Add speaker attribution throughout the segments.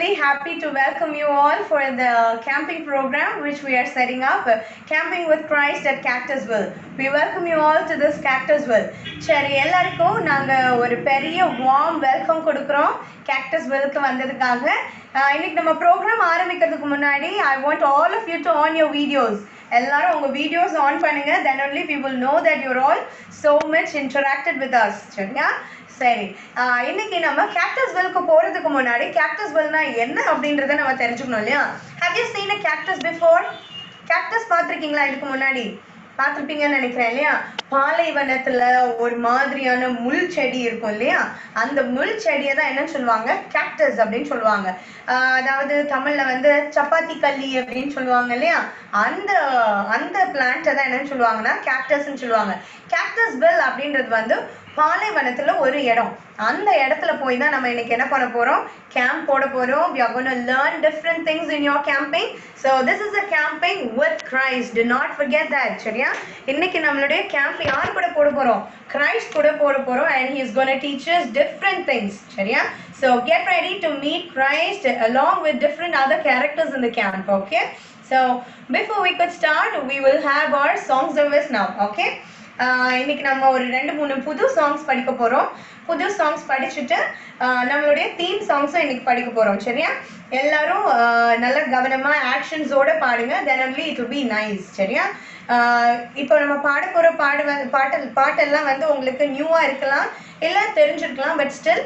Speaker 1: really happy to welcome you all for the camping program which we are setting up, Camping with Christ at Cactusville. We welcome you all to this Cactusville. சரி எல்லாருக்கும் நாங்கள் ஒரு பெரிய warm welcome கொடுக்குறோம் கேக்டஸ்வெல்க்கு வந்ததுக்காக. இன்னைக்கு நம்ம program ஆரம்பிக்கிறதுக்கு முன்னாடி I want all of you to on your videos. எல்லாரும் உங்கள் வீடியோஸ் ஆன் பண்ணுங்க. Then only we will know that you're all so much interacted with us. சரியா? சரி, இன்னைக்கு நம்ம கேக்டஸ்வெல்க்கு போகிறதுக்கு முன்னாடி கேக்டஸ்வெல்னா என்ன அப்படின்றத நம்ம தெரிஞ்சுக்கணும் இல்லையா? Have you seen a cactus before? Cactus பார்த்துருக்கீங்களா? இதுக்கு முன்னாடி பார்த்துருப்பீங்கன்னு நினைக்கிறேன் இல்லையா? பாலைவனத்தில் ஒரு மாதிரியான முள் செடி இருக்கும் இல்லையா? அந்த முள் செடியை தான் என்னன்னு சொல்லுவாங்க? கேக்டஸ் அப்படின்னு சொல்லுவாங்க. அதாவது தமிழில் வந்து சப்பாத்தி கல்லி அப்படின்னு சொல்லுவாங்க இல்லையா? அந்த அந்த பிளான்ட்டை தான் என்னன்னு சொல்லுவாங்கன்னா கேக்டஸ்ன்னு சொல்லுவாங்க. கேக்டஸ்வெல் அப்படின்றது வந்து பாலைவனத்தில் ஒரு இடம். அந்த இடத்துல போய் தான் நம்ம இன்னைக்கு என்ன பண்ண போகிறோம்? கேம்ப் போட போகிறோம். We are going to learn different things in your camping. So this is a camping with Christ. Do not forget that. சரியா? இன்னைக்கு நம்மளுடைய கேம்ப் யார் கூட போட போகிறோம்? கிரைஸ்ட் கூட போட போகிறோம். And he is going to teach us different things. சரியா? So get ready to meet Christ along with different other characters in the camp. Okay? So before we could start, we will have our song service now. Okay? இன்னைக்கு நம்ம ஒரு 2-3 புது songs படிக்க போகிறோம். புது songs படிச்சுட்டு நம்மளுடைய தீம் சாங்ஸும் இன்னைக்கு படிக்க போகிறோம். சரியா? எல்லாரும் நல்ல கவனமாக ஆக்ஷன்ஸோடு பாடுங்க. Then only it will be nice. சரியா? இப்போ நம்ம பாட போகிற பாட்டெல்லாம் வந்து உங்களுக்கு நியூவாக இருக்கலாம், இல்லை தெரிஞ்சிருக்கலாம். But still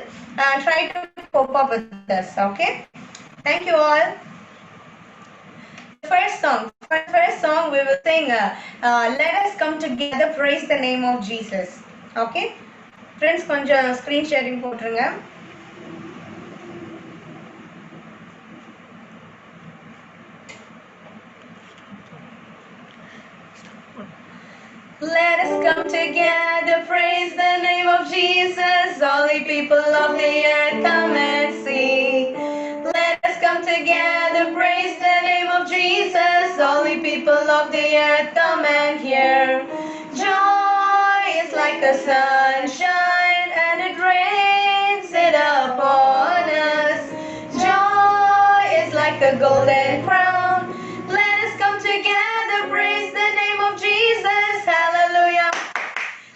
Speaker 1: try to cope up with this. Okay, thank you all. First song we will sing let us come together, praise the name of Jesus. Okay friends, konjam screen sharing potrunga. Let us come together, praise the name of Jesus. All the people of the earth, come and see. Let us come together, praise the name of Jesus. All the people of the earth, come and hear. Joy is like the sunshine and it rains it upon us. Joy is like a golden crown. Let us come together, praise the name of Jesus. Hallelujah,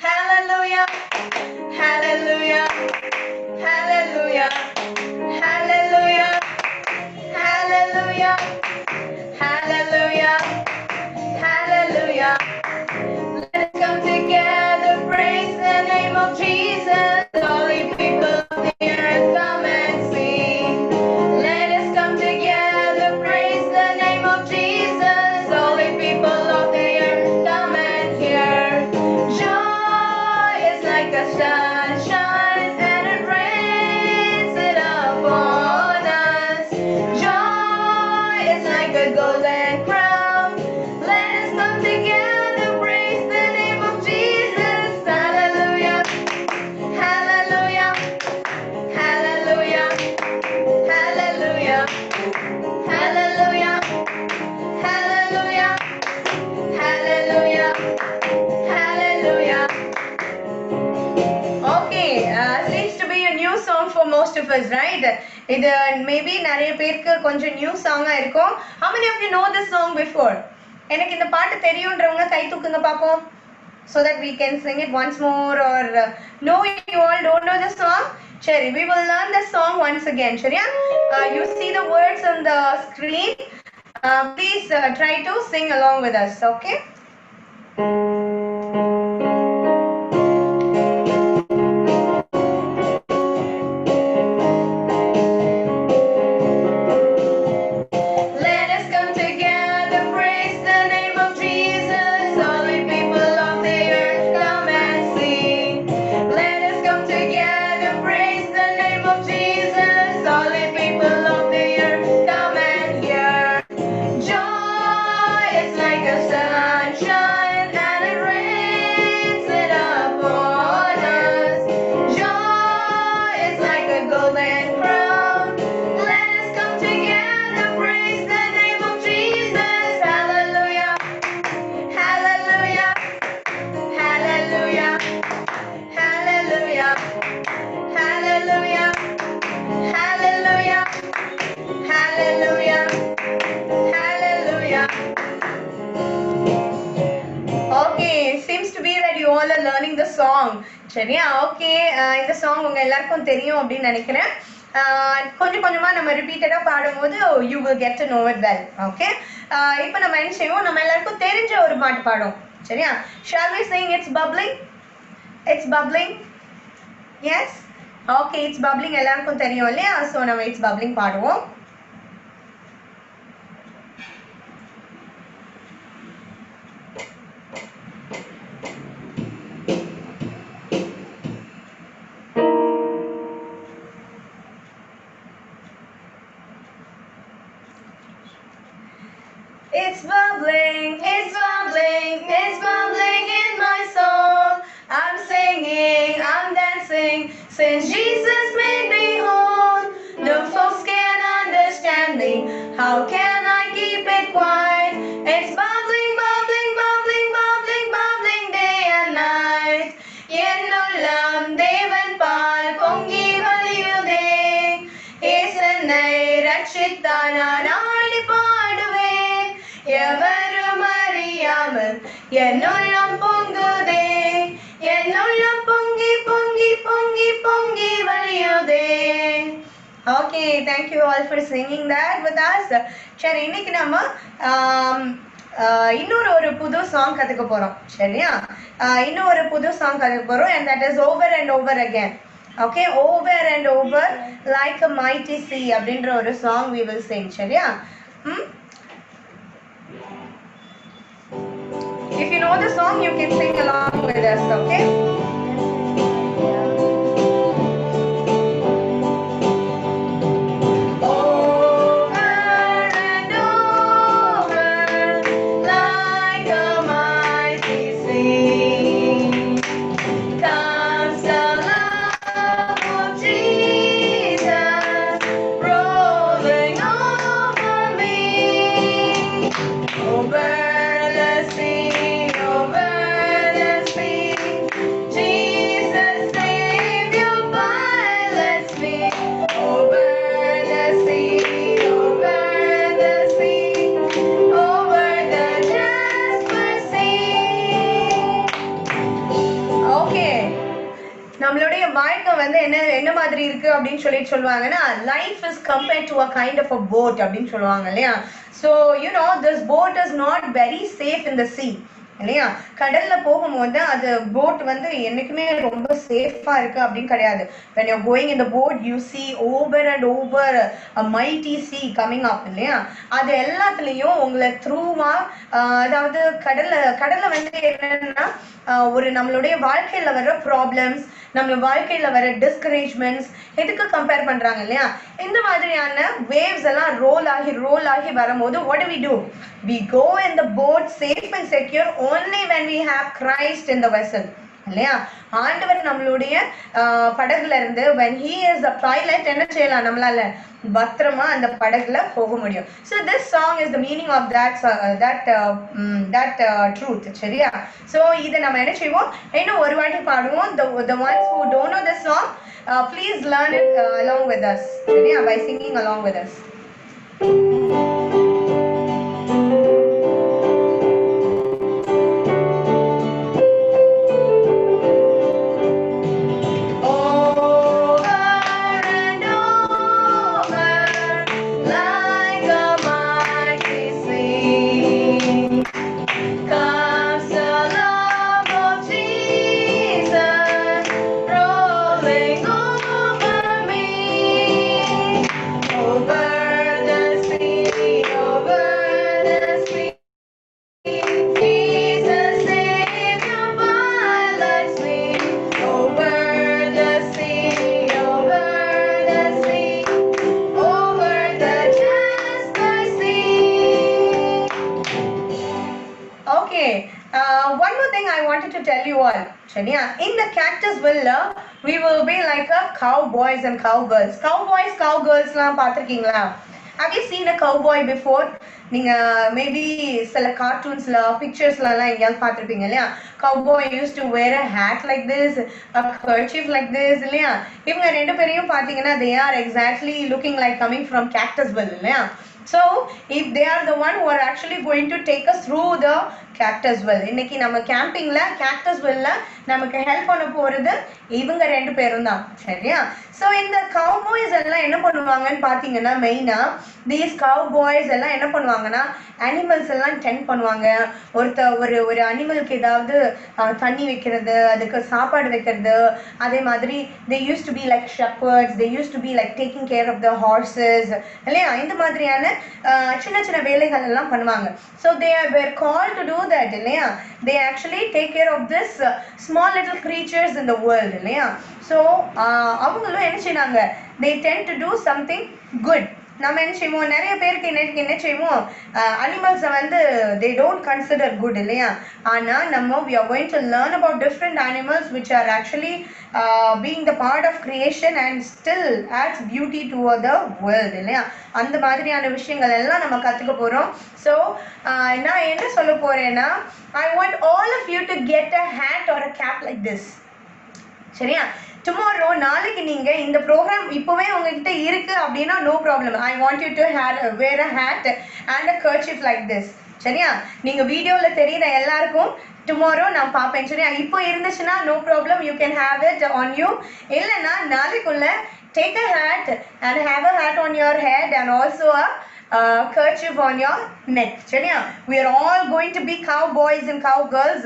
Speaker 1: hallelujah, hallelujah, hallelujah, hallelujah, hallelujah, hallelujah, hallelujah. Let us come together, praise the name of Jesus. All the people of the earth, come and sing. Let us come together, praise the name of Jesus. All the people of the earth, come and hear. Joy is like the sunshine and it rains it upon us. Joy is like a golden crown. Let us come together, praise the name of Jesus. Hallelujah, hallelujah, hallelujah, hallelujah, hallelujah, hallelujah, hallelujah, hallelujah. Okay, seems to be a new song for most of us, right? இது maybe நிறைய பேருக்கு கொஞ்சம் new சாங்கா இருக்கும். How many of you know this song before? எனக்கு இந்த பாட்டு தெரியும்ன்றவங்க கை தூக்குங்க பாப்போம், so that we can sing it once more. Or no, you all don't know the song? சரி, we will learn the song once again. சரியா? You see the words on the screen. Please try to sing along with us. Okay? Let us come together, praise the name of Jesus. All the people of the earth, come and sing. Let us come together, praise the name of Jesus. All the people of the earth, come and hear. Joy is like a sunshine and it all are learning the song. சரியா? Okay, இந்த song உங்க எல்லாருக்கும் தெரியும் அப்படின்னு நினைக்கிறேன். கொஞ்சம் கொஞ்சமா நம்ம ரிப்பீட்டடா பாடும்போது you will get to know it well. Okay, இப்போ நம்ம என்ன செய்வோம், நம்ம எல்லாருக்கும் தெரிஞ்ச ஒரு பாட்டு பாடுவோம். சரியா? Shall we sing It's Bubbling? It's Bubbling. Yes? Okay, It's Bubbling எல்லாருக்கும் தெரியும் இல்லையா? ஸோ நம்ம It's Bubbling பாடுவோம். It's bubbling, it's bubbling, it's bubbling in my soul. I'm singing, I'm dancing, since Jesus made me whole. No folks can understand me, how can I keep it quiet? It's bubbling, bubbling, bubbling, bubbling, bubbling day and night. என்னுள்ளம் தேவன் பால் பொங்கி வழியுதே, இயேசுவை ரட்சித்தார் நான் ஆடி பாடுவேன். எவரும் அறியாமல் என்னுள்ளம் பொங்குதே, என்னுள்ளம் பொங்கி பொங்கி பொங்கி பொங்கி வழியுதே. Okay, thank you all for singing that with us. சரி, இன்னைக்கு நம்ம இன்னொரு ஒரு புது சாங் கற்றுக்க போகிறோம். சரியா? இன்னொரு புது சாங் கற்றுக்க போகிறோம், and that is over and over again. Okay, over and over like a mighty sea அப்படின்ற ஒரு சாங் we will sing. சரியா? If you know the song, you can sing along with us. Okay? நம்மளுடைய வாழ்க்கை வந்து என்ன மாதிரி இருக்கு அப்படின்னு சொல்லுவாங்கன்னா, life is compared to a kind of a boat அப்படின்னு சொல்லுவாங்க இல்லையா? So you know this boat is not very safe in the sea இல்லையா? கடல்ல போகும்போது அது போட் வந்து என்னைக்குமே ரொம்ப சேஃபா இருக்கு அப்படின்னு கிடையாது. when you're going in the boat you see over and over a mighty sea coming up இல்லையா? அது எல்லாத்துலயும் உங்களை த்ரூவா, அதாவது கடல்ல வந்து என்னன்னா ஒரு நம்மளுடைய வாழ்க்கையில வர ப்ராப்ளம்ஸ், நம்ம வாழ்க்கையில வர டிஸ்கரேஜ்மெண்ட்ஸ் எதுக்கு கம்பேர் பண்றாங்க இல்லையா? இந்த மாதிரியான வேவ்ஸ் எல்லாம் ரோல் ஆகி வரும்போது what do? We go in the boat safe and secure only when we have Christ in the vessel இல்லையா? ஆண்டவர் நம்மளுடைய படகுல இருந்து when he is the pilot என்ன செய்யலாம், நம்மளால பத்திரமா அந்த படகுல போக முடியும். So this song is the meaning of that truth. சரியா? So இதை நம்ம என்ன செய்வோம், இன்னும் ஒரு வாட்டி பாடுவோம். The ones who don't know the song, please learn it along with us. சரியா? By singing along with us. One more thing I wanted to tell you all. In the Cactusville, we will be like a cowboys and cowgirls. Cowgirls லாம் பார்த்திருக்கீங்களா? Have you seen a cowboy before? நீங்க maybe சில கார்ட்டூன்ஸ்ல பிக்சர்ஸ்ல எல்லாம் எங்கேயாவது பார்த்திருப்பீங்க இல்லையா? Cowboy used to wear a hat like this, a kerchief like this இல்லையா? இவங்க ரெண்டு பேரையும் பார்த்தீங்கன்னா they are exactly looking like coming from Cactusville இல்லையா? So if they are the one who are actually going to take us through the Cactusville. இன்னைக்கு நம்ம கேம்பிங்ல Cactusville நமக்கு help பண்ண போறது இவங்க ரெண்டு பேரும் தான். சரியா? ஸோ இந்த கவுபாய்ஸ் எல்லாம் என்ன பண்ணுவாங்கன்னு பார்த்தீங்கன்னா, மெயினா தீஸ் கவுபாய்ஸ் எல்லாம் என்ன பண்ணுவாங்கன்னா, அனிமல்ஸ் எல்லாம் டென்ட் பண்ணுவாங்க. ஒரு அனிமலுக்கு ஏதாவது தண்ணி வைக்கிறது, அதுக்கு சாப்பாடு வைக்கிறது, அதே மாதிரி they used to be like shepherds, they used to be like taking care of the horses, இல்லையா? இந்த மாதிரியான சின்ன சின்ன வேலைகள் எல்லாம் பண்ணுவாங்க. So they were called to do that, இல்லையா? they actually take care of this small little creatures in the world, இல்லையா? ஸோ அவங்களும் என்ன செய்வாங்க, they tend to do something good. நம்ம என்ன செய்வோம், நிறைய பேருக்கு என்ன செய்வோம், அனிமல்ஸை வந்து they don't consider good, இல்லையா? ஆனால் நம்ம we are going to learn about different animals which are actually being the part of creation and still adds beauty to the world, இல்லையா? அந்த மாதிரியான விஷயங்கள் எல்லாம் நம்ம கற்றுக்க போகிறோம். ஸோ நான் என்ன சொல்ல போகிறேன்னா, I want all of you to get a hat or a cap like this. சரியா? டுமாரோ நாளைக்கு நீங்க இந்த ப்ரோக்ராம் இப்போவே உங்ககிட்ட இருக்கு அப்படின்னா no problem. I want you to wear a hat and a kerchief like this. சரியா? நீங்க வீடியோல தெரியுற எல்லாருக்கும் டுமாரோ நான் பார்ப்பேன். சரியா? இப்போ இருந்துச்சுன்னா no problem, you can have it on you. இல்லைன்னா நாளைக்குள்ள take a hat and have a hat on your head and also a kerchief on your neck. சரியா? We are all going to be cowboys and cowgirls,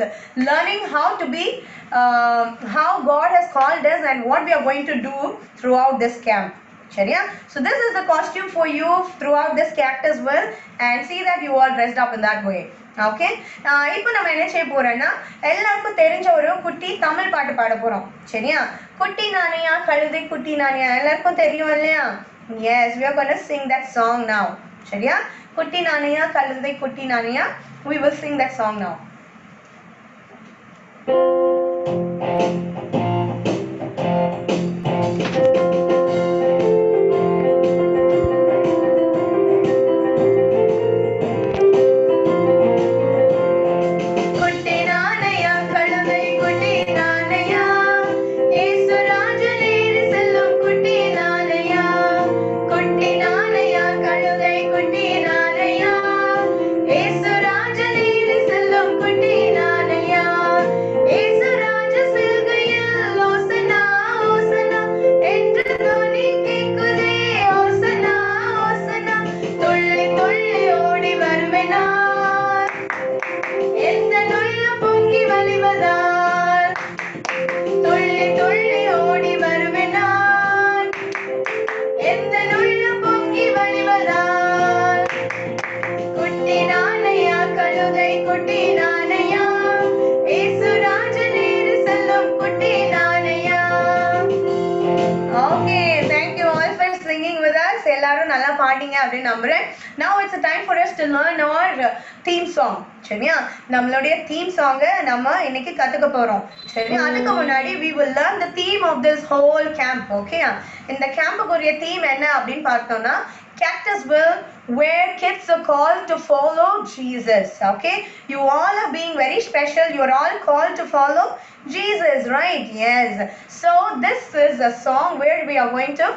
Speaker 1: learning how to be how God has called us and what we are going to do throughout this camp. சரியா? So this is the costume for you throughout this Cactusville, and see that you all dressed up in that way. Okay, இப்போ நம்ம என்ன செய்ய போறோம்னா, எல்லாருக்கும் தெரிஞ்ச ஒரு குட்டி தமிழ் பாட்டு பாட போறோம். சரியா? குட்டி நானையா கழுதை குட்டி நானையா எல்லாருக்கும் தெரியும் இல்லையா? Yes, we are going to sing that song now. சரியா? குட்டி நானையா கழுதை குட்டி நானையா, we will sing that song now. Now it's a time for us to learn our theme song. சரியா? நம்மளுடைய theme song நம்ம இன்னைக்கு கத்துக்க போறோம். சரியா? அதுக்கு முன்னாடி we will learn the theme of this whole camp. Okay? இந்த கேம்புக்குரிய theme என்ன அப்படின்னு பார்த்தோம்னா, Cactusville, where kids are called to follow Jesus. Okay? You all are being very special. You are all called to follow Jesus, right? Yes. So this is a song where we are going to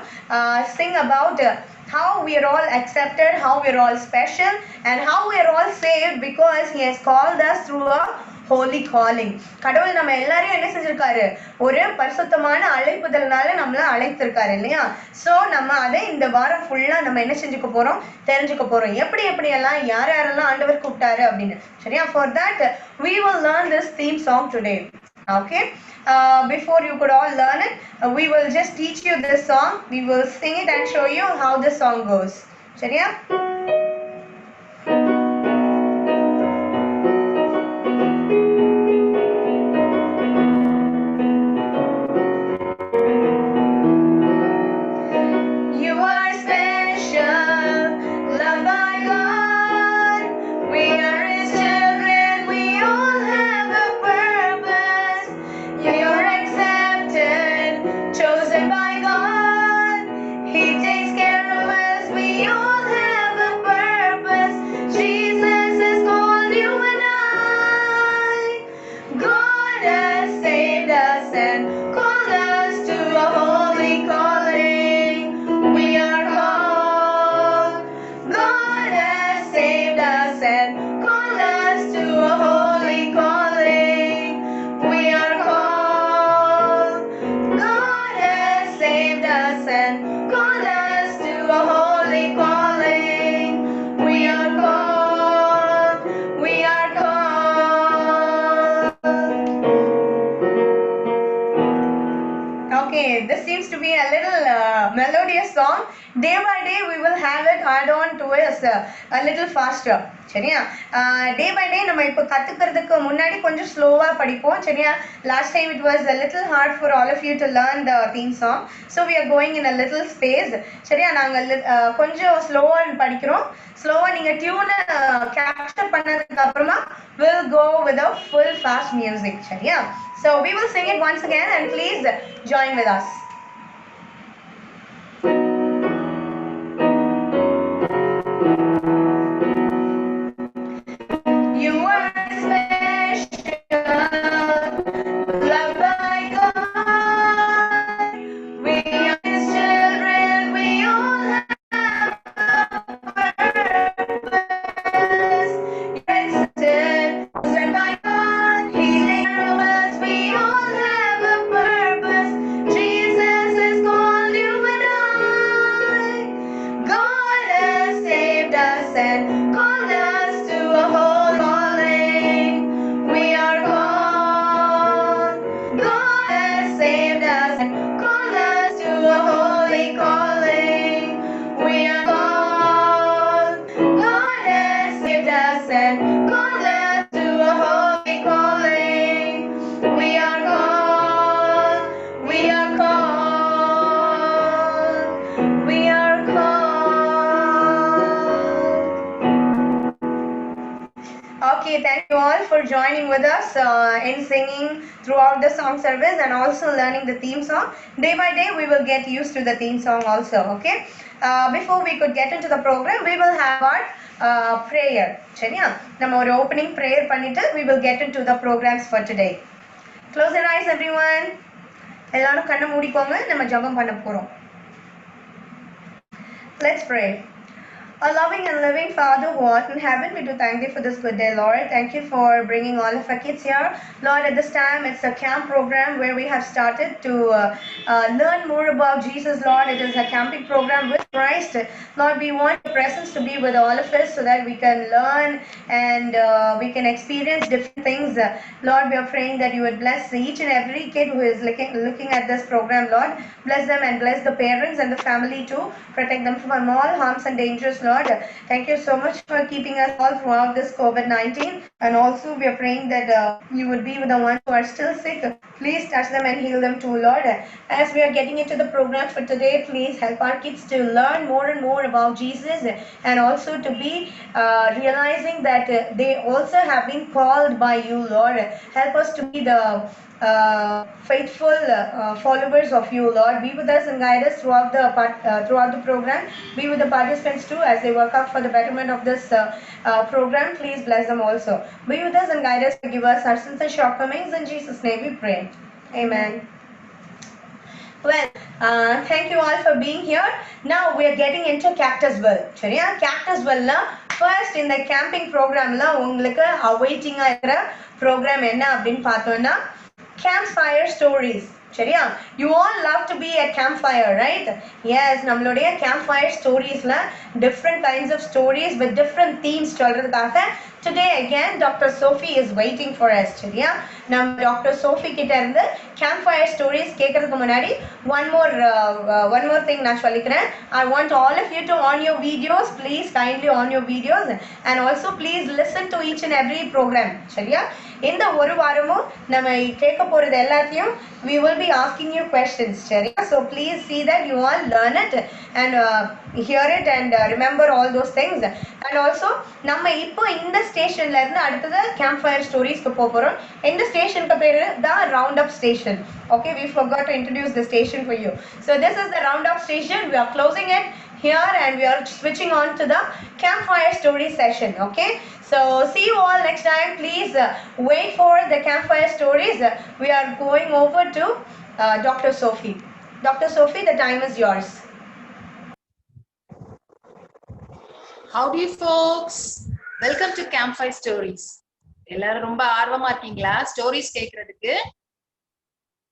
Speaker 1: sing about how we are all accepted, how we are all special, and how we are all saved because he has called us through a holy calling. கடவுள் நம்ம எல்லாரையும் என்ன செஞ்சிருக்காரு, ஒரு பரிசுத்தமான அழைப்புதல்னால நம்மள அழைத்திருக்காரு இல்லையா? So நம்ம அதை இந்த வாரம் ஃபுல்லா நம்ம என்ன செஞ்சுக்க போறோம், தெரிஞ்சுக்க போறோம். எப்படி எல்லாம் யாரெல்லாம் ஆண்டவர் கூப்பிட்டாரு அப்படின்னு. சரியா? For that we will learn this theme song today. Okay, before you could all learn it, we will just teach you this song. We will sing it and show you how this song goes. சரியா? He takes care of us, we all have a song, day by day we will have it add on to us a little faster. சரியா? Day by day நம்ம இப்போ கத்துக்கிறதுக்கு முன்னாடி கொஞ்சம் ஸ்லோவா படிப்போம். சரியா? Last time it was a little hard for all of you to learn the theme song, so we are going in a little space. சரியா? நாங்க கொஞ்சம் ஸ்லோவா படிக்கிறோம். ஸ்லோவா நீங்க டியூனை கேப்சர் பண்ணதுக்கு அப்புறமா will go with a full fast music. சரியா? So we will sing it once again, and please join with us. You are special, loved by God. We are His children, we all have a purpose. Existed, sent by God, He takes us. We all have a purpose. Jesus has called you and I. God has saved us and called us to a holy calling. We are called. God has saved us and called us to a holy calling. We are called. God has saved us and called us to a holy calling. We are called. We are called. We are called. Okay, thank you all for joining with us in singing throughout the song service and also learning the theme song. Day by day, we will get used to the theme song also, okay? Before we could get into the program, we will have our prayer. சரியா? நம்ம ஒரு opening prayer பண்ணிட்டு we will get into the programs for today. Close your eyes, everyone. எல்லாரும் கண்ணை மூடிக்கோங்க. நம்ம ஜெபம் பண்ண போறோம். Let's pray. Our loving and living Father who art in heaven, we do thank Thee for this good day, Lord. Thank You for bringing all of our kids here. Lord, at this time, it's a camp program where we have started to learn more about Jesus, Lord. It is a camping program with Christ. Lord, we want Your presence to be with all of us so that we can learn and we can experience different things. Lord, we are praying that You would bless each and every kid who is looking at this program, Lord. Bless them and bless the parents and the family too. Protect them from all harms and dangers, Lord. Thank You so much for keeping us all throughout this COVID-19. And also we are praying that You would be with the ones who are still sick. Please touch them and heal them too, Lord. As we are getting into the program for today, please help our kids to learn more and more about Jesus and also to be realizing that they also have been called by You, Lord. Help us to be the faithful followers of You, Lord. Be with us and guide us throughout the program. Be with the participants too as they work out for the betterment of this program. Please bless them also. Be with us and guide us, forgive us our sins and shortcomings. In Jesus' name we pray. Amen. Well, thank you all for being here. Now we are getting into Cactusville. சரியா? Cactusville first in the camping programல உங்களுக்கு awaiting இருக்கிற program என்ன அப்படின்னு பார்த்தோம்னா campfire stories. சரியா? You all love to be at campfire, right? Yes, நம்மளுடைய campfire storiesல different kinds of stories with different themes சொல்றதுக்காக today again Dr. Sophie is waiting for us. சரியா? நம்ம Dr. Sophie கிட்ட இருந்து campfire stories கேட்கறதுக்கு முன்னாடி one more thing நான் சொல்லிக்கிறேன். I want all of you to on your videos, please kindly on your videos, and also please listen to each and every program. சரியா? இந்த ஒரு வாரமும் நம்ம கேட்க போறது எல்லாத்தையும் we will be asking you questions. சரியா? So please see that you all learn it and hear it and remember all those things. And also நம்ம இப்போ இந்த ஸ்டேஷன்ல இருந்து அடுத்தது campfire storiesக்கு போறோம். இந்த ஸ்டேஷனுக்கு பேரு the roundup station. Okay, we forgot to introduce the station for you. So this is the roundup station. We are closing it here and we are switching on to the campfire story session. Okay, so see you all next time. Please wait for the campfire stories. We are going over to Dr. Sophie. Dr. Sophie, the time is yours.
Speaker 2: Howdy folks, welcome to Campfire Stories. எல்லாரும் ரொம்ப ஆர்வமா இருக்கீங்களா stories கேக்குறதுக்கு?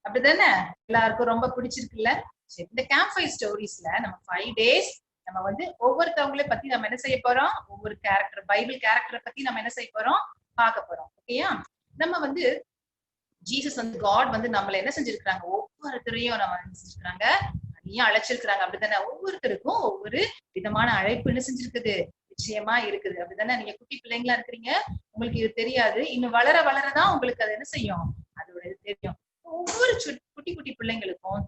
Speaker 2: அப்படிதானே? எல்லாருக்கும் ரொம்ப பிடிச்சிருக்குல்ல? சரி, இந்த Campfire Storiesல நம்ம 5 days நம்ம வந்து ஒவ்வொருத்தவங்களை பத்தி நம்ம என்ன செய்ய போறோம், ஒவ்வொரு கேரக்டர் பைபிள் கேரக்டரை பத்தி நம்ம என்ன செய்ய போறோம், பார்க்க போறோம். ஓகேயா? நம்ம வந்து ஜீசஸ் வந்து காட் வந்து நம்மள என்ன செஞ்சிருக்காங்க, ஒவ்வொருத்தரையும் நம்ம என்ன செஞ்சிருக்காங்க, ஏன் அழைச்சிருக்கிறாங்க அப்படித்தானே? ஒவ்வொருத்தருக்கும் ஒவ்வொரு விதமான அழைப்பு என்ன செஞ்சிருக்குது, நிச்சயமா இருக்குது. அப்படித்தானே? நீங்க குட்டி பிள்ளைங்களா இருக்கிறீங்க, உங்களுக்கு இது தெரியாது. இன்னும் வளர வளரதான் உங்களுக்கு அது என்ன செய்யும், அதோட இது தெரியும். ஒவ்வொரு குட்டி குட்டி பிள்ளைங்களுக்கும்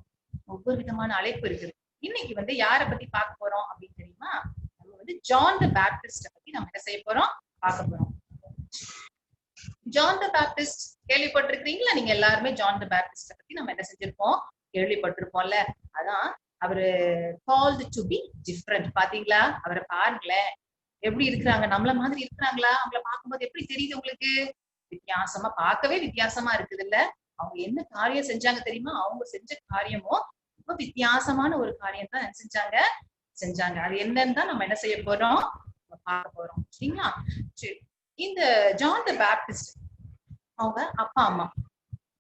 Speaker 2: ஒவ்வொரு விதமான அழைப்பு இருக்குது. இன்னைக்கு வந்து யார பத்தி பார்க்க போறோம் அப்படின்னு தெரியுமா? நம்ம வந்து ஜான் த பேப்டிஸ்ட பத்தி நம்ம என்ன செய்ய போறோம், பார்க்க போறோம். ஜான் த பேப்டிஸ்ட் கேள்விப்பட்டிருக்கீங்களா? நீங்க எல்லாருமே ஜான் த பேப்டிஸ்ட பத்தி நம்ம என்ன செஞ்சிருப்போம், கேள்விப்பட்டிருப்போம்ல. அதான் அவரு called to be different. பாத்தீங்களா? அவரை பாருங்களேன், எப்படி இருக்கிறாங்க, நம்மள மாதிரி இருக்கிறாங்களா? அவங்கள பார்க்கும்போது எப்படி தெரியுது உங்களுக்கு? வித்தியாசமா, பார்க்கவே வித்தியாசமா இருக்குது இல்ல? அவங்க என்ன காரியம் செஞ்சாங்க தெரியுமா? அவங்க செஞ்ச காரியமும் ரொம்ப வித்தியாசமான ஒரு காரியம் தான் செஞ்சாங்க. அது என்னன்னு தான் நம்ம என்ன செய்ய போறோம், பார்க்க போறோம். சரிங்களா? சரி, இந்த ஜான் த பேப்டிஸ்ட் அவங்க அப்பா அம்மா,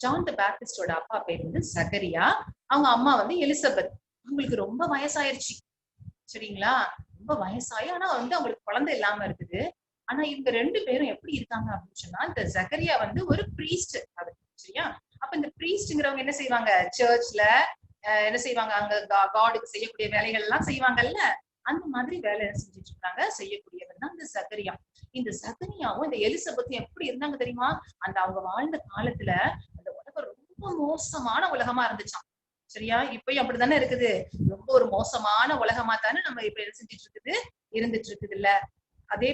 Speaker 2: ஜான் த பேப்டிஸ்டோட அப்பா பேர் வந்து சகரியா, அவங்க அம்மா வந்து எலிசபெத். அவங்களுக்கு ரொம்ப வயசாயிருச்சு. சரிங்களா? ரொம்ப வயசாயி, ஆனா வந்து அவங்களுக்கு குழந்தை இல்லாம இருக்குது. ஆனா இவங்க 2 பேரும் எப்படி இருக்காங்க அப்படின்னு சொன்னா, இந்த சகரியா வந்து ஒரு பிரீஸ்ட் அவர். சரியா? அப்ப இந்த பிரீஸ்ட்ங்கிறவங்க என்ன செய்வாங்க, சர்ச்ல என்ன செய்வாங்க, அங்க காடுக்கு செய்யக்கூடிய வேலைகள் எல்லாம் செய்வாங்கல்ல, அந்த மாதிரி வேலை செஞ்சுட்டு இருக்காங்க, செய்யக்கூடியவர் தான் இந்த சகரியா. இந்த சகரியாவும் இந்த எலிசபெத்தும் எப்படி இருந்தாங்க தெரியுமா? அந்த அவங்க வாழ்ந்த காலத்துல அந்த உலகம் ரொம்ப மோசமான உலகமா இருந்துச்சாம். சரியா? இப்பயும் அப்படித்தானே இருக்குது. ரொம்ப ஒரு மோசமான உலகமா தானே நம்ம இப்ப என்ன செஞ்சுட்டு இருக்குது, இருந்துட்டு இருக்குது இல்ல? அதே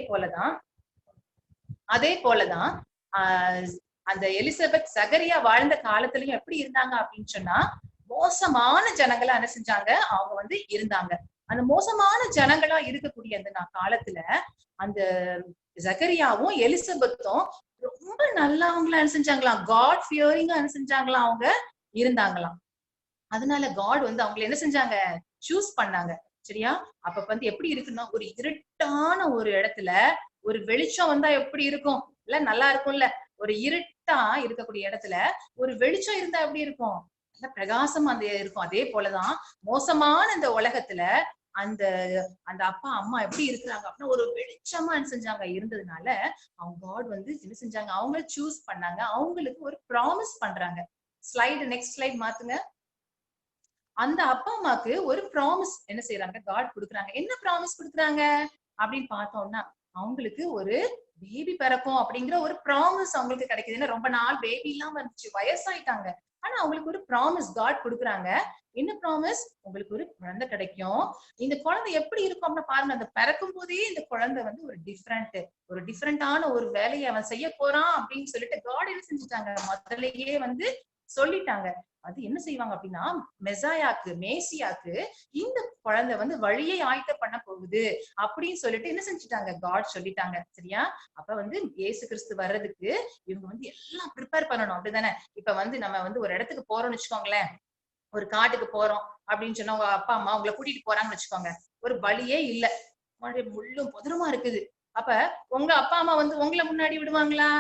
Speaker 2: போலதான் ஆஹ் அந்த எலிசபெத் சகரியா வாழ்ந்த காலத்திலயும் எப்படி இருந்தாங்க அப்படின்னு சொன்னா, மோசமான ஜனங்களா என்ன செஞ்சாங்க, அவங்க வந்து இருந்தாங்க. அந்த மோசமான ஜனங்களா இருக்கக்கூடிய அந்த காலத்துல அந்த சகரியாவும் எலிசபெத்தும் ரொம்ப நல்லவங்களா என்ன செஞ்சாங்களாம், காட் ஃபியரிங்கா என்ன செஞ்சாங்களாம், அவங்க இருந்தாங்களாம். அதனால காட் வந்து அவங்களை என்ன செஞ்சாங்க, சூஸ் பண்ணாங்க. சரியா? அப்ப வந்து எப்படி இருக்குன்னா, ஒரு இருட்டான ஒரு இடத்துல ஒரு வெளிச்சம் வந்தா எப்படி இருக்கும் இல்ல, நல்லா இருக்கும்ல. ஒரு இருட்டா இருக்கக்கூடிய இடத்துல ஒரு வெளிச்சம் இருந்தா எப்படி இருக்கும், நல்ல பிரகாசமா அந்த இருக்கும். அதே போலதான் மோசமான இந்த உலகத்துல அந்த அந்த அப்பா அம்மா எப்படி இருக்கிறாங்க அப்படின்னா, ஒரு வெளிச்சமா என்ன செஞ்சாங்க, இருந்ததுனால அவங்க காட் வந்து என்ன செஞ்சாங்க, அவங்கள சூஸ் பண்ணாங்க. அவங்களுக்கு ஒரு ப்ராமிஸ் பண்றாங்க. நெக்ஸ்ட் ஸ்லைட் மாத்துங்க. அந்த அப்பா அம்மாக்கு ஒரு ப்ராமிஸ் என்ன செய்யறாங்க, காட் கொடுக்குறாங்க. என்ன ப்ராமிஸ் கொடுக்குறாங்க அப்படின்னு பார்த்தோம்னா, அவங்களுக்கு ஒரு பேபி பிறக்கும் அப்படிங்கிற ஒரு ப்ராமிஸ் அவங்களுக்கு கிடைக்குது. ஏன்னா ரொம்ப நாள் பேபி இல்லாம இருந்துச்சு, வயசாயிட்டாங்க. ஆனா அவங்களுக்கு ஒரு ப்ராமிஸ் காட் கொடுக்குறாங்க. என்ன ப்ராமிஸ்? உங்களுக்கு ஒரு குழந்தை கிடைக்கும். இந்த குழந்தை எப்படி இருக்கும் அப்படின்னு பாருங்க. அந்த பிறக்கும் போதே இந்த குழந்தை வந்து ஒரு டிஃப்ரெண்டான ஒரு வேலையை அவன் செய்ய போறான் அப்படின்னு சொல்லிட்டு காட் என்ன செஞ்சுட்டாங்க, முதல்லயே வந்து சொல்லிட்டாங்க. அது என்ன செய்வாங்க அப்படின்னா, மேசியாக்கு இந்த குழந்தை வந்து வழியை ஆயத்த பண்ண போகுது அப்படின்னு சொல்லிட்டு என்ன செஞ்சுட்டாங்க, காட் சொல்லிட்டாங்க. சரியா? அப்ப வந்து இயேசு கிறிஸ்து வர்றதுக்கு இவங்க வந்து எல்லாம் ப்ரிப்பேர் பண்ணணும். அப்படிதானே? இப்ப வந்து நம்ம வந்து ஒரு இடத்துக்கு போறோம்னு வச்சுக்கோங்களேன், ஒரு காட்டுக்கு போறோம் அப்படின்னு சொன்னா, உங்க அப்பா அம்மா உங்களை கூட்டிட்டு போறாங்கன்னு வச்சுக்கோங்க. ஒரு வழியே இல்ல, முள்ளும் புதருமா இருக்குது. அப்ப உங்க அப்பா அம்மா வந்து உங்களை முன்னாடி விடுவாங்களா?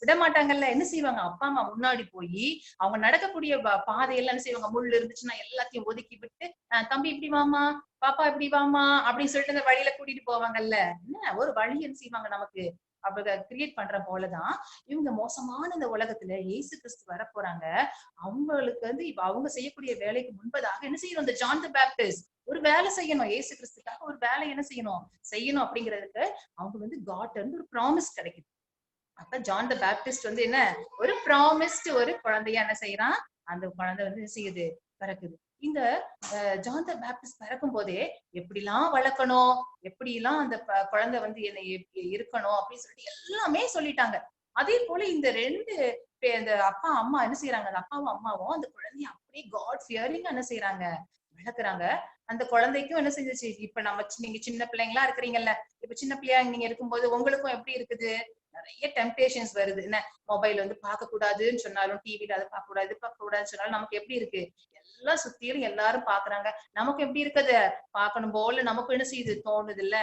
Speaker 2: விட மாட்டாங்கல்ல. என்ன செய்வாங்க, அப்பா அம்மா முன்னாடி போய் அவங்க நடக்கக்கூடிய பாதையெல்லாம் என்ன செய்வாங்க, முள் இருந்துச்சுன்னா எல்லாத்தையும் ஒதுக்கி விட்டு, தம்பி இப்படி வாமா, பாப்பா இப்படி வாமா அப்படின்னு சொல்லிட்டு அந்த வழியில கூட்டிட்டு போவாங்கல்ல. என்ன ஒரு வழி என்ன செய்வாங்க நமக்கு அவங்க கிரியேட் பண்ற போலதான் இவங்க மோசமான இந்த உலகத்துல இயேசு கிறிஸ்து வர போறாங்க. அவங்களுக்கு வந்து இப்ப அவங்க செய்யக்கூடிய வேலைக்கு முன்பதாக என்ன செய்யணும், இந்த ஜான் த பேப்டிஸ்ட் ஒரு வேலை செய்யணும். இயேசு கிறிஸ்துக்காக ஒரு வேலை என்ன செய்யணும் அப்படிங்கிறதுக்கு அவங்க வந்து காட் இருந்து ஒரு ப்ராமிஸ் கிடைக்குது. அப்ப ஜான் த பேப்டிஸ்ட் வந்து என்ன, ஒரு ப்ராமிஸ்ட் ஒரு குழந்தையா என்ன செய்யறான், அந்த குழந்தை வந்து என்ன செய்யுது, பிறக்குது. இந்த ஜான் த பேப்டிஸ்ட் பிறக்கும் போதே எப்படிலாம் வளர்க்கணும், எப்படி எல்லாம் அந்த குழந்தை வந்து என்ன இருக்கணும் அப்படின்னு சொல்லிட்டு எல்லாமே சொல்லிட்டாங்க. அதே போல இந்த 2 இந்த அப்பா அம்மா என்ன செய்யறாங்க, அந்த அப்பாவும் அம்மாவும் அந்த குழந்தைய அப்படியே காட் ஃபியரிங்கா என்ன செய்யறாங்க, வளர்க்குறாங்க. அந்த குழந்தைக்கும் என்ன செஞ்சிச்சு, இப்ப நீங்க சின்ன பிள்ளைங்களா இருக்கிறீங்கல்ல, இப்ப சின்ன பிள்ளையா நீங்க இருக்கும்போது உங்களுக்கும் எப்படி இருக்குது, நிறைய டெம்டேஷன்ஸ் வருது. என்ன, மொபைல் வந்து பார்க்க கூடாதுன்னு சொன்னாலும், டிவில அதை பார்க்க கூடாது பார்க்க கூடாதுன்னு சொன்னாலும் நமக்கு எப்படி இருக்கு, எல்லாம் சுத்திலும் எல்லாரும் பாக்குறாங்க. நமக்கு எப்படி இருக்குது, பார்க்கணும் போல நமக்கு என்ன செய்யுது, தோணுது இல்ல.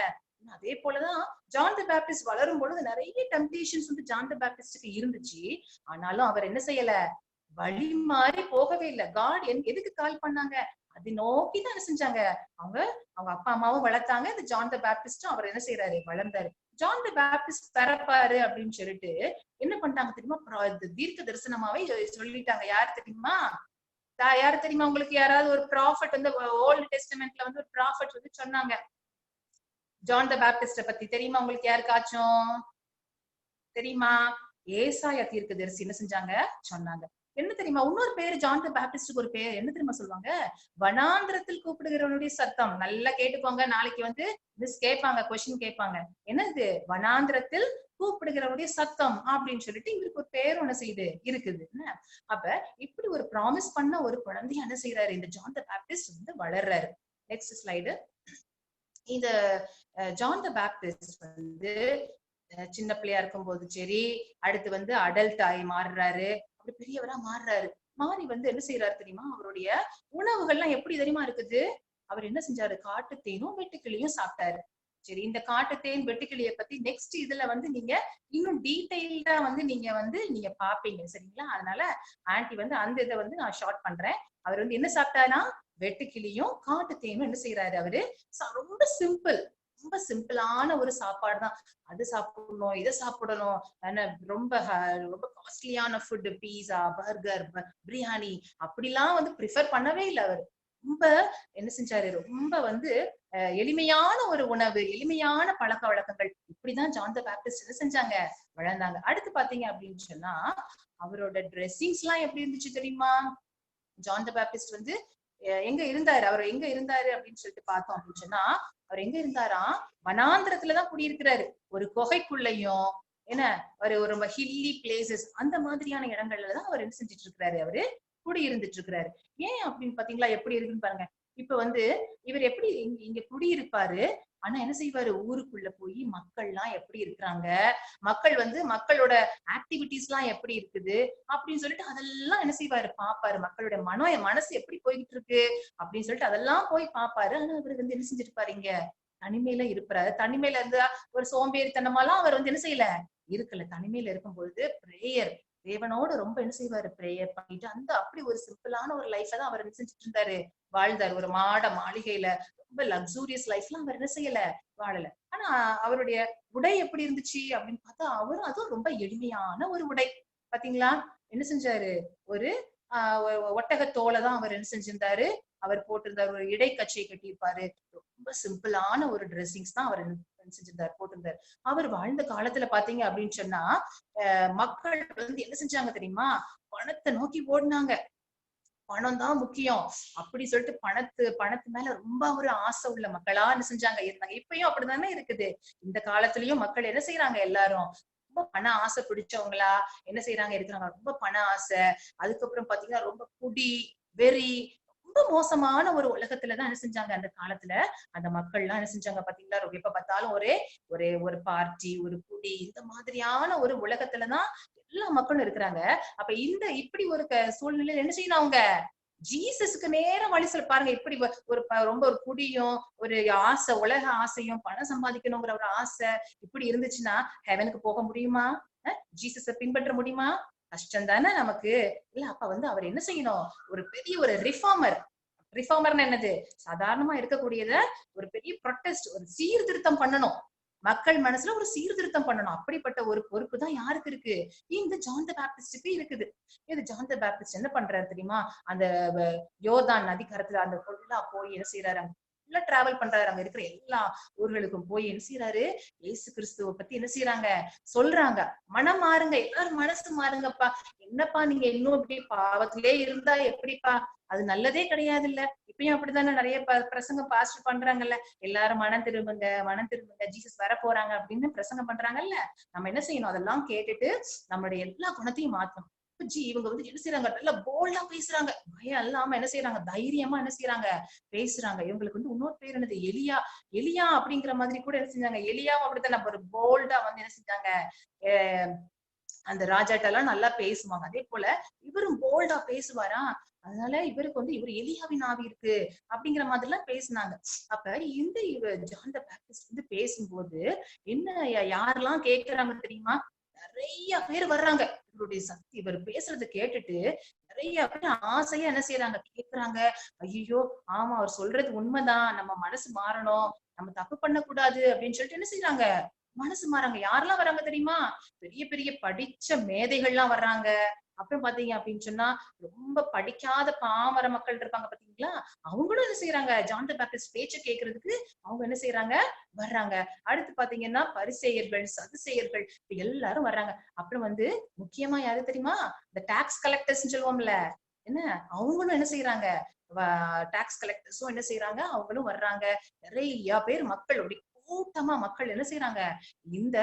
Speaker 2: அதே போலதான் ஜான் த பேப்டிஸ்ட் வளரும் பொழுது நிறைய டெம்டேஷன்ஸ் வந்து ஜான் த பேப்டிஸ்டுக்கு இருந்துச்சு. ஆனாலும் அவர் என்ன செய்யல, வழி மாறி போகவே இல்லை. காட் எதுக்கு கால் பண்ணாங்க, அது நோக்கிதான் என்ன செஞ்சாங்க, அவங்க அப்பா அம்மாவும் வளர்த்தாங்க. இந்த ஜான் த பேப்டிஸ்டும் அவர் என்ன செய்யறாரு, வளர்ந்தாரு. ஜான் த பேப்டிஸ்ட் பிறப்பாரு அப்படின்னு சொல்லிட்டு என்ன பண்ணிட்டாங்க தெரியுமா, தீர்க்க தரிசனமாவே சொல்லிட்டாங்க. யாரு தெரியுமா, யாரு தெரியுமா உங்களுக்கு? யாராவது ஒரு ப்ராஃபட் வந்து ஓல்டு டெஸ்டமெண்ட்ல வந்து ஒரு ப்ராஃபட் வந்து சொன்னாங்க ஜான் த பேப்டிஸ்ட பத்தி. தெரியுமா உங்களுக்கு யாருக்காச்சும்? தெரியுமா? ஏசாயா தீர்க்கதரிசி என்ன செஞ்சாங்க? சொன்னாங்க. என்ன தெரியுமா? இன்னொரு பேரு ஜான் த பேப்டிஸ்டுக்கு ஒரு பேர் என்ன தெரியுமா சொல்லுவாங்க? வனாந்திரத்தில் கூப்பிடுகிறவனுடைய சத்தம். நல்லா கேட்டுக்கோங்க. நாளைக்கு வந்து மிஸ் கேட்பாங்க, கொஸ்டின் கேட்பாங்க. என்னது? வனாந்திரத்தில் கூப்பிடுகிறவனுடைய சத்தம் அப்படின்னு சொல்லிட்டு இவருக்கு ஒரு பேர் ஒண்ணு செய்து இருக்குது. அப்ப இப்படி ஒரு ப்ராமிஸ் பண்ண ஒரு குழந்தைய என்ன செய்யறாரு? இந்த ஜான் த பேப்டிஸ்ட் வந்து வளர்றாரு. Next slide. இந்த ஜான் த பேப்டிஸ்ட் வந்து சின்ன பிள்ளையா இருக்கும் போது சரி, அடுத்து வந்து அடல்ட் ஆகி மாறுறாரு, அப்படி பெரியவரா மாறுறாரு. மாறி வந்து என்ன செய்யறாரு தெரியுமா? அவருடைய உணவுகள்லாம் எப்படி தெரியுமா இருக்குது? அவர் என்ன செஞ்சாரு? காட்டுத்தேனும் வெட்டுக்கிளியும் சாப்பிட்டாரு. சரி, இந்த காட்டுத்தேன் வெட்டுக்கிளிய பத்தி நெக்ஸ்ட் இதுல வந்து நீங்க இன்னும் டீடைல்டா வந்து நீங்க பாப்பீங்க. சரிங்களா? அதனால ஆன்டி வந்து அந்த இதை வந்து நான் ஷார்ட் பண்றேன். அவர் வந்து என்ன சாப்பிட்டாரா? வெட்டுக்கிளியும் காட்டுத்தேனும் என்ன செய்யறாரு அவரு? ரொம்ப சிம்பிள், ரொம்ப சிம்பிளான ஒரு சாப்பாடு தான். அது சாப்பிடணும், இதை சாப்பிடணும், ரொம்ப ரொம்ப காஸ்ட்லியான ஃபுட், பீஸா, பர்கர், பிரியாணி அப்படிலாம் வந்து ப்ரிஃபர் பண்ணவே இல்லை அவர். ரொம்ப என்ன செஞ்சாரு? ரொம்ப வந்து எளிமையான ஒரு உணவு, எளிமையான பழக்க வழக்கங்கள், இப்படிதான் ஜான் த பேப்டிஸ்ட் என்ன செஞ்சாங்க? வளர்ந்தாங்க. அடுத்து பாத்தீங்க அப்படின்னு சொன்னா அவரோட ட்ரெஸ்ஸிங்ஸ் எல்லாம் எப்படி இருந்துச்சு தெரியுமா? ஜான் த பேப்டிஸ்ட் வந்து எங்க இருந்தாரு? அவர் எங்க இருந்தாரு அப்படின்னு சொல்லிட்டு பார்த்தோம் அப்படின்னு சொன்னா, அவர் எங்க இருந்தாராம்? வனாந்திரத்துலதான் குடியிருக்கிறாரு. ஒரு குகைக்குள்ளையும் என்ன ஒரு ரொம்ப ஹில்லி பிளேசஸ் அந்த மாதிரியான இடங்கள்லதான் அவர் என்ன செஞ்சுட்டு இருக்கிறாரு? அவரு குடியிருந்துட்டு இருக்கிறாரு. ஏன் அப்படின்னு பாத்தீங்களா எப்படி இருக்குன்னு பாருங்க. இப்ப வந்து இவர் எப்படி இங்க குடியிருப்பாரு, ஆனா என்ன செய்வாரு? ஊருக்குள்ள போய் மக்கள் எல்லாம் எப்படி இருக்கிறாங்க, மக்கள் வந்து மக்களோட ஆக்டிவிட்டிஸ் எல்லாம் எப்படி இருக்குது அப்படின்னு சொல்லிட்டு அதெல்லாம் என்ன செய்வாரு? பாப்பாரு. மக்களுடைய மனசு எப்படி போய்கிட்டு இருக்கு அப்படின்னு சொல்லிட்டு அதெல்லாம் போய் பாப்பாரு. ஆனா அவர் வந்து என்ன செஞ்சிருப்பாரு? இங்க தனிமையில இருப்பாரு. தனிமையில இருந்தா ஒரு சோம்பேறித்தனமாலாம் அவர் வந்து என்ன செய்யல? இருக்கல. தனிமையில இருக்கும் பொழுது பிரேயர், தேவனோட ரொம்ப என்ன செய்வாரு? பிரேயர் பண்ணிட்டு அந்த அப்படி ஒரு சிம்பிளான ஒரு லைஃப் தான் அவர் என்ன செஞ்சுட்டு இருந்தாரு? வாழ்ந்தார். ஒரு மாளிகையில ரொம்ப லக்ஸூரியஸ் லைஃப்லாம் அவர் என்ன செய்யல? வாழல. ஆனா அவருடைய உடை எப்படி இருந்துச்சு அப்படின்னு பார்த்தா அவரும் அதுவும் ரொம்ப எளிமையான ஒரு உடை. பாத்தீங்களா? என்ன செஞ்சாரு? ஒரு ஒட்டகத்தோலை தான் அவர் என்ன செஞ்சிருந்தாரு? அவர் போட்டிருந்தாரு. ஒரு இடைக்கச்சை கட்டியிருப்பாரு. ரொம்ப சிம்பிளான ஒரு ட்ரெஸ்ஸிங்ஸ் தான் அவர் செஞ்சிருந்தாரு, போட்டிருந்தாரு. அவர் வாழ்ந்த காலத்துல பாத்தீங்க அப்படின்னு சொன்னா மக்கள் வந்து என்ன செஞ்சாங்க தெரியுமா? பணத்தை நோக்கி ஓடினாங்க. பணம் தான் முக்கியம் அப்படி சொல்லிட்டு பணத்து மேல ரொம்ப ஒரு ஆசை உள்ள மக்களா என்ன செஞ்சாங்க? இருந்தாங்க. இப்பயும் அப்படித்தானே இருக்குது. இந்த காலத்திலயும் மக்கள் என்ன செய்யறாங்க? எல்லாரும் ரொம்ப பண ஆசை பிடிச்சவங்களா என்ன செய்யறாங்க? இருக்கிறாங்க. ரொம்ப பண ஆசை. அதுக்கப்புறம் பாத்தீங்கன்னா ரொம்ப குடி, வெறி, ரொம்ப மோசமான ஒரு உலகத்துலதான் என்ன செஞ்சாங்க? அந்த காலத்துல அந்த மக்கள் எல்லாம் என்ன செஞ்சாங்க பாத்தீங்களா? எப்ப பார்த்தாலும் ஒரே ஒரே ஒரு பார்ட்டி, ஒரு குடி, இந்த மாதிரியான ஒரு உலகத்துலதான் எல்லா மக்களும் இருக்கிறாங்க. அப்ப இப்படி ஒரு சூழ்நிலையில என்ன செய்யணும் அவங்க? ஜீசஸ்க்கு நேரம் வழி சொல்ல பாருங்க. இப்படி ஒரு ரொம்ப ஒரு குடியும், ஒரு ஆசை, உலக ஆசையும், பணம் சம்பாதிக்கணுங்கிற ஒரு ஆசை இப்படி இருந்துச்சுன்னா ஹெவனுக்கு போக முடியுமா? ஜீசஸ பின்பற்ற முடியுமா? கஷ்டம் தானே நமக்கு. இல்ல அப்ப வந்து அவர் என்ன செய்யணும்? ஒரு பெரிய ஒரு ரிஃபார்மர்னா என்னது? சாதாரணமா இருக்கக்கூடியத ஒரு பெரிய ப்ரொட்டஸ்ட், ஒரு சீர்திருத்தம் பண்ணணும். மக்கள் மனசுல ஒரு சீர்திருத்தம் பண்ணணும். அப்படிப்பட்ட ஒரு பொறுப்பு தான் யாருக்கு இருக்கு? இந்த ஜான் த பேப்டிஸ்டுக்கு இருக்குது. இது ஜான் த பேப்டிஸ்ட் என்ன பண்றாரு தெரியுமா? அந்த யோர்தான் நதிக்கரத்துல அந்த ஃபுல்லா போய் என்ன செய்யறாரு? ஃபுல்லா டிராவல் பண்றாரு. அங்க இருக்கிற எல்லா ஊர்களுக்கும் போய் என்ன செய்யறாரு? இயேசு கிறிஸ்துவ பத்தி என்ன செய்யறாங்க? சொல்றாங்க. மனம் மாறுங்க, எல்லாரும் மனசு மாறுங்கப்பா. என்னப்பா நீங்க இன்னும் இப்படி பாவத்திலே இருந்தா எப்படிப்பா? அது நல்லதே கிடையாது இல்ல. இப்பயும் அப்படித்தானே நிறைய பிரசங்கம் பாஸ்டர் பண்றாங்கல்ல. எல்லாரும் மனம் திரும்புங்க, ஜீசஸ் வர போறாங்க அப்படின்னு பிரசங்கம் பண்றாங்கல்ல. நம்ம என்ன செய்யணும்? அதெல்லாம் கேட்டுட்டு நம்மளுடைய எல்லா குணத்தையும் மாத்தணும். இவங்க வந்து என்ன செய்யறாங்க? நல்லா போல்டா பேசுறாங்க. பயம் இல்லாம என்ன செய்யறாங்க? தைரியமா என்ன செய்யறாங்க? பேசுறாங்க. இவங்களுக்கு வந்து இன்னொரு பேர் என்னது? எலியா அப்படிங்கிற மாதிரி கூட என்ன செஞ்சாங்க? எலியாவும் அப்படித்தான் ஒரு போல்டா வந்து என்ன செஞ்சாங்க? அந்த ராஜாட்ட எல்லாம் நல்லா பேசுவாங்க. அதே போல இவரும் போல்டா பேசுவாரா? அதனால இவருக்கு வந்து இவர் எலியாவின் ஆவி இருக்கு அப்படிங்கிற மாதிரி எல்லாம் பேசினாங்க. அப்ப இவர் ஜான் த பேப்டிஸ்ட் வந்து பேசும்போது என்ன யாரெல்லாம் கேட்கிறாங்க தெரியுமா? நிறைய பேர் வர்றாங்க. இவருடைய சக்தி, இவர் பேசுறதை கேட்டுட்டு நிறைய பேர் ஆசையா என்ன செய்யறாங்க? கேக்குறாங்க. ஐயோ ஆமா, அவர் சொல்றது உண்மைதான், நம்ம மனசு மாறணும், நம்ம தப்பு பண்ணக்கூடாது அப்படின்னு சொல்லிட்டு என்ன செய்யறாங்க? மனசு மாறாங்க. யாரெல்லாம் வராங்க தெரியுமா? பெரிய பெரிய படிச்ச மேதைகள்லாம் வர்றாங்க. அப்புறம் பாத்தீங்க அப்படின்னு சொன்னா ரொம்ப படிக்காத பாமர மக்கள் இருப்பாங்க பாத்தீங்களா? அவங்களும் என்ன செய்யறாங்க? ஜான் த பேப்டிஸ்ட் பேச்ச கேட்கறதுக்கு அவங்க என்ன செய்யறாங்க? வர்றாங்க. அடுத்து பாத்தீங்கன்னா பரிசேயர்கள், சதுசேயர்கள் எல்லாரும் வர்றாங்க. அப்புறம் வந்து முக்கியமா யாரு தெரியுமா? இந்த டாக்ஸ் கலெக்டர்ஸ் சொல்லுவோம்ல, என்ன அவங்களும் என்ன செய்யறாங்க? டாக்ஸ் கலெக்டர்ஸும் என்ன செய்யறாங்க? அவங்களும் வர்றாங்க. நிறைய பேர் மக்கள் அப்படி கூட்டமா மக்கள் என்ன செய்யறாங்க? இந்த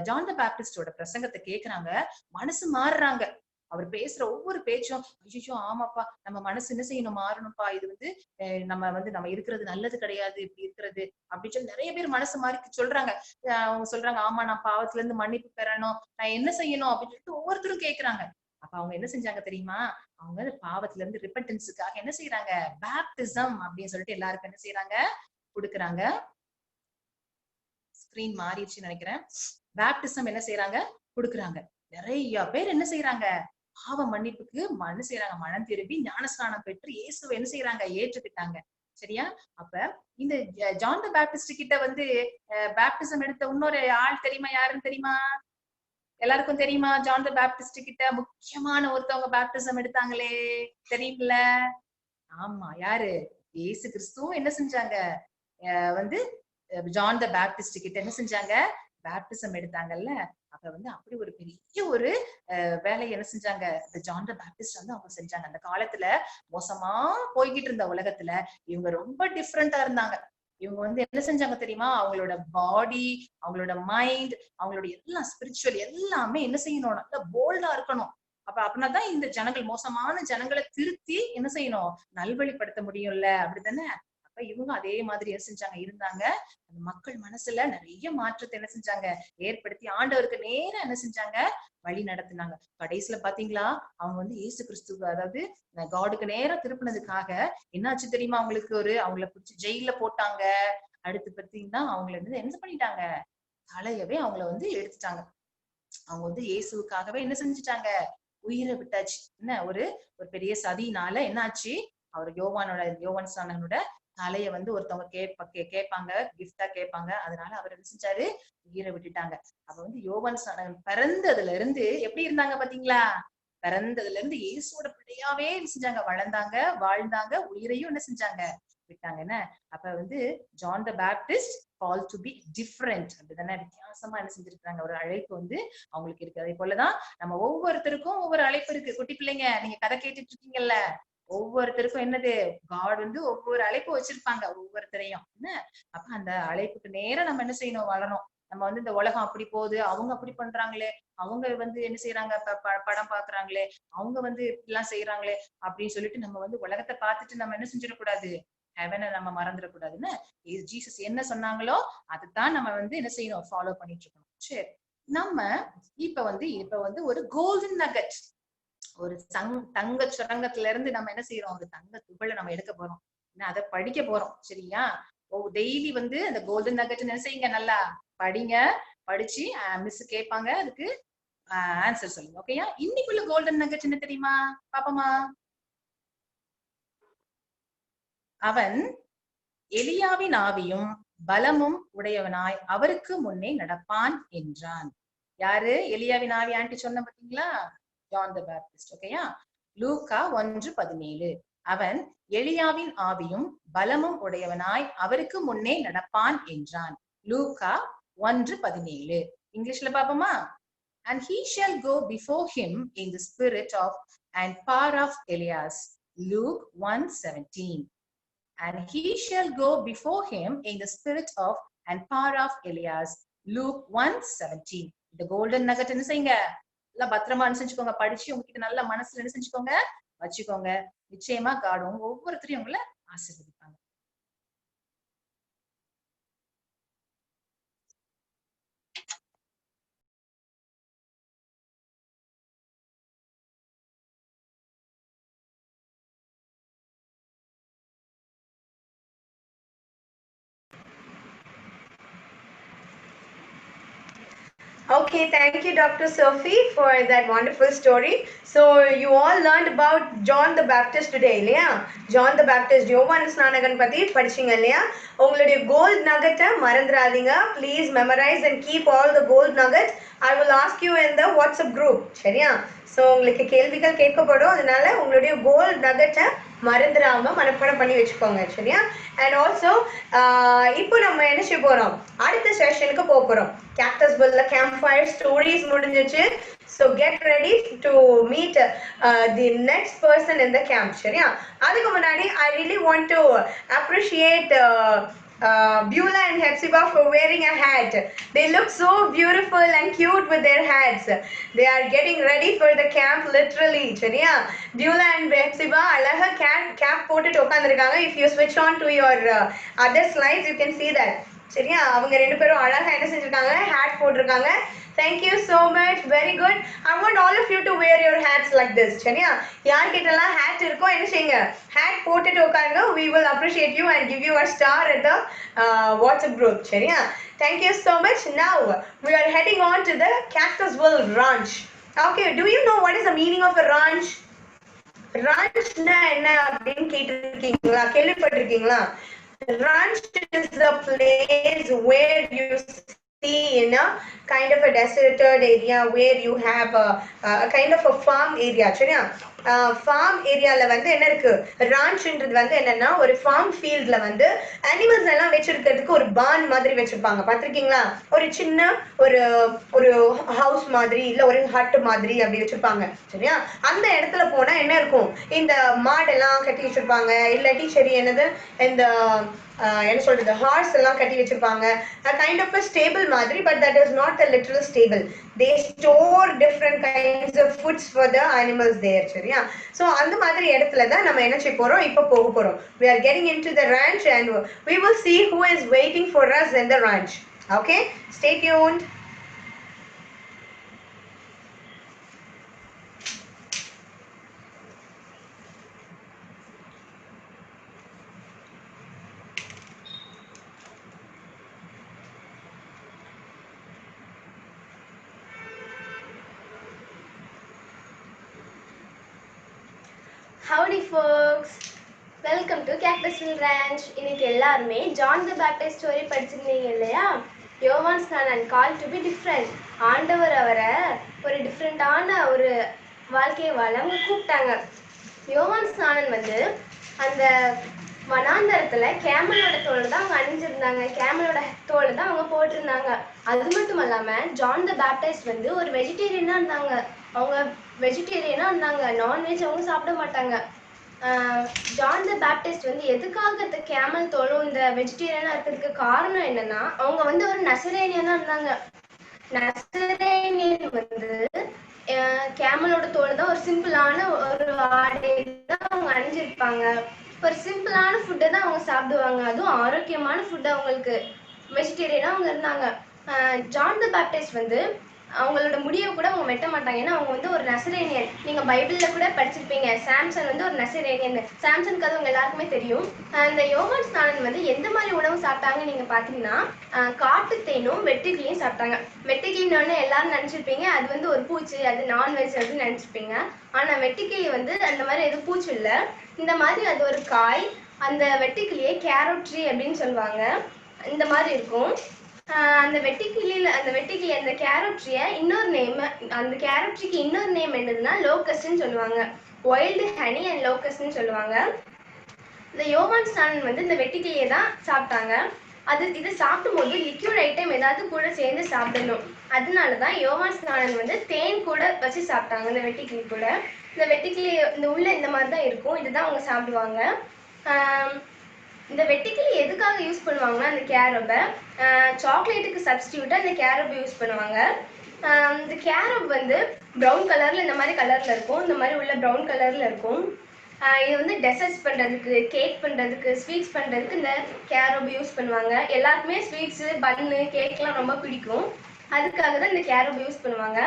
Speaker 2: ஜான் த பேப்டிஸ்டோட பிரசங்கத்தை கேக்குறாங்க. மனசு மாறுறாங்க. அவர் பேசுற ஒவ்வொரு பேச்சும் ஐயோ ஆமாப்பா நம்ம மனசு என்ன செய்யணும்? மாறணும்ப்பா. இது வந்து நம்ம இருக்கிறது நல்லது கிடையாது இப்படி இருக்கிறது அப்படின்னு சொல்லி நிறைய பேர் மனசு மாறி சொல்றாங்க. அவங்க சொல்றாங்க ஆமா நான் பாவத்துல இருந்து மன்னிப்பு பெறணும், நான் என்ன செய்யணும் அப்படின்னு சொல்லிட்டு ஒவ்வொருத்தரும் கேக்குறாங்க. அப்ப அவங்க என்ன செஞ்சாங்க தெரியுமா? அவங்க பாவத்துல இருந்து ரிப்பன்டன்ஸுக்காக என்ன செய்யறாங்க? பேப்டிசம் அப்படின்னு சொல்லிட்டு எல்லாருக்கும் என்ன செய்யறாங்க? கொடுக்குறாங்க. ஸ்கிரீன் மாறிடுச்சுன்னு நினைக்கிறேன். பேப்டிசம் என்ன செய்யறாங்க? கொடுக்குறாங்க. நிறைய பேர் என்ன செய்யறாங்க? பாவ மன்னிப்புக்கு என்ன செய்யறாங்க? மனம் திரும்பி ஞானஸ்நானம் பெற்று இயேசுவை என்ன செய்யறாங்க? ஏற்றுக்கிட்டாங்க. சரியா? அப்ப இந்த ஜான் த பேப்டிஸ்ட் கிட்ட வந்து பேப்டிசம் எடுத்த இன்னொரு ஆள் தெரியுமா? யாருன்னு தெரியுமா? எல்லாருக்கும் தெரியுமா? ஜான் த பேப்டிஸ்ட் கிட்ட முக்கியமான ஒருத்தவங்க பேப்டிசம் எடுத்தாங்களே, தெரியுமில்ல? ஆமா, யாரு? இயேசு கிறிஸ்துவும் என்ன செஞ்சாங்க? வந்து ஜான் த பேப்டிஸ்ட் கிட்ட என்ன செஞ்சாங்க? பேப்டிசம் எடுத்தாங்கல்ல. அப்ப வந்து அப்படி ஒரு பெரிய ஒரு வேலையை என்ன செஞ்சாங்க? இந்த ஜான் த பேப்டிஸ்ட் வந்து அவங்க செஞ்சாங்க. அந்த காலத்துல மோசமா போய்கிட்டு இருந்த உலகத்துல இவங்க ரொம்ப டிஃப்ரெண்டா இருந்தாங்க. இவங்க வந்து என்ன செஞ்சாங்க தெரியுமா? அவங்களோட பாடி, அவங்களோட மைண்ட், அவங்களோட எல்லா ஸ்பிரிச்சுவல் எல்லாமே என்ன செய்யணும்? நல்லா போல்டா இருக்கணும். அப்ப அப்படின்னாதான் இந்த ஜனங்கள் மோசமான ஜனங்களை திருத்தி என்ன செய்யணும்? நல்வழிப்படுத்த முடியும்ல. அப்படித்தானே? அப்ப இவங்க அதே மாதிரி என்ன செஞ்சாங்க? இருந்தாங்க. அந்த மக்கள் மனசுல நிறைய மாற்றத்தை என்ன செஞ்சாங்க? ஏற்படுத்தி ஆண்டவருக்கு நேரா என்ன செஞ்சாங்க? வழி நடத்தினாங்க. கடைசியில பாத்தீங்களா? அவங்க வந்து இயேசு கிறிஸ்துவ அதாவது காடுக்கு நேரா திருப்பினதுக்காக என்னாச்சு தெரியுமா? அவங்கள பிடிச்சி ஜெயில போட்டாங்க. அடுத்து பாத்தீங்கன்னா அவங்கள வந்து என்ன பண்ணிட்டாங்க? தலையவே அவங்கள வந்து எடுத்துட்டாங்க. அவங்க வந்து இயேசுக்காகவே என்ன செஞ்சுட்டாங்க? உயிரை விட்டாச்சு. என்ன ஒரு ஒரு பெரிய சதினால என்னாச்சு? அவர் யோவான் ஸ்நானனோட தலைய வந்து ஒருத்தவங்க கேட்பாங்க, கிஃப்டா கேட்பாங்க. அதனால அவர் என்ன செஞ்சாரு? உயிரை விட்டுட்டாங்க. அப்ப வந்து யோவான் ஸ்நானன் பிறந்ததுல இருந்து எப்படி இருந்தாங்க பாத்தீங்களா? பிறந்ததுல இருந்து இயேசுவோட பிள்ளையாவே என்ன செஞ்சாங்க? வளர்ந்தாங்க, வாழ்ந்தாங்க, உயிரையும் என்ன செஞ்சாங்க? விட்டாங்க. என்ன அப்ப வந்து John the Baptist call to be different அப்படிதானே? வித்தியாசமா என்ன செஞ்சிருக்காங்க? ஒரு அழைப்பு வந்து அவங்களுக்கு இருக்கு. அதே போலதான் நம்ம ஒவ்வொருத்தருக்கும் ஒவ்வொரு அழைப்பு இருக்கு. குட்டி பிள்ளைங்க நீங்க கதை கேட்டுட்டு இருக்கீங்கல்ல, ஒவ்வொருத்தருக்கும் என்னது? காட் வந்து ஒவ்வொரு அழைப்பு வச்சிருப்பாங்க ஒவ்வொருத்தரையும். என்ன அப்ப அந்த அழைப்புக்கு நேரம் நம்ம என்ன செய்யணும்? வளரணும். நம்ம வந்து இந்த உலகம் அப்படி போகுது, அவங்க அப்படி பண்றாங்களே, அவங்க வந்து என்ன செய்யறாங்க? படம் பாக்குறாங்களே, அவங்க வந்து இப்படிலாம் செய்யறாங்களே அப்படின்னு சொல்லிட்டு நம்ம வந்து உலகத்தை பார்த்துட்டு நம்ம என்ன செஞ்சிடக்கூடாது? ஹெவனை நம்ம மறந்துடக்கூடாதுன்னு ஜீசஸ் என்ன சொன்னாங்களோ அதுதான் நம்ம வந்து என்ன செய்யணும்? ஃபாலோ பண்ணிட்டு இருக்கணும். சரி, நம்ம இப்ப வந்து ஒரு கோல்டன் நகட், ஒரு தங்க சுரங்கத்துல இருந்து நம்ம என்ன செய்யறோம்? ஒரு தங்க துகளை நம்ம எடுக்க போறோம். அதை படிக்க போறோம். சரியா? டெய்லி வந்து அந்த கோல்டன் நகட் என்ன செய்யுங்க? நல்லா படிங்க. படிச்சு மிஸ் கேட்பாங்க, அதுக்கு ஆன்சர் சொல்லுங்க. ஓகேயா? இன்னைக்குள்ள கோல்டன் நகட் என்ன தெரியுமா? பாப்போமா? அவன் எலியாவின் ஆவியும் பலமும் உடையவனாய் அவருக்கு முன்னே நடப்பான் என்றான். யாரு எலியாவின் ஆவி? ஆண்டி சொன்ன பாத்தீங்களா? John the Baptist. ஓகேயா? லூக்கா 1:17. அவன் எலியாவின் ஆவியும் பலமும் உடையவனாய் அவருக்கு முன்னே நடப்பான் என்றான். லூக்கா 1:17. இங்கிலீஷ்ல பாப்போமா? And he shall go before him in the spirit of and power of Elias. Luke 1:17. And he shall go before him in the spirit of and power of Elias. Luke 1:17. இந்த கோல்டன் நகட் என்ன செய்யுங்க? எல்லாம் பத்திரமா செஞ்சுக்கோங்க. படிச்சு உங்ககிட்ட நல்ல மனசுல என்ன செஞ்சுக்கோங்க? வச்சுக்கோங்க. நிச்சயமா காட் ஒவ்வொருத்தரையும் உங்களை ஆசீர்வதிப்பாங்க.
Speaker 1: Okay, thank you, Dr. Sophie, for that wonderful story. So, you all learned about John the Baptist today, இல்லையா? John the Baptist, யோவான் ஸ்நானகன் பத்தி படிச்சீங்க இல்லையா? உங்களுடைய gold nugget மறந்துடாதீங்க. Please memorize and keep all the gold nuggets. I will ask you in the WhatsApp group. சரியா? So உங்களுக்கு கேள்விகள் கேட்கப்படும், அதனால உங்களுடைய கோல்ட் நகட்டை மறந்துடாம மனப்பாடம் பண்ணி வச்சுக்கோங்க. சரியா? அண்ட் ஆல்சோ இப்போ நம்ம என்ன செய்ய போறோம், அடுத்த செஷனுக்கு போக போறோம். கேக்டஸ் வெல்ல கேம்ப் ஃபயர் ஸ்டோரிஸ் முடிஞ்சிச்சு. So get ready to meet the next person in the camp. சரியா? அதுக்கு முன்னாடி I really want to appreciate Beulah and Hepzibah for wearing a hat. They look so beautiful and cute with their hats. They are getting ready for the camp literally. சரியா? Beulah and Hepzibah அழகா cap போட்டுட்டு உட்கார்ந்திருக்காங்க. If you switch on to your other slides, you can see that. சரியா? அவங்க ரெண்டு பேரும் அழகா என்ன செஞ்சிருக்காங்க, hat போட்டிருக்காங்க. Thank you so much. Very good. I want all of you to wear your hats like this. சரியா? யார்கிட்டலாம் hat இருக்கோ என்ன செய்யுங்க, hat போட்டுட்டு உட்காருங்க. We will appreciate you and give you a star at the WhatsApp group. சரியா? Thank you so much. Now we are heading on to the Cactusville Ranch. Okay, do you know what is the meaning of a ranch? Ranchனா என்ன அப்படின்னு கேட்டிருக்கீங்களா, கேள்விப்பட்டிருக்கீங்களா? Ranch is the place where you see in a kind of a deserted area where you have a kind of a farm area. சரியா? Form ஏரியால வந்து என்ன இருக்கு, ரான்ச்ன்றது வந்து என்னன்னா ஒரு ஃபார்ம் ஃபீல்ட்ல வந்து அனிமல்ஸ் எல்லாம் வச்சிருக்கிறதுக்கு ஒரு பார்ன் மாதிரி வச்சிருப்பாங்க. பார்த்திருக்கீங்களா? ஒரு சின்ன ஒரு ஒரு ஹவுஸ் மாதிரி இல்ல ஒரு ஹட் மாதிரி அப்படி வச்சிருப்பாங்க. சரியா? அந்த இடத்துல போனா என்ன இருக்கும், இந்த மாடெல்லாம் கட்டி வச்சிருப்பாங்க, இல்லாட்டி சரி என்னது இந்த என்ன சொல்றது ஹார்ஸ் எல்லாம் கட்டி வச்சிருப்பாங்க. கைண்ட் ஆஃப் a stable மாதிரி, but that is not a literal stable. They store different kinds of foods for the animals there. சரியா? so அந்த மாதிரி இடத்துல தான் நம்ம என்ன செய்ய போறோம், இப்போ போக போறோம். We are getting into the ranch and we will see who is waiting for us in the ranch. Okay, stay tuned.
Speaker 3: Howdy folks, welcome to Cactusville Ranch. இன்னைக்கு எல்லாருமே ஜான் தி பேப்டிஸ்ட் ஸ்டோரி படிச்சிருந்தீங்க இல்லையா? யோவான் ஸ்நானன் call to be different. ஆண்டவர் அவரை ஒரு டிஃப்ரெண்டான ஒரு வாழ்க்கையை வாழ அவங்க கூப்பிட்டாங்க. யோவான் ஸ்நானன் வந்து அந்த வனாந்தரத்துல கேமலோட தோல் தான் அவங்க அணிஞ்சிருந்தாங்க, கேமலோட தோல் தான் அவங்க போட்டிருந்தாங்க. அது மட்டும் இல்லாம ஜான் தி பேப்டிஸ்ட் வந்து ஒரு வெஜிடேரியனா இருந்தாங்க. அவங்க வெஜிடேரியனா இருந்தாங்க, நான்வெஜ் அவங்க சாப்பிட மாட்டாங்க. ஜான் தி பேப்டிஸ்ட் வந்து எதுக்காக இந்த கேமல் தோலும் இந்த வெஜிடேரியனா இருக்கிறதுக்கு காரணம் என்னன்னா, அவங்க வந்து ஒரு நசரேனியனா இருந்தாங்க. நசரேனியன் வந்து கேமலோட தோல் தான் ஒரு சிம்பிளான ஒரு ஆடை தான் அவங்க அணிஞ்சிருப்பாங்க. ஒரு சிம்பிளான ஃபுட்டை தான் அவங்க சாப்பிடுவாங்க, அதுவும் ஆரோக்கியமான ஃபுட். அவங்களுக்கு வெஜிடேரியனா அவங்க இருந்தாங்க. ஜான் தி பேப்டிஸ்ட் வந்து அவங்களோட முடியை கூட அவங்க வெட்ட மாட்டாங்க, ஏன்னா அவங்க வந்து ஒரு நசரேனியன். நீங்க பைபிள்ல கூட படிச்சிருப்பீங்க, சாம்சன் வந்து ஒரு நசரேனியன். சாம்சன் கதை உங்க எல்லாருக்குமே தெரியும். இந்த யோவான் ஸ்நானன் வந்து எந்த மாதிரி உணவு சாப்பிட்டாங்க நீங்க பாத்தீங்கன்னா, காட்டு தேனும் வெட்டுக்கிளியும் சாப்பிட்டாங்க. வெட்டுக்கிளின்னு எல்லாரும் நினைச்சிருப்பீங்க அது வந்து ஒரு பூச்சி, அது நான்வெஜ் அப்படின்னு நினைச்சிருப்பீங்க. ஆனா வெட்டுக்கிளி வந்து அந்த மாதிரி எதுவும் பூச்சி இல்லை, இந்த மாதிரி அது ஒரு காய். அந்த வெட்டுக்கிளியை கேரட் ட்ரீ அப்படின்னு சொல்லுவாங்க. இந்த மாதிரி இருக்கும். அந்த வெட்டுக்கிளி அந்த கேரட் ட்ரீயை இன்னொரு நேம், அந்த கேரட் ட்ரீக்கு இன்னொரு நேம் என்னதுன்னா லோக்கஸ்ட்னு சொல்லுவாங்க. வைல்டு ஹனி அண்ட் லோக்கஸ்ட்னு சொல்லுவாங்க. இந்த யோவான் ஸ்நானன் வந்து இந்த வெட்டுக்கிளியை தான் சாப்பிட்டாங்க. இது சாப்பிடும் போது லிக்யூட் ஐட்டம் ஏதாவது கூட சேர்ந்து சாப்பிடணும். அதனாலதான் யோவான் ஸ்நானன் வந்து தேன் கூட வச்சு சாப்பிட்டாங்க இந்த வெட்டுக்கிளி கூட. இந்த வெட்டுக்கிளி இந்த உள்ள இந்த மாதிரி தான் இருக்கும், இதுதான் அவங்க சாப்பிடுவாங்க. இந்த வெட்டுக்கிளி எதுக்காக யூஸ் பண்ணுவாங்கன்னா, அந்த கேரப்பை சாக்லேட்டுக்கு சப்ஸ்டியூட்டா இந்த கேரப் யூஸ் பண்ணுவாங்க. இந்த கேரப் வந்து ப்ரௌன் கலர்ல இந்த மாதிரி கலர்ல இருக்கும், இந்த மாதிரி உள்ள ப்ரௌன் கலர்ல இருக்கும். இது வந்து டெசர்ட்ஸ் பண்றதுக்கு, கேக் பண்றதுக்கு, ஸ்வீட்ஸ் பண்றதுக்கு இந்த கேரப் யூஸ் பண்ணுவாங்க. எல்லாருக்குமே ஸ்வீட்ஸ், பன்னு, கேக்லாம் ரொம்ப பிடிக்கும், அதுக்காக தான் இந்த கேரப் யூஸ் பண்ணுவாங்க.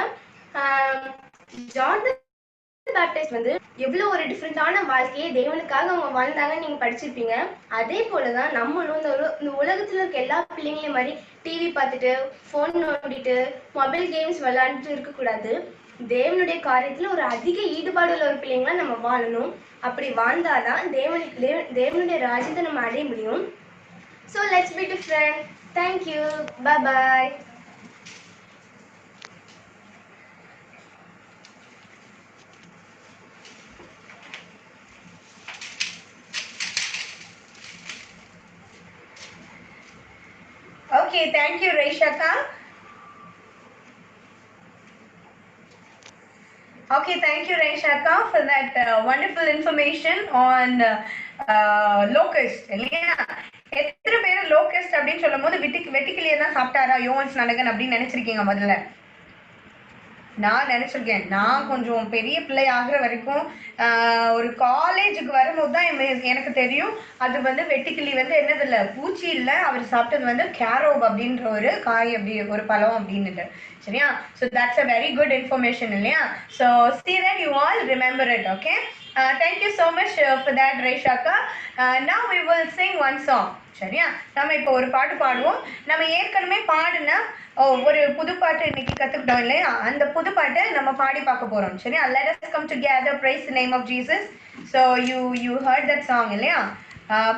Speaker 3: ஜான் தி பேப்டைஸ்ட் வந்து எவ்வளவு ஒரு டிஃப்ரெண்டான வாழ்க்கையை தேவனுக்காக அவங்க வாழ்ந்தாங்கன்னு நீங்க படிச்சிருப்பீங்க. அதே போலதான் நம்மளும் இந்த உலகத்துல இருக்க எல்லா பிள்ளைங்களையும் மாதிரி டிவி பார்த்துட்டு போன் நோண்டிட்டு மொபைல் கேம்ஸ் விளையாண்டுட்டு இருக்கக்கூடாது. தேவனுடைய காரியத்துல ஒரு அதிக ஈடுபாடு உள்ள ஒரு பிள்ளைங்களா நம்ம வாழணும். அப்படி வாழ்ந்தாதான் தேவனுடைய ராஜ்யத்தை நம்ம அடைய முடியும். So let's be different. Thank you. Bye bye.
Speaker 1: Okay, thank you, Reishaka. Okay, thank you, Reishaka, for that wonderful information on locust. இல்லையா? எத்தனை பேர் லோகஸ்ட் அப்படின்னு சொல்லும் போது வெட்டிக்கிளியை தான் சாப்பிட்டாரா யோவான் ஸ்நானகன் அப்படின்னு நினைச்சிருக்கீங்க? முதல்ல நான் நினைச்சிருக்கேன். நான் கொஞ்சம் பெரிய பிள்ளை ஆகுற வரைக்கும் ஒரு காலேஜுக்கு வரும்போது தான் எனக்கு தெரியும் அது வந்து வெட்டுக்கிளி வந்து என்னது இல்லை, பூச்சி இல்லை, அவர் சாப்பிட்டது வந்து கேரோப் அப்படின்ற ஒரு காய், அப்படி ஒரு பழம் அப்படின்னுட்டு. சரியா? So that's a very good information இல்லையா? So see that you all remember it. Okay, thank you so much for that, Reishaka. Now we will sing one song. சரியா? நம்ம இப்போ ஒரு பாட்டு பாடுவோம். நம்ம ஏற்கனவே பாடுன ஒரு புது பாட்டு இன்னைக்கு கத்துக்கிட்டோம் இல்லையா? அந்த புது பாட்டை நம்ம பாடி பார்க்க போறோம். சரியா? Let us come together, praise the name of Jesus. So you heard that song இல்லையா?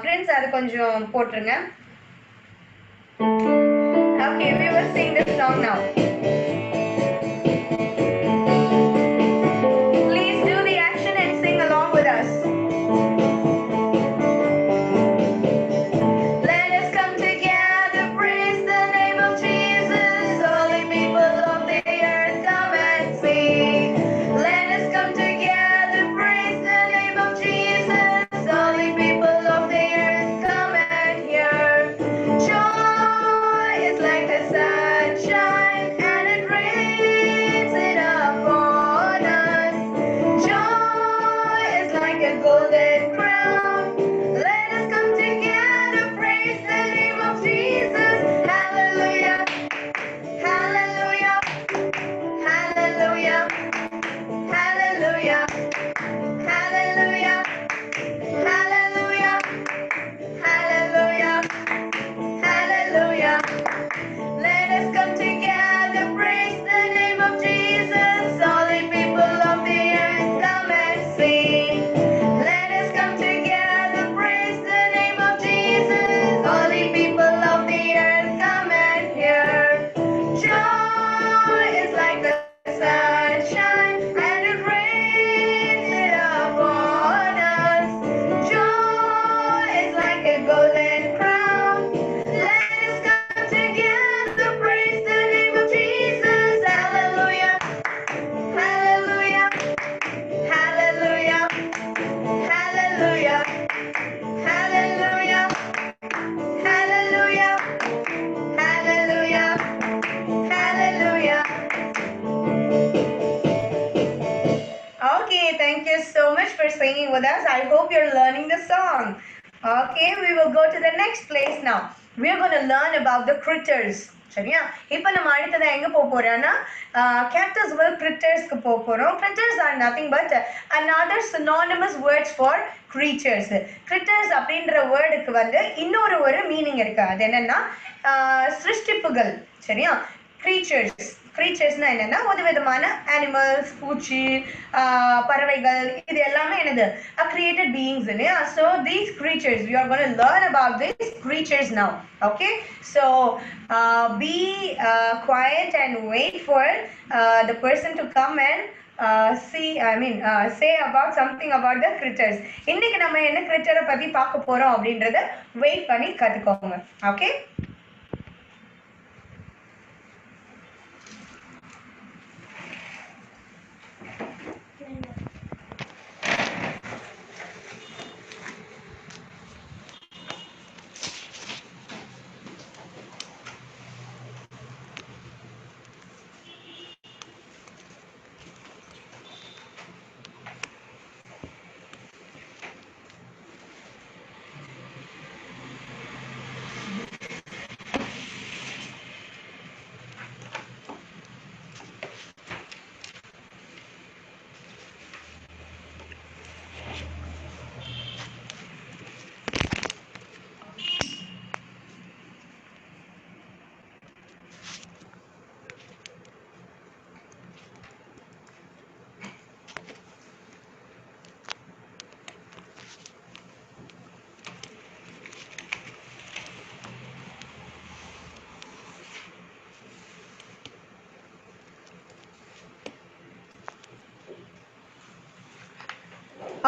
Speaker 1: Prince அது கொஞ்சம் போட்டுருங்க. Okay, we will sing this song now. Please do the action and sing along with us. Singing with us. I hope you're learning the song. Okay, we will go to the next place now. We are going to learn about the critters. சரியா? இப்போ நம்ம அடுத்ததா எங்க போக போறோம்னா cactus world critters க்கு போக போறோம். Critters are nothing but another synonymous words for creatures. Critters அப்படின்ற வேர்டுக்கு வந்து இன்னொரு ஒரு மீனிங் இருக்கு. அது என்னன்னா சிருஷ்டிப்புகள். சரியா? creaturesனா என்னன்னா ஒரு விதமான animals, பூச்சி, பறவைகள், இது எல்லாமே என்னது created beings இல்லையா? So these creatures, we are going to learn about these creatures now. Okay, so be quiet and wait for the person to come and say about something about the critters. இன்னைக்கு நம்ம என்ன critter பத்தி பார்க்க போறோம் அப்படின்றத wait பண்ணி கத்துக்கோங்க. Okay,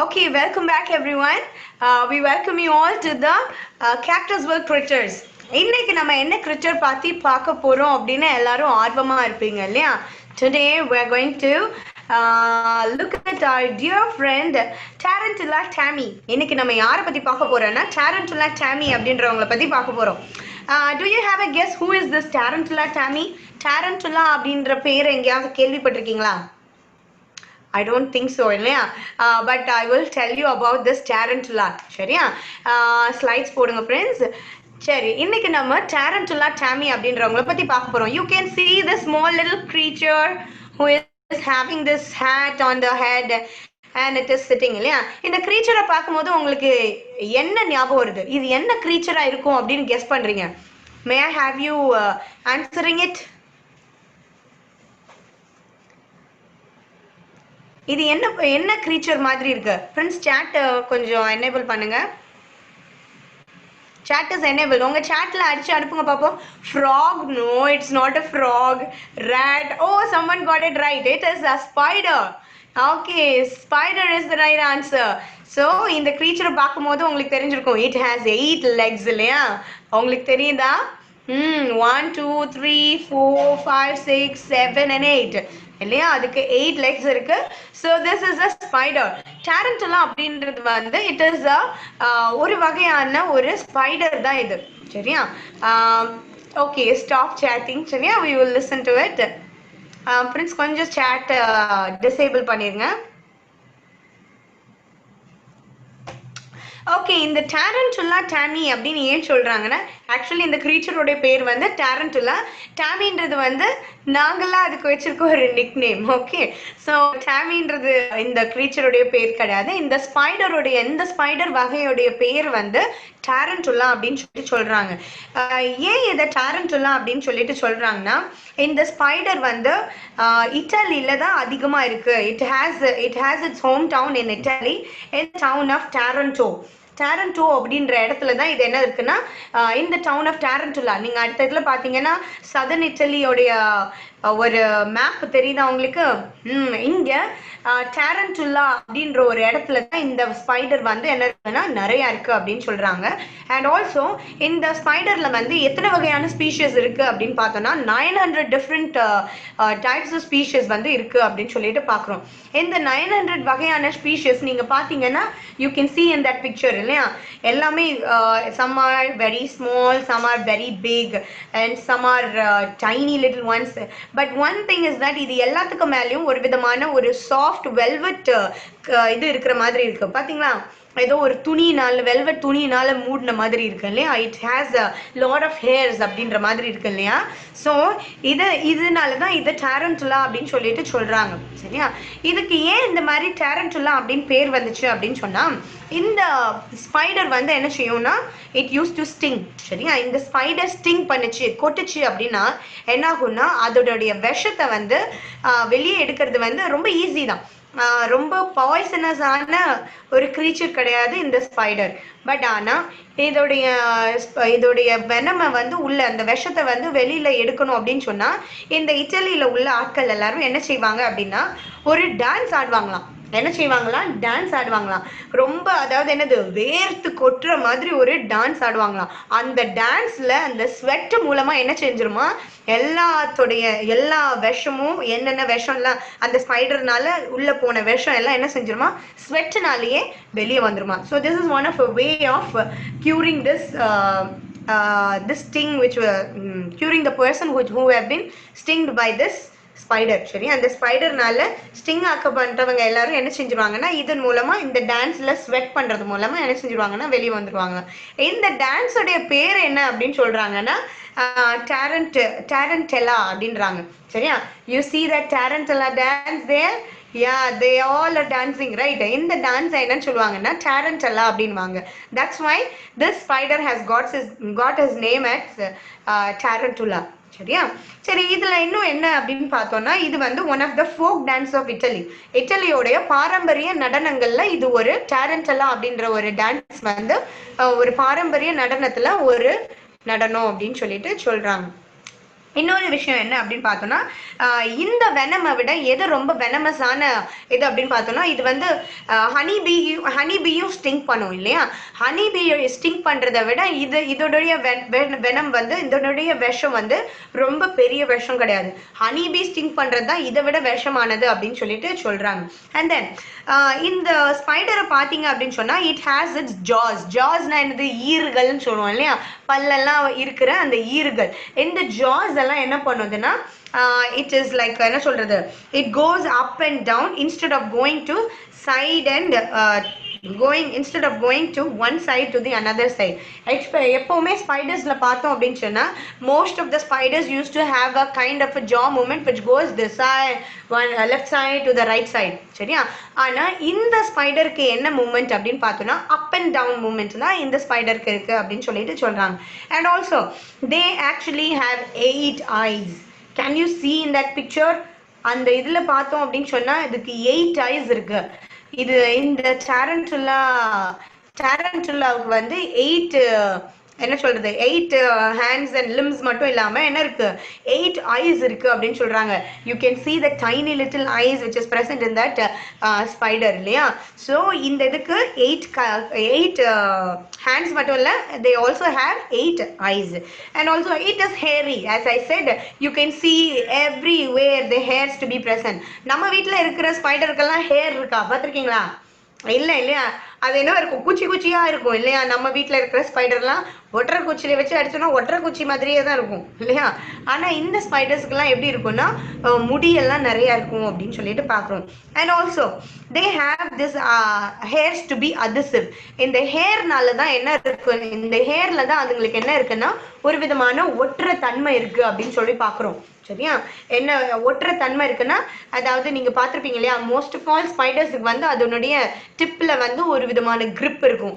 Speaker 1: Okay, welcome back everyone. We welcome you all to the Cactus World Critters. இன்னைக்கு நம்ம என்ன கிரிச்சர் பத்தி பார்க்க போறோம் அப்படின்னு எல்லாரும் ஆர்வமா இருப்பீங்க இல்லையா? Today we are going to look at our dear friend Tarantula Tammy. இன்னைக்கு நம்ம யாரை பத்தி பார்க்க போறோம்னா Tarantula Tammy அப்படின்றவங்கள பத்தி பார்க்க போறோம். Do you have a guess who is this Tarantula Tammy? Tarantula அப்படின்ற பேர் எங்கேயாவது கேள்விப்பட்டிருக்கீங்களா? I don't think so, but I will tell you about this tarantula. சரியா? Slides போடுங்க friends. சரி, இன்னைக்கு நம்ம Tarantula Tammy அப்படின்றவங்கள பத்தி பார்க்க போறோம். You can see the small little creature who is having this hat on the head and it is sitting இல்லையா? இந்த creature பார்க்கும்போது உங்களுக்கு என்ன ஞாபகம் வருது? இது என்ன creature இருக்கும் அப்படின்னு guess பண்றீங்க? May I have you answering it? இது என்ன creature மாதிரி இருக்கு? Friends chat கொஞ்சம் enable பண்ணுங்க. Chat is enabled. உங்க chatல அடிச்சு அனுப்புங்க பாப்போம். Frog? No, it's not a frog. Rat? Oh, someone got it right. It is a spider. Okay, spider is the right answer. So, இந்த creature பார்க்கும்போது உங்களுக்கு தெரிஞ்சிருக்கும். It has 8 legs இல்லையா? உங்களுக்கு தெரியுதா? 1, 2, 3, 4, 5, 6, 7 and 8. இல்லையா? அதுக்கு 8 legs இருக்கு. So this is a spider. Tarantula அப்படின்றது வந்து it is a ஒரு வகையான ஒரு spider தான் இது. சரியா? Okay, stop chatting. சரியா? We will listen to it. Friends கொஞ்சம் chat disable பண்ணிருங்க. ஓகே, இந்த Tarantula Tammy அப்படின்னு ஏன் சொல்றாங்கன்னா ஆக்சுவலி இந்த கிரீச்சரோட பேர் வந்து Tarantula. Tammyன்றது வந்து நாங்களா அதுக்கு வச்சிருக்க ஒரு நிக் நேம். ஓகே, ஸோ Tammyன்றது இந்த கிரீச்சருடைய பேர் கிடையாது. இந்த ஸ்பைடர் வகையுடைய பேர் வந்து Tarantula அப்படின்னு சொல்றாங்க. ஏன் இதை Tarantula அப்படின்னு சொல்லிட்டு சொல்றாங்கன்னா இந்த ஸ்பைடர் வந்து இட்டாலியில தான் அதிகமா இருக்கு. It has its home town in Italy, in town of Taranto அப்படின்ற இடத்துல தான் இது என்ன இருக்குன்னா இந்த டவுன் ஆஃப் டாரண்டுலா. நீங்க அடுத்த இடத்துல பாத்தீங்கன்னா சதர்ன் இட்டலியோடைய ஒரு மேப் தெரியுதா உங்களுக்கு? இங்க டாரண்டுலா அப்படின்ற ஒரு இடத்துல தான் இந்த ஸ்பைடர் வந்து என்ன இருக்குன்னா நிறைய இருக்கு அப்படின்னு சொல்றாங்க. அண்ட் ஆல்சோ இந்த ஸ்பைடர்ல வந்து எத்தனை வகையான ஸ்பீஷிஸ் இருக்கு அப்படின்னு பார்த்தோம்னா 900 டிஃப்ரெண்ட் டைப்ஸ் ஆஃப் ஸ்பீஷிஸ் வந்து இருக்கு அப்படின்னு சொல்லிட்டு பாக்குறோம். இந்த 900 வகையான ஸ்பீஷிஸ் நீங்க பாத்தீங்கன்னா you can see in that picture இல்லையா? எல்லாமே some are very small, some are very big and some are tiny little ones. But one thing is that இது எல்லாத்துக்கும் மேலேயும் ஒரு விதமான ஒரு சாஃப்ட் வெல்வெட் இது இருக்கிற மாதிரி இருக்கு. பாத்தீங்களா? ஏதோ ஒரு துணினால வெல்வெட் துணினால மூடின மாதிரி இருக்கு இல்லையா? It has a lot of hairs அப்படின்ற மாதிரி இருக்கு இல்லையா? ஸோ இதனாலதான் இதை Tarantula அப்படின்னு சொல்லிட்டு சொல்றாங்க. சரியா? இதுக்கு ஏன் இந்த மாதிரி Tarantula அப்படின்னு பேர் வந்துச்சு அப்படின்னு சொன்னா இந்த ஸ்பைடர் வந்து என்ன செய்யும்னா இட் யூஸ் டு ஸ்டிங். சரியா? இந்த ஸ்பைடர் ஸ்டிங் கொட்டுச்சு அப்படின்னா என்ன ஆகும்னா அதோடைய விஷத்தை வந்து வெளியே எடுக்கிறது வந்து ரொம்ப ஈஸி தான். ரொம்ப பாய்சனஸான ஒரு கிரீச்சர் கிடையாது இந்த ஸ்பைடர். பட் ஆனா இதோடைய வெனமை வந்து உள்ள அந்த விஷத்தை வந்து வெளியில எடுக்கணும் அப்படின்னு சொன்னா இந்த இட்டலியில உள்ள ஆட்கள் எல்லாரும் என்ன செய்வாங்க அப்படின்னா ஒரு டான்ஸ் ஆடுவாங்களாம். என்ன செய்வாங்களாம்? டான்ஸ் ஆடுவாங்களாம். ரொம்ப அதாவது என்னது வேர்த்து கொட்டுற மாதிரி ஒரு டான்ஸ் ஆடுவாங்களாம். அந்த டான்ஸ்ல அந்த ஸ்வெட் மூலமா என்ன செஞ்சிருமா எல்லா விஷமும் என்னென்ன விஷம்லாம் அந்த ஸ்பைடர்னால உள்ள போன விஷம் எல்லாம் என்ன செஞ்சிருமா ஸ்வெட்னாலேயே வெளியே வந்துருமா. So this is one of a way of curing this sting which curing the person who have been stinged by this spider. சரி, அந்த ஸ்பைடர்னால ஸ்டிங் ஆக்கப்பட்டவங்க எல்லாரும் என்ன செஞ்சிருவாங்கன்னா இதன் மூலமா இந்த டான்ஸ்ல ஸ்வெட் பண்றது மூலமா என்ன செஞ்சிருவாங்கன்னா வெளியே வந்துருவாங்க. இந்த டான்ஸோடைய பேர் என்ன அப்படின்னு சொல்றாங்கன்னா Tarantella அப்படின்றாங்க. சரியா? You see that Tarantella dance there? Yeah, they all are dancing, right? இந்த டான்ஸ் என்னன்னு சொல்லுவாங்கன்னா Tarantella அப்படின்வாங்க. That's why this spider has got his name as Tarantula. சரியா? சரி, இதுல இன்னும் என்ன அப்படின்னு பார்த்தோம்னா இது வந்து one of the folk dance of Italy. இட்டலியோடைய பாரம்பரிய நடனங்கள்ல இது ஒரு Tarantella அப்படின்ற ஒரு டான்ஸ் வந்து ஒரு பாரம்பரிய நடனத்துல ஒரு நடனம் அப்படின்னு சொல்லிட்டு சொல்றாங்க. இன்னொரு விஷயம் என்ன அப்படின்னு பார்த்தோம்னா இந்த வெனமை விட எது ரொம்ப வெனமஸான இது அப்படின்னு பார்த்தோம்னா இது வந்து ஹனிபீயும் ஸ்டிங் பண்ணும் இல்லையா. ஹனிபீ ஸ்டிங் பண்ணுறதை விட இதோடைய வெனம் வந்து இதனுடைய விஷம் வந்து ரொம்ப பெரிய விஷம் கிடையாது. ஹனிபீ ஸ்டிங் பண்ணுறது தான் இதை விட விஷமானது அப்படின்னு சொல்லிட்டு சொல்கிறாங்க. அண்ட் தென் இந்த ஸ்பைடரை பார்த்தீங்க அப்படின்னு சொன்னால் இட் ஹேஸ் இட்ஸ் ஜாஸ்னா என்னது, ஈறுகள்னு சொல்லுவோம் இல்லையா, பல்லெல்லாம் இருக்கிற அந்த ஈறுகள். இந்த ஜாஸ் எல்லாம் என்ன பண்ணுதுன்னா it is like என்ன சொல்றது, it goes up and down instead of going to side and instead of going to one side to the another side. எப்பவுமே ஸ்பைடர்ஸ்ல பார்த்தோம் அப்படின்னு சொன்னா most of the spiders used to have a kind of a jaw movement which goes this side, one left side to the right side. சரியா. ஆனா இந்த ஸ்பைடருக்கு என்ன movement அப்படின்னு பார்த்தோம்னா அப் அண்ட் டவுன் மூவ்மெண்ட் தான் இந்த ஸ்பைடருக்கு இருக்கு அப்படின்னு சொல்லிட்டு சொல்றாங்க. And also they actually have 8 eyes. Can you see in that picture? அந்த இதுல பார்த்தோம் அப்படின்னு சொன்னா இதுக்கு 8 eyes இருக்கு. இது இந்த டாரன்டுலாவுக்கு வந்து 8 என்ன சொல்றது 8 hands and limbs மட்டும் இல்லாம என்ன இருக்கு 8 eyes இருக்கு அப்படின்னு சொல்றாங்க. You can see the tiny little eyes which is present in that spider இல்லையா. So இந்த இதுக்கு 8 hands மட்டும் இல்ல, they also have 8 eyes. And also it is hairy. As I said, you can see everywhere the hairs to be present. நம்ம வீட்ல இருக்கிற ஸ்பைடருக்கெல்லாம் hair இருக்கா பார்த்திருக்கீங்களா? இல்ல இல்லையா, அது என்ன இருக்கும், குச்சியா இருக்கும் இல்லையா. நம்ம வீட்டுல இருக்கிற ஸ்பைடர்லாம் ஒற்றை குச்சியில வச்சு அடிச்சோம்னா ஒற்றை குச்சி மாதிரியே தான் இருக்கும் இல்லையா. ஆனா இந்த ஸ்பைடர்ஸ்க்குலாம் எப்படி இருக்கும்னா முடியெல்லாம் நிறைய இருக்கும் அப்படின்னு சொல்லிட்டு பாக்குறோம். And also they have this hairs to be adhesive. இந்த ஹேர்னால தான் என்ன இருக்கு, இந்த ஹேர்ல தான் அதுங்களுக்கு என்ன இருக்குன்னா ஒரு விதமான ஒற்றை தன்மை இருக்கு அப்படின்னு சொல்லி பாக்குறோம். சரியா. என்ன ஒற்றை தன்மை இருக்குன்னா, அதாவது நீங்க பார்த்திருப்பீங்க இல்லையா, மோஸ்ட் ஆஃப் ஆல் ஸ்பைடர்ஸுக்கு வந்து அதனுடைய டிப்ல வந்து ஒரு விதமான grip இருக்கும்,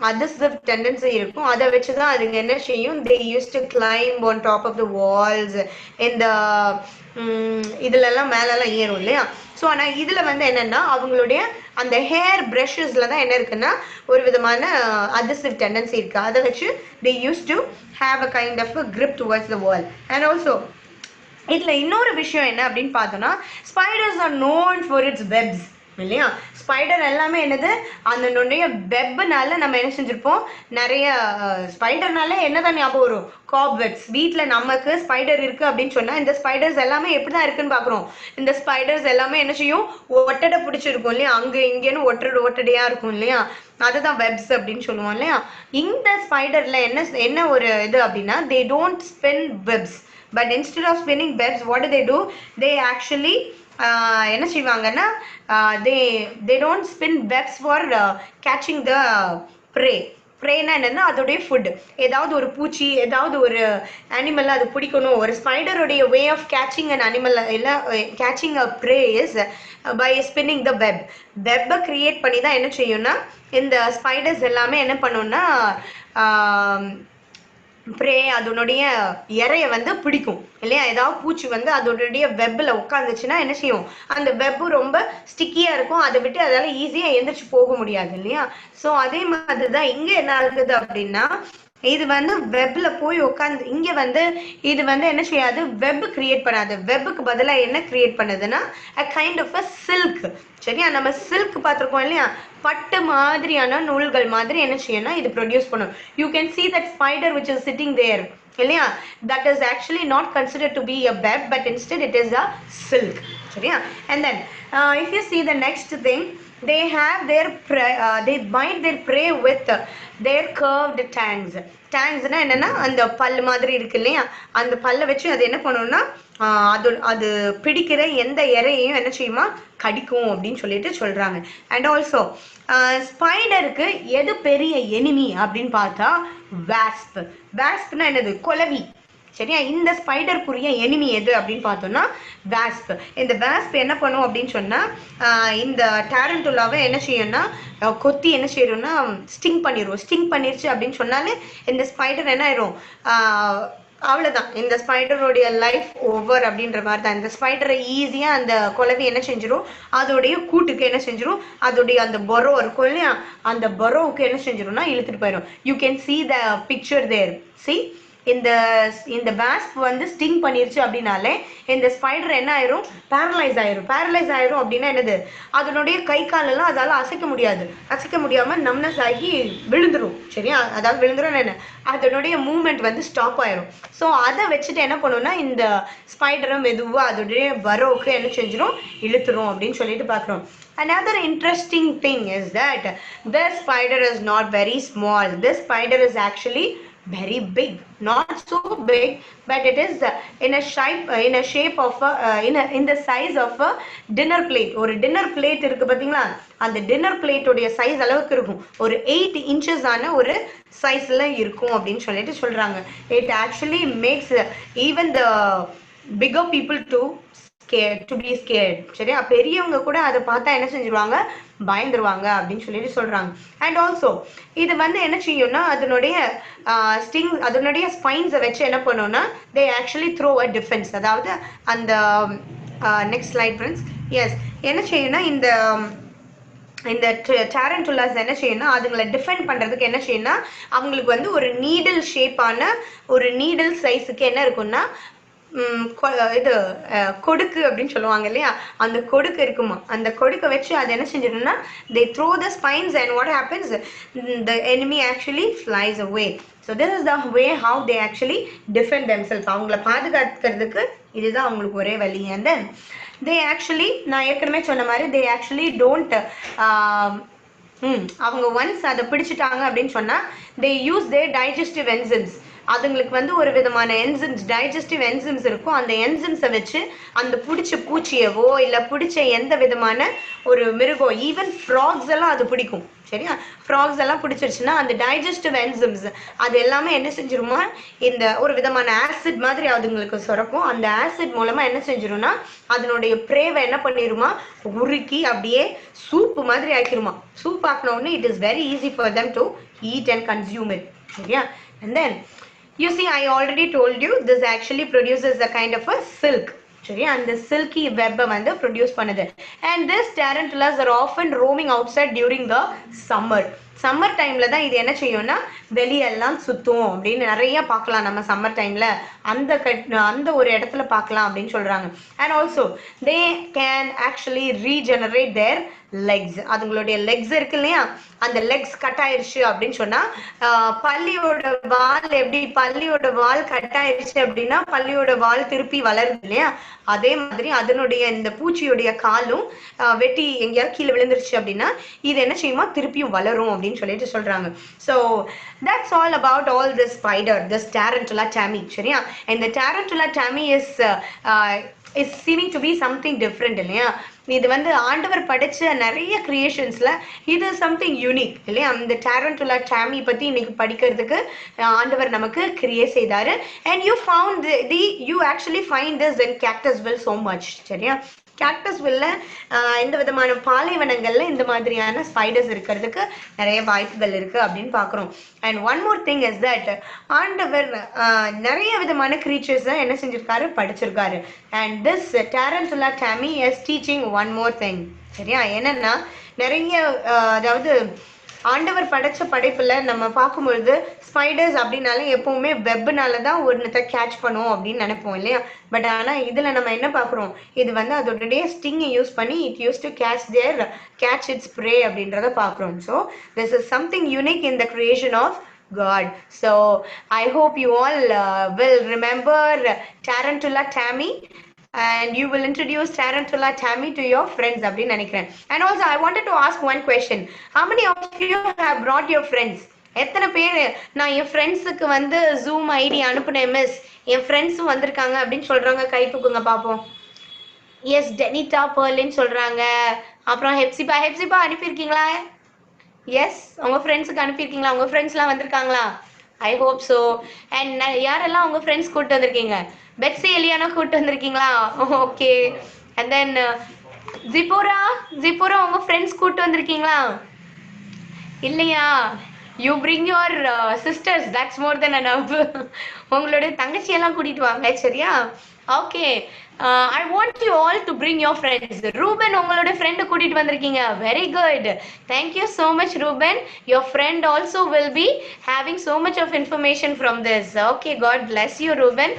Speaker 1: adhesive tendency இருக்கும். அதை வச்சுதான் அதுங்க என்ன செய்யும், they used to climb on top of the walls, இந்த இதுல எல்லாம் மேலெல்லாம் ஏறும் இல்லையா. ஸோ ஆனா இதுல வந்து என்னன்னா அவங்களுடைய அந்த ஹேர் பிரஷஸ்ல தான் என்ன இருக்குன்னா ஒரு விதமான adhesive tendency இருக்கு. அதை வச்சு they used to have a kind of a grip towards the wall. And also இதுல இன்னொரு விஷயம் என்ன அப்படின்னு பார்த்தோம்னா spiders are known for it's webs இல்லையா. ஸ்பைடர் எல்லாமே என்னது, அதனுடைய வெப்னால நம்ம என்ன செஞ்சிருப்போம், நிறைய ஸ்பைடர்னால என்னதான் ஞாபகம் வரும், காப்வெப்ஸ். வீட்டில் நமக்கு ஸ்பைடர் இருக்கு அப்படின்னு சொன்னா இந்த ஸ்பைடர்ஸ் எல்லாமே எப்படிதான் இருக்குன்னு பாக்குறோம். இந்த ஸ்பைடர்ஸ் எல்லாமே என்ன செய்யும், ஒட்டடை பிடிச்சிருக்கும் இல்லையா, அங்க இங்கேன்னு ஒட்டடையா இருக்கும் இல்லையா, அதுதான் வெப்ஸ் அப்படின்னு சொல்லுவோம் இல்லையா. இந்த ஸ்பைடர்ல என்ன ஒரு இது அப்படின்னா they don't spin webs, but instead of spinning webs what do, they actually என்ன செய்வாங்கன்னா they don't spin webs for catching the prey. ப்ரேனா என்னன்னா அதோடைய ஃபுட், ஏதாவது ஒரு பூச்சி ஏதாவது ஒரு அனிமல் அது பிடிக்கணும். ஒரு ஸ்பைடருடைய way of catching an animal இல்லை catching a prey is by spinning the web. வெப்பை கிரியேட் பண்ணி தான் என்ன செய்யும்னா இந்த ஸ்பைடர்ஸ் எல்லாமே என்ன பண்ணும்னா ப்ரே அதனுடைய இறைய வந்து பிடிக்கும் இல்லையா. ஏதாவது பூச்சி வந்து அதோடைய வெப்பில் உட்காந்துச்சுன்னா என்ன செய்யும், அந்த வெப்பு ரொம்ப ஸ்டிக்கியா இருக்கும், அதை விட்டு அதால ஈஸியா எந்திரிச்சு போக முடியாது இல்லையா. ஸோ அதே மாதிரி தான் இங்க என்ன ஆகுது அப்படின்னா இது வந்து வெப்ல போய் உட்காந்து இங்க வந்து இது வந்து என்ன செய்யாது, வெப் கிரியேட் பண்ணாது. வெப்புக்கு பதிலாக என்ன கிரியேட் பண்ணுதுன்னா a kind of a silk. சரியா. நம்ம சில்க் பார்த்துருக்கோம் இல்லையா, பட்டு மாதிரியான நூல்கள் மாதிரி என்ன செய்யணும்னா இது ப்ரொடியூஸ் பண்ணும். You can see that spider which is sitting there இல்லையா, that is actually not considered to be a web but instead it is a silk. சரியா. And then if you see the next thing, they have their they bite their prey with their curved tangs. Tangsனா என்னன்னா அந்த பல்லு மாதிரி இருக்கு இல்லையா, அந்த பல்லை வச்சு அது என்ன பண்ணும்னா அது பிடிக்கிற எந்த இறையையும் என்ன செய்யுமா கடிக்கும் அப்படின்னு சொல்லிட்டு சொல்றாங்க. அண்ட் ஆல்சோ ஸ்பைடருக்கு எது பெரிய எனிமி அப்படின்னு பார்த்தா வாஸ்ப். வாஸ்ப்னா என்னது, கொலவி. சரியா. இந்த ஸ்பைடருக்குரிய எனிமி எது அப்படின்னு பார்த்தோம்னா வாஸ்ப். இந்த வாஸ்ப் என்ன பண்ணும் அப்படின்னு சொன்னா இந்த டாரன்டுலாவை என்ன செய்யும்னா கொத்தி என்ன செய்யணும்னா ஸ்டிங் பண்ணிடுவோம். ஸ்டிங் பண்ணிருச்சு அப்படின்னு சொன்னாலே இந்த ஸ்பைடர் என்ன ஆயிரும், அவ்வளவுதான், இந்த ஸ்பைடருடைய லைஃப் ஓவர் அப்படின்ற மாதிரி தான். இந்த ஸ்பைடரை ஈஸியா அந்த குலவி என்ன செஞ்சிடும், அதோடைய கூட்டுக்கு என்ன செஞ்சிடும், அதோடைய அந்த பொரோ இருக்கும் இல்லையா, அந்த பொரோவுக்கு என்ன செஞ்சிடும்னா இழுத்துட்டு போயிடும். You can see the picture there. See, இந்த இந்த வாஸ்ப் வந்து ஸ்டிங் பண்ணிருச்சு அப்படின்னாலே இந்த ஸ்பைடர் என்ன ஆயிரும், பேரலைஸ் ஆயிரும் அப்படின்னா என்னது, அதனுடைய கை காலெல்லாம் அதால அசைக்க முடியாம நம்னஸ் ஆகி விழுந்துரும். சரியா, அதாவது விழுந்துரும் என்ன, அதனுடைய மூவ்மெண்ட் வந்து ஸ்டாப் ஆயிரும். ஸோ அதை வச்சுட்டு என்ன பண்ணுன்னா இந்த ஸ்பைடரை மெதுவாக அதோடைய பரோவுக்கு என்ன செஞ்சிடும், இழுத்துரும் அப்படின்னு சொல்லிட்டு பார்க்குறோம். Another interesting thing is that this spider is not very small. This spider is actually very big, not so big, but it is in a shape of in the size of a dinner plate. ஒரு dinner plate இருக்கு பாத்தீங்களா, அந்த dinner plate உடைய size அளவுக்கு இருக்கும், ஒரு 8 inches ஆன ஒரு சைஸ்ல இருக்கும் அப்படின்னு சொல்லிட்டு சொல்றாங்க. It actually makes even the bigger people to be scared. சரியா, பெரியவங்க கூட அதை பார்த்தா என்ன செஞ்சிருவாங்க, பயந்துருவாங்க அப்படின்னு சொல்லிட்டு சொல்றாங்க. அண்ட் ஆல்சோ இது வந்து என்ன செய்யும்னா அதனுடைய ஸ்டிங், அதனுடைய ஸ்பைன்ஸை வச்சு என்ன பண்ணும்னா they actually throw a defense. அதாவது அந்த நெக்ஸ்ட் ஸ்லைட் ஃப்ரெண்ட்ஸ். எஸ், என்ன செய்யும்னா இந்த டாரன்டுலாஸ் என்ன செய்யணும்னா அதுங்களை டிஃபெண்ட் பண்றதுக்கு என்ன செய்யணும்னா அவங்களுக்கு வந்து ஒரு நீடில் ஷேப்பான ஒரு நீடில் சைஸுக்கு என்ன இருக்கும்னா இது கொடுக்கு அப்படின்னு சொல்லுவாங்க இல்லையா, அந்த கொடுக்கு இருக்குமா, அந்த கொடுக்க வச்சு அது என்ன செஞ்சிடும்னா they throw the spines and what happens, the enemy actually flies away. So this is the way how they actually defend themselves. அவங்கள பாதுகாக்கிறதுக்கு இதுதான் அவங்களுக்கு ஒரே வழி. and then they actually, நான் ஏற்கனவே சொன்ன மாதிரி they actually don't அவங்க ஒன்ஸ் அதை பிடிச்சிட்டாங்க அப்படின்னு சொன்னா they use their digestive enzymes. அதுங்களுக்கு வந்து ஒரு விதமான என்சிம்ஸ், டைஜஸ்டிவ் என்சிம்ஸ் இருக்கும். அந்த என்சிம்ஸை வச்சு அந்த பிடிச்ச பூச்சியவோ இல்லை பிடிச்ச எந்த விதமான ஒரு மிருகம், ஈவன் ஃப்ராக்ஸ் எல்லாம் அது பிடிக்கும். சரியா, ஃப்ராக்ஸ் எல்லாம் பிடிச்சிருச்சுன்னா அந்த டைஜஸ்டிவ் என்சிம்ஸ் அது எல்லாமே என்ன செஞ்சிருமா, இந்த ஒரு விதமான ஆசிட் மாதிரி அதுங்களுக்கு சுரக்கும். அந்த ஆசிட் மூலமா என்ன செஞ்சிரும்னா அதனுடைய பிரேவை என்ன பண்ணிருமா, உருக்கி அப்படியே சூப்பு மாதிரி ஆக்கிருமா. சூப் ஆக்கின உடனே it is very easy for them to eat and consume it. சரியா, and then you see I already told you this actually produces a kind of a silk. சரியா, அந்த silky web வந்து produce பண்ணுது. and this tarantulas are often roaming outside during the summer டைம்ல தான் இது என்ன செய்யும்னா வெளியெல்லாம் சுத்தும் அப்படின்னு நிறைய பார்க்கலாம் நம்ம சம்மர் டைம்ல அந்த ஒரு இடத்துல பார்க்கலாம் அப்படின்னு சொல்றாங்க. and also they can actually regenerate their legs. அதுங்களுடைய லெக்ஸ் இருக்கு இல்லையா, அந்த லெக்ஸ் கட் ஆயிருச்சு அப்படின்னு சொன்னா பல்லியோட வால் கட் ஆயிருச்சு அப்படின்னா பல்லியோட வால் திருப்பி வளருது இல்லையா, அதே மாதிரி அதனுடைய இந்த பூச்சியுடைய காலும் வெட்டி எங்கேயாவது கீழே விழுந்துருச்சு அப்படின்னா இது என்ன செய்யுமா திருப்பியும் வளரும் அப்படின்னு சொல்லிட்டு சொல்றாங்க. So that's all about all this spider, this tarantula tammy. சரியா, and the tarantula tammy is seeming to be something different இல்லையா. இது வந்து ஆண்டவர் படைச்ச நிறைய கிரியேஷன்ஸ்ல இது சம்திங் யூனிக் இல்லையா. அந்த டாரன்டுலா டாமி பத்தி இன்னைக்கு படிக்கிறதுக்கு ஆண்டவர் நமக்கு கிரியேட் செய்தாரு. and you actually find this in Cactusville so much. சரியா, கேக்டஸ்வில்ல இந்த விதமான பாலைவனங்கள்ல இந்த மாதிரியான ஸ்பைடர்ஸ் இருக்கிறதுக்கு நிறைய வாய்ப்புகள் இருக்கு அப்படின்னு பாக்குறோம். And one more thing is that ஆண்டவர் நிறைய விதமான கிரீச்சர்ஸ் என்ன செஞ்சிருக்காரு, படிச்சிருக்காரு. And this tarantula Tommy is teaching one more thing. சரியா, என்னன்னா நிறைய அதாவது ஆண்டவர் படைச்ச படைப்புல நம்ம பார்க்கும்பொழுது ஸ்பைடர்ஸ் அப்படின்னாலே எப்பவுமே வெப்னால தான் ஒன்னத்தை கேட்ச் பண்ணுவோம் அப்படின்னு நினைப்போம் இல்லையா. பட் ஆனா இதுல நம்ம என்ன பார்க்குறோம், இது வந்து அதோடைய ஸ்டிங்கை யூஸ் பண்ணி it use to catch its prey அப்படின்றத பார்க்குறோம். So this is something unique in the creation of God. So I hope you all will remember Tarantula Tammy and you will introduce Tarantula Tammy to your friends அப்படின்னு நினைக்கிறேன். And also I wanted to ask one question. How many of you have brought your friends? எத்தனை பேர் நான் என் ஃப்ரெண்ட்ஸுக்கு வந்து zoom ID அனுப்புனேன் miss, என் ஃப்ரெண்ட்ஸும் வந்திருக்காங்க அப்படின்னு சொல்றவங்க கை தூக்குங்க பார்ப்போம். எஸ், டெனிட்டா பெர்லின்னு சொல்றாங்க. அப்புறம் ஹெப்சிபா அனுப்பியிருக்கீங்களா? எஸ், உங்க ஃப்ரெண்ட்ஸுக்கு அனுப்பியிருக்கீங்களா? உங்க ஃப்ரெண்ட்ஸ்லாம் வந்திருக்காங்களா? I hope so. அண்ட் யாரெல்லாம் உங்க ஃப்ரெண்ட்ஸ் கூப்பிட்டு வந்திருக்கீங்க? பெட்ஸி எலியானா கூப்பிட்டு வந்திருக்கீங்களா? ஓகே. அண்ட் தென் ஜிப்போரா உங்க ஃப்ரெண்ட்ஸ் கூப்பிட்டு வந்திருக்கீங்களா? இல்லையா? You bring your sisters, that's more than enough. உங்களுடைய தங்கச்சியெல்லாம் கூட்டிட்டு வாங்க. சரியா, okay, I want you all to bring your friends. Ruben உங்களோட ஃப்ரெண்டு கூட்டிட்டு வந்திருக்கீங்க. Very good, thank you so much Ruben. Your friend also will be having so much of information from this. Okay, God bless you Ruben.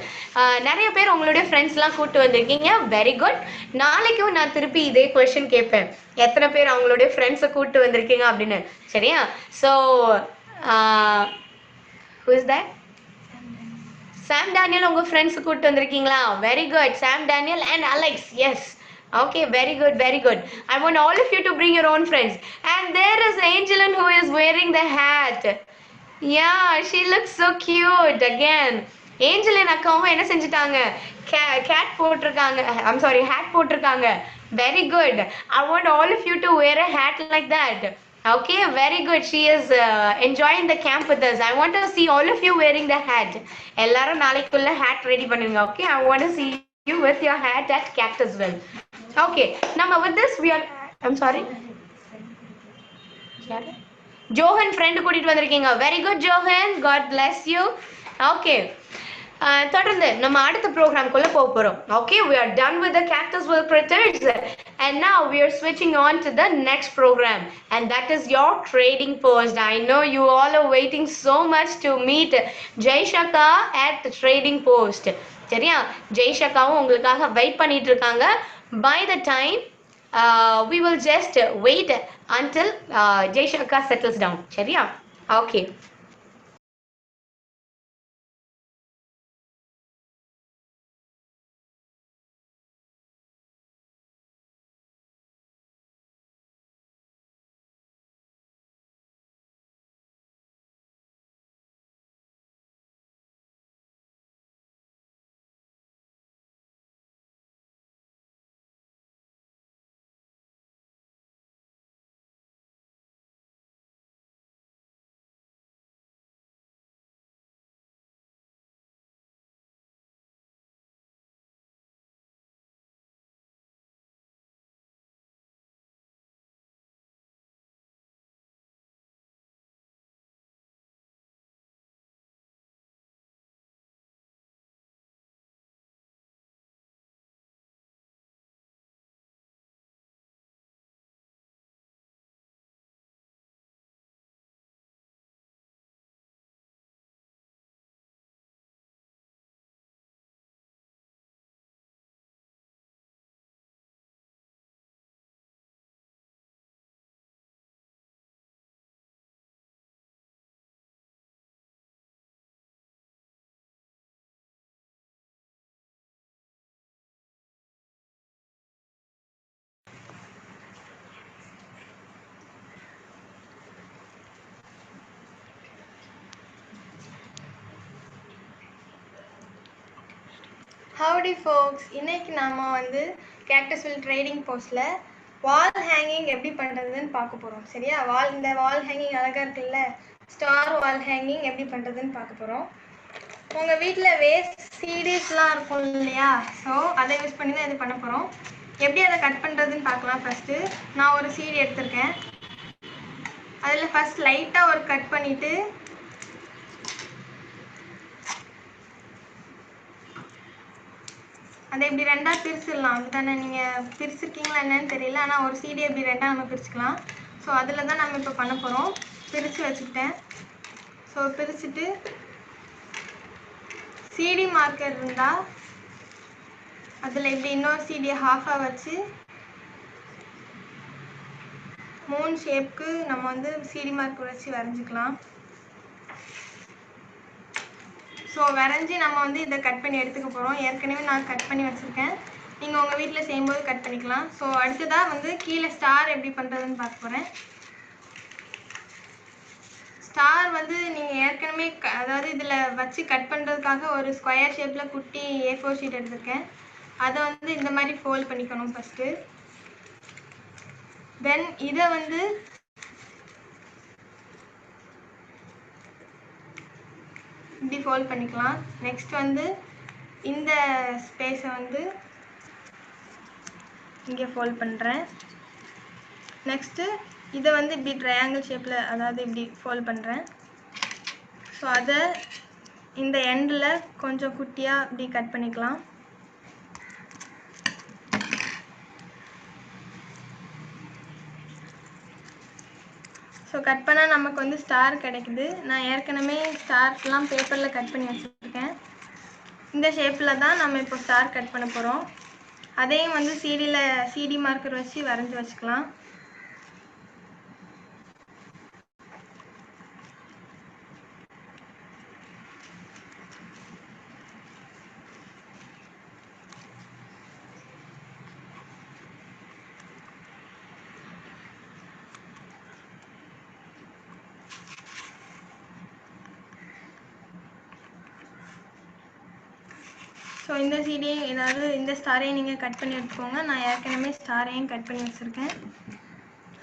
Speaker 1: நிறைய பேர் உங்களுடைய ஃப்ரெண்ட்ஸ்லாம் கூப்பிட்டு வந்திருக்கீங்க. Very good. நாளைக்கும் நான் திருப்பி இதே கொஸ்டின் கேட்பேன், எத்தனை பேர் அவங்களுடைய ஃப்ரெண்ட்ஸை கூப்பிட்டு வந்திருக்கீங்க அப்படின்னு. சரியா? So who is that? Sam Daniel உங்க ஃப்ரெண்ட்ஸ் கூட்டிட்டு வந்திருக்கீங்களா? Very good. Sam Daniel and Alex. Yes. Okay, very good, very good. I want all of you to bring your own friends. And there is Angeline who is wearing the hat. Yeah, she looks so cute again. Angeline அக்காவும் என்ன செஞ்சிட்டாங்க? Cat போட்டிருக்காங்க. I'm sorry, hat போட்டிருக்காங்க. Very good. I want all of you to wear a hat like that. Okay, very good. She is enjoying the camp with us. I want to see all of you wearing the hat. எல்லாரும் நாளைக்குள்ள hat ready பண்ணுங்க. Okay, I want to see you with your hat at Cactusville. Okay, now with this we are, I'm sorry, Johan friend கூட்டிட்டு வந்திருக்கீங்க. Very good Johan, God bless you. Okay, தொடர்ந்து நம்ம அடுத்த ப்ரோக்ராம்குள்ள போக போறோம். Okay, we are done with the Cactusville critters and now we are switching on to the next program, and that is your trading post. I know you all are waiting so much to meet Jaishaka at the trading post. சரியா? ஜெய்ஷக்காவும் உங்களுக்காக wait பண்ணிட்டு இருக்காங்க. By the time we will just wait until Jaishaka settles down. சரியா? Okay.
Speaker 4: Howdy folks, இன்னைக்கு நாம வந்து Cactusville trading போஸ்ட்ல வால் hanging எப்படி பண்றதுன்னு பார்க்க போறோம். சரியா? இந்த வால் ஹேங்கிங் அழகா இருக்குல்ல, ஸ்டார் வால் ஹேங்கிங் எப்படி பண்றதுன்னு பார்க்க போறோம். உங்க வீட்ல வேஸ்ட் சீடிஸ்லாம் இருக்கும் இல்லையா? ஸோ அதை யூஸ் பண்ணி தான் இது பண்ண போறோம். எப்படி அதை கட் பண்றதுன்னு பார்க்கலாம். ஃபர்ஸ்ட் நான் ஒரு சீடி எடுத்திருக்கேன். அதில் ஃபர்ஸ்ட் லைட்டாக ஒரு கட் பண்ணிட்டு அதை இப்படி ரெண்டாக பிரிச்சிடலாம். அதுதானே, நீங்கள் பிரிச்சிருக்கீங்களா என்னன்னு தெரியல, ஆனால் ஒரு சீடி இப்படி ரெண்டாக நம்ம பிரிச்சுக்கலாம். ஸோ அதில் தான் நம்ம இப்போ பண்ண போகிறோம். பிரித்து வச்சுக்கிட்டேன். ஸோ பிரிச்சுட்டு சிடி மார்க்கர் இருந்தால் அதில் இப்படி இன்னொரு சீடியை ஹாஃபாக வச்சு மூன் ஷேப்புக்கு நம்ம வந்து சிடி மார்க்கர் வச்சு வரைஞ்சிக்கலாம். ஸோ வரைஞ்சி நம்ம வந்து இதை கட் பண்ணி எடுத்துக்க போகிறோம். ஏற்கனவே நான் கட் பண்ணி வச்சுருக்கேன். நீங்கள் உங்கள் வீட்டில் செய்யும்போது கட் பண்ணிக்கலாம். ஸோ அடுத்ததாக வந்து கீழே ஸ்டார் எப்படி பண்ணுறதுன்னு பார்க்க போகிறேன். ஸ்டார் வந்து நீங்கள் ஏற்கனவே அதாவது இதில் வச்சு கட் பண்ணுறதுக்காக ஒரு ஸ்கொயர் ஷேப்பில் குட்டி A4 ஷீட் எடுத்திருக்கேன். அதை வந்து இந்த மாதிரி ஃபோல்ட் பண்ணிக்கணும் ஃபஸ்ட்டு. தென் இதை வந்து இப்படி ஃபோல்ட் பண்ணிக்கலாம். நெக்ஸ்ட் வந்து இந்த ஸ்பேஸை வந்து இங்கே ஃபோல்ட் பண்ணுறேன். நெக்ஸ்ட்டு இதை வந்து இப்படி ட்ரையாங்கிள் ஷேப்பில் அதாவது இப்படி ஃபோல்ட் பண்ணுறேன். ஸோ அதை இந்த எண்டில் கொஞ்சம் குட்டியாக இப்படி கட் பண்ணிக்கலாம். கட் பண்ணால் நமக்கு வந்து ஸ்டார் கிடைக்குது. நான் ஏற்கனவே ஸ்டார்லாம் பேப்பரில் கட் பண்ணி வச்சுருக்கேன். இந்த ஷேப்பில் தான் நம்ம இப்போ ஸ்டார் கட் பண்ண போகிறோம். அதையும் வந்து சிடி மார்க்கர் வச்சு வரைஞ்சி வச்சுக்கலாம். ஸோ இந்த இந்த ஸ்டாரையும் நீங்கள் கட் பண்ணி எடுத்துக்கோங்க. நான் ஏற்கனவே ஸ்டாரையும் கட் பண்ணி வச்சுருக்கேன்.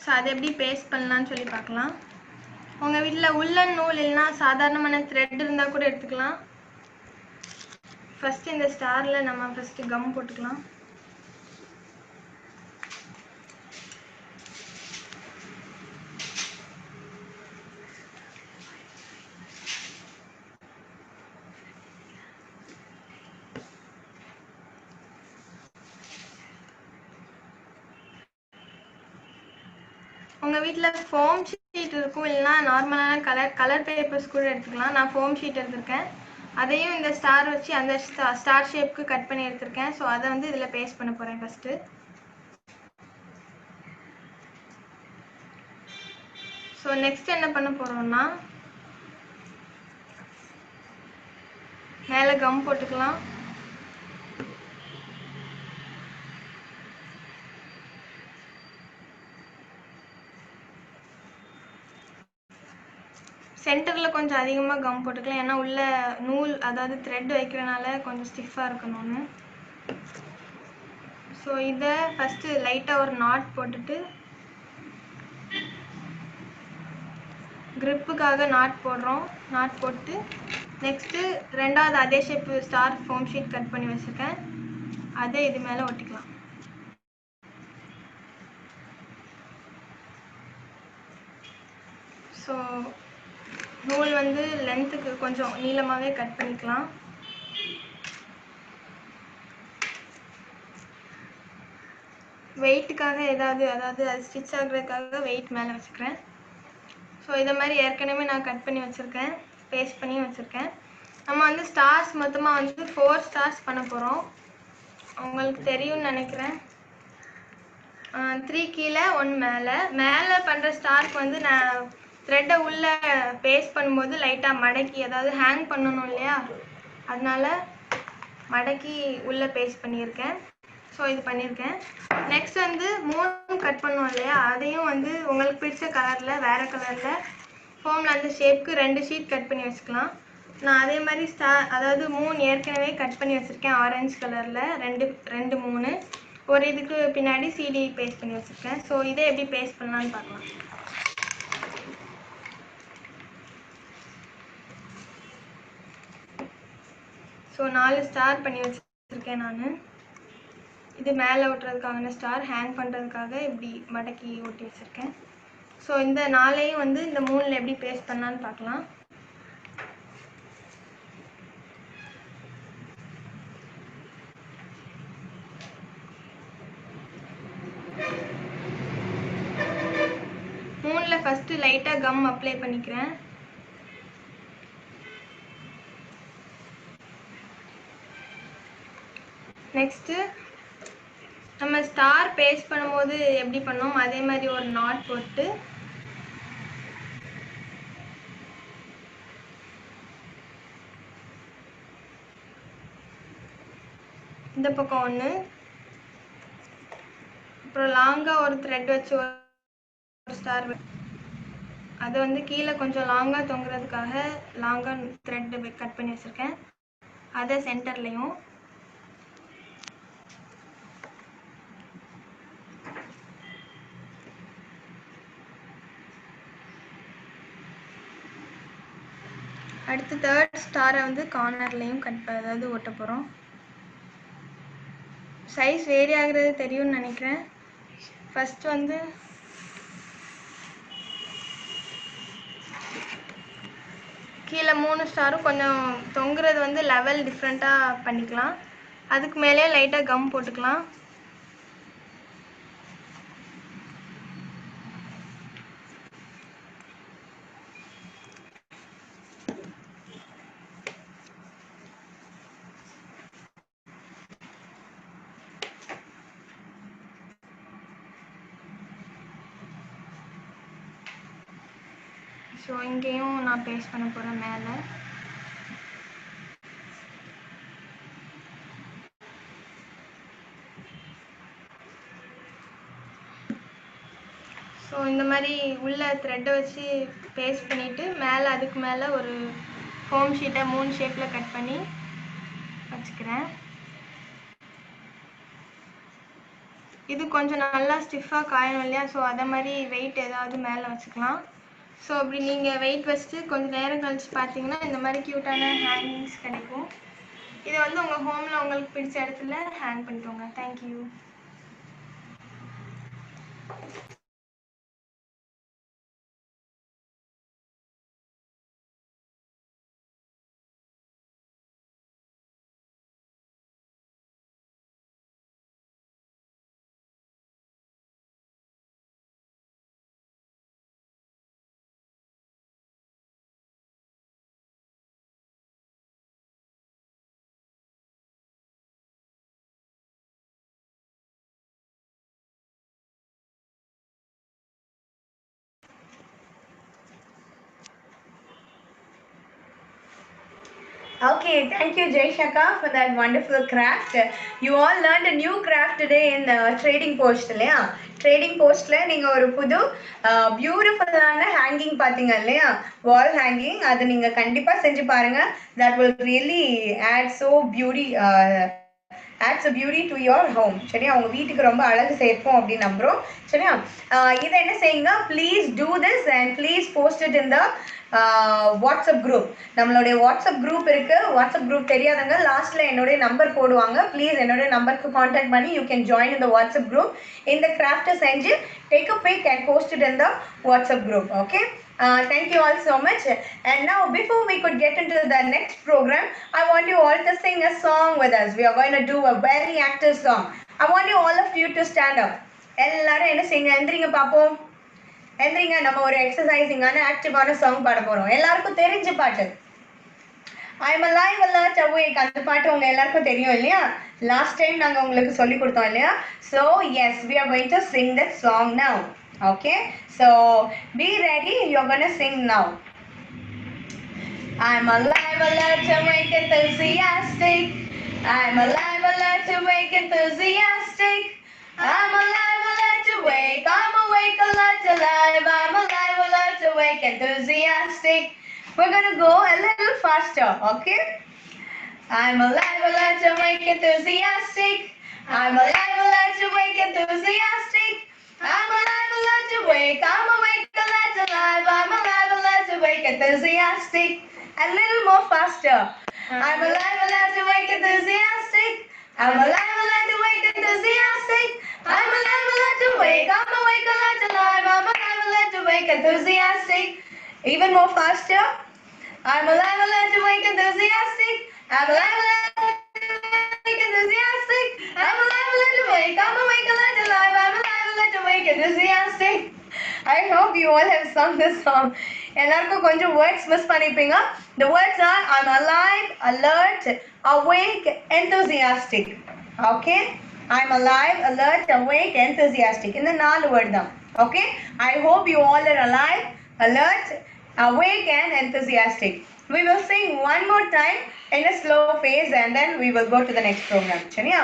Speaker 4: ஸோ அதை எப்படி பேஸ்ட் பண்ணலான்னு சொல்லி பார்க்கலாம். உங்கள் வீட்டில் உள்ளன் நூல் இல்லைன்னா சாதாரணமான த்ரெட் இருந்தால் கூட எடுத்துக்கலாம். ஃபஸ்ட்டு இந்த ஸ்டாரில் நம்ம ஃபஸ்ட்டு கம் போட்டுக்கலாம். உங்கள் வீட்டில் ஃபோம் ஷீட் இருக்கும், இல்லைனா நார்மலான கலர் பேப்பர்ஸ் கூட எடுத்துக்கலாம். நான் ஃபோம் ஷீட் எடுத்திருக்கேன். அதையும் இந்த ஸ்டார் வச்சு அந்த ஸ்டார் ஷேப்புக்கு கட் பண்ணி எடுத்திருக்கேன். ஸோ அதை வந்து இதில் பேஸ்ட் பண்ண போகிறேன் ஃபஸ்ட்டு. ஸோ நெக்ஸ்ட் என்ன பண்ண போகிறோம்னா, மேலே கம் போட்டுக்கலாம். சென்டரில் கொஞ்சம் அதிகமாக கம் போட்டுக்கலாம், ஏன்னா உள்ள நூல் அதாவது த்ரெட் வைக்கிறனால கொஞ்சம் ஸ்டிஃபாக இருக்கணும்னு. ஸோ இதை ஃபஸ்ட்டு லைட்டாக ஒரு நாட் போட்டுட்டு, கிரிப்புக்காக நாட் போடுறோம். நாட் போட்டு நெக்ஸ்ட்டு ரெண்டாவது அதே shape star foam sheet cut பண்ணி வச்சுருக்கேன், அதை இது மேலே ஒட்டிக்கலாம். ஸோ நூல் வந்து லென்த்துக்கு கொஞ்சம் நீளமாகவே கட் பண்ணிக்கலாம். வெயிட்டுக்காக அதாவது அது ஸ்டிச் ஆகுறதுக்காக வெயிட் மேலே வச்சுக்கிறேன். ஸோ இதை மாதிரி ஏற்கனவே நான் கட் பண்ணி வச்சுருக்கேன், பேஸ்ட் பண்ணி வச்சுருக்கேன். நம்ம வந்து ஸ்டார்ஸ் மொத்தமாக வந்து 4 ஸ்டார்ஸ் பண்ண போகிறோம். உங்களுக்கு தெரியும்னு நினைக்கிறேன். 3 கீழே 1 மேலே பண்ணுற ஸ்டார்க்கு வந்து நான் த்ரெட்டை உள்ளே பேஸ்ட் பண்ணும்போது லைட்டாக மடக்கி, அதாவது ஹேங் பண்ணணும் இல்லையா, அதனால மடக்கி உள்ளே பேஸ்ட் பண்ணியிருக்கேன். ஸோ இது பண்ணியிருக்கேன். நெக்ஸ்ட் வந்து 3 கட் பண்ணுவோம் இல்லையா, அதையும் வந்து உங்களுக்கு பிடிச்ச கலரில் வேறு கலரில் ஃபோமில் அந்த ஷேப்புக்கு 2 ஷீட் கட் பண்ணி வச்சுக்கலாம். நான் அதே மாதிரி அதாவது 3 ஏற்கனவே கட் பண்ணி வச்சுருக்கேன் ஆரஞ்சு கலரில், 2 3 ஒரு இதுக்கு பின்னாடி சிடி பேஸ்ட் பண்ணி வச்சுருக்கேன். ஸோ இதை எப்படி பேஸ்ட் பண்ணலான்னு பார்க்கலாம். ஸோ 4 ஸ்டார் பண்ணி வச்சுருக்கேன் நான். இது மேலே ஒட்டுறதுக்கான ஸ்டார், ஹேங் பண்ணுறதுக்காக இப்படி மடக்கி ஒட்டி வச்சுருக்கேன். ஸோ இந்த 4ஐயும் வந்து இந்த 3ல் எப்படி பேஸ்ட் பண்ணலான்னு பார்க்கலாம். மூணில் ஃபஸ்ட்டு லைட்டாக கம் அப்ளை பண்ணிக்கிறேன். நெக்ஸ்ட்டு நம்ம ஸ்டார் பேஸ்ட் பண்ணும்போது எப்படி பண்ணோம் அதே மாதிரி ஒரு நாட் போட்டு இந்த பக்கம் ஒன்று, அப்புறம் லாங்காக ஒரு த்ரெட் வச்சு ஒரு ஸ்டார், அதை வந்து கீழே கொஞ்சம் லாங்காக தொங்குறதுக்காக லாங்காக த்ரெட் கட் பண்ணி வச்சுருக்கேன். அதை சென்டர்லேயும், அடுத்து 3rd ஸ்டாரை வந்து கார்னர்லேயும் அதாவது ஒட்ட போகிறோம். சைஸ் வேரி ஆகுறது தெரியும்னு நினைக்கிறேன். ஃபஸ்ட் வந்து கீழே 3 ஸ்டாரும் கொஞ்சம் தொங்குறது வந்து லெவல் டிஃப்ரெண்ட்டாக பண்ணிக்கலாம். அதுக்கு மேலே லைட்டாக கம் போட்டுக்கலாம். ஸோ இங்கேயும் நான் பேஸ்ட் பண்ண போகிறேன் மேலே. ஸோ இந்த மாதிரி உள்ள த்ரெட்டை வச்சு பேஸ்ட் பண்ணிவிட்டு மேலே அதுக்கு மேலே ஒரு ஃபோம் ஷீட்டை 3 ஷேப்பில் கட் பண்ணி வச்சுக்கிறேன். இது கொஞ்சம் நல்லா ஸ்டிஃபாக காயணும் இல்லையா, ஸோ அதை மாதிரி வெயிட் ஏதாவது மேலே வச்சுக்கலாம். ஸோ அப்படி நீங்கள் வெயிட் வச்சுட்டு கொஞ்சம் நேரம் கழிச்சு பார்த்தீங்கன்னா இந்த மாதிரி க்யூட்டான ஹேங்கிங்ஸ் கிடைக்கும். இதை வந்து உங்கள் ஹோமில் உங்களுக்கு பிடிச்ச இடத்துல ஹேங் பண்ணிக்கோங்க. Thank you.
Speaker 1: Okay, thank you Jay Shaka for that wonderful craft. You all learned a new craft today in trading post இல்லையா? ட்ரேடிங் போஸ்ட்ல நீங்க ஒரு புது பியூட்டிஃபுல்லான ஹேங்கிங் பார்த்தீங்க இல்லையா, வால் ஹேங்கிங். அது நீங்க கண்டிப்பா செஞ்சு பாருங்க. That will really adds a beauty to your home. சரியா, உங்க வீட்டுக்கு ரொம்ப அழகு சேர்ப்போம் அப்படின்னு நம்புறோம். சரியா, இதை என்ன செய்யுங்க, please do this and please post it in the WhatsApp group. நம்மளுடைய வாட்ஸ்அப் குரூப் இருக்கு. வாட்ஸ்அப் குரூப் தெரியாதவங்க லாஸ்ட்ல என்னுடைய நம்பர் போடுவாங்க. ப்ளீஸ் என்னுடைய நம்பருக்கு கான்டாக்ட் பண்ணி you can join in the WhatsApp group. இந்த கிராஃப்டை செஞ்சு take a pic and post it in the WhatsApp group. Okay, thank you all so much. And now before we could get into the next program, I want you all to sing a song with us. We are going to do a very active song. I want you all of you to stand up. எல்லாரும் என்ன செய்யுங்க, எந்திரிங்க பாப்போம். எந்திரிங்க, நம்ம ஒரு எக்ஸசைசிங்கான ஆக்டிவான song பாட போறோம். எல்லாருக்கும் தெரிஞ்ச பாட்டு I'm alive, alert, awake. அந்த பாட்டு உங்க எல்லாருக்கும் தெரியும் இல்லையா? லாஸ்ட் டைம் நாங்க உங்களுக்கு சொல்லி கொடுத்தோம் இல்லையா? So yes, we are going to sing that song now. Okay, so be ready. You're gonna sing now. I'm alive, alert, awake, enthusiastic. I'm alive, alert, awake, enthusiastic. I'm alive, alert, awake. I'm awake, alert, alive. I'm alive, alert, awake, enthusiastic. We're gonna go a little faster, okay? I'm alive, alert, awake, enthusiastic. I'm alive, alert, awake, enthusiastic. I'm alive, alert, awake. I'm awake, alert, alive. I'm alive, alert, awake, enthusiastic. A little more faster. I'm alive, alert, awake, enthusiastic. I'm alive, alert, awake, enthusiastic. I'm alive, alert, awake. I'm awake, alert, alive. I'm alive, alert, awake, enthusiastic. Even more faster. I'm alive, alert, awake, enthusiastic. I'm alive, alert, awake, enthusiastic. I'm alive, alert, awake. I'm awake, alert, alive. I'm alive, alert, awake, enthusiastic. I hope you all have sung this song. எல்லாருக்கும் கொஞ்சம் words miss பண்ணிப்பீங்க. The words are I'm alive, alert, awake, enthusiastic. Okay? I'm alive, alert, awake, enthusiastic. இந்த 4 word தான். Okay? I hope you all are alive, alert, awake and enthusiastic. We will sing one more time in a slow pace and then we will go to the next program. Chaniya?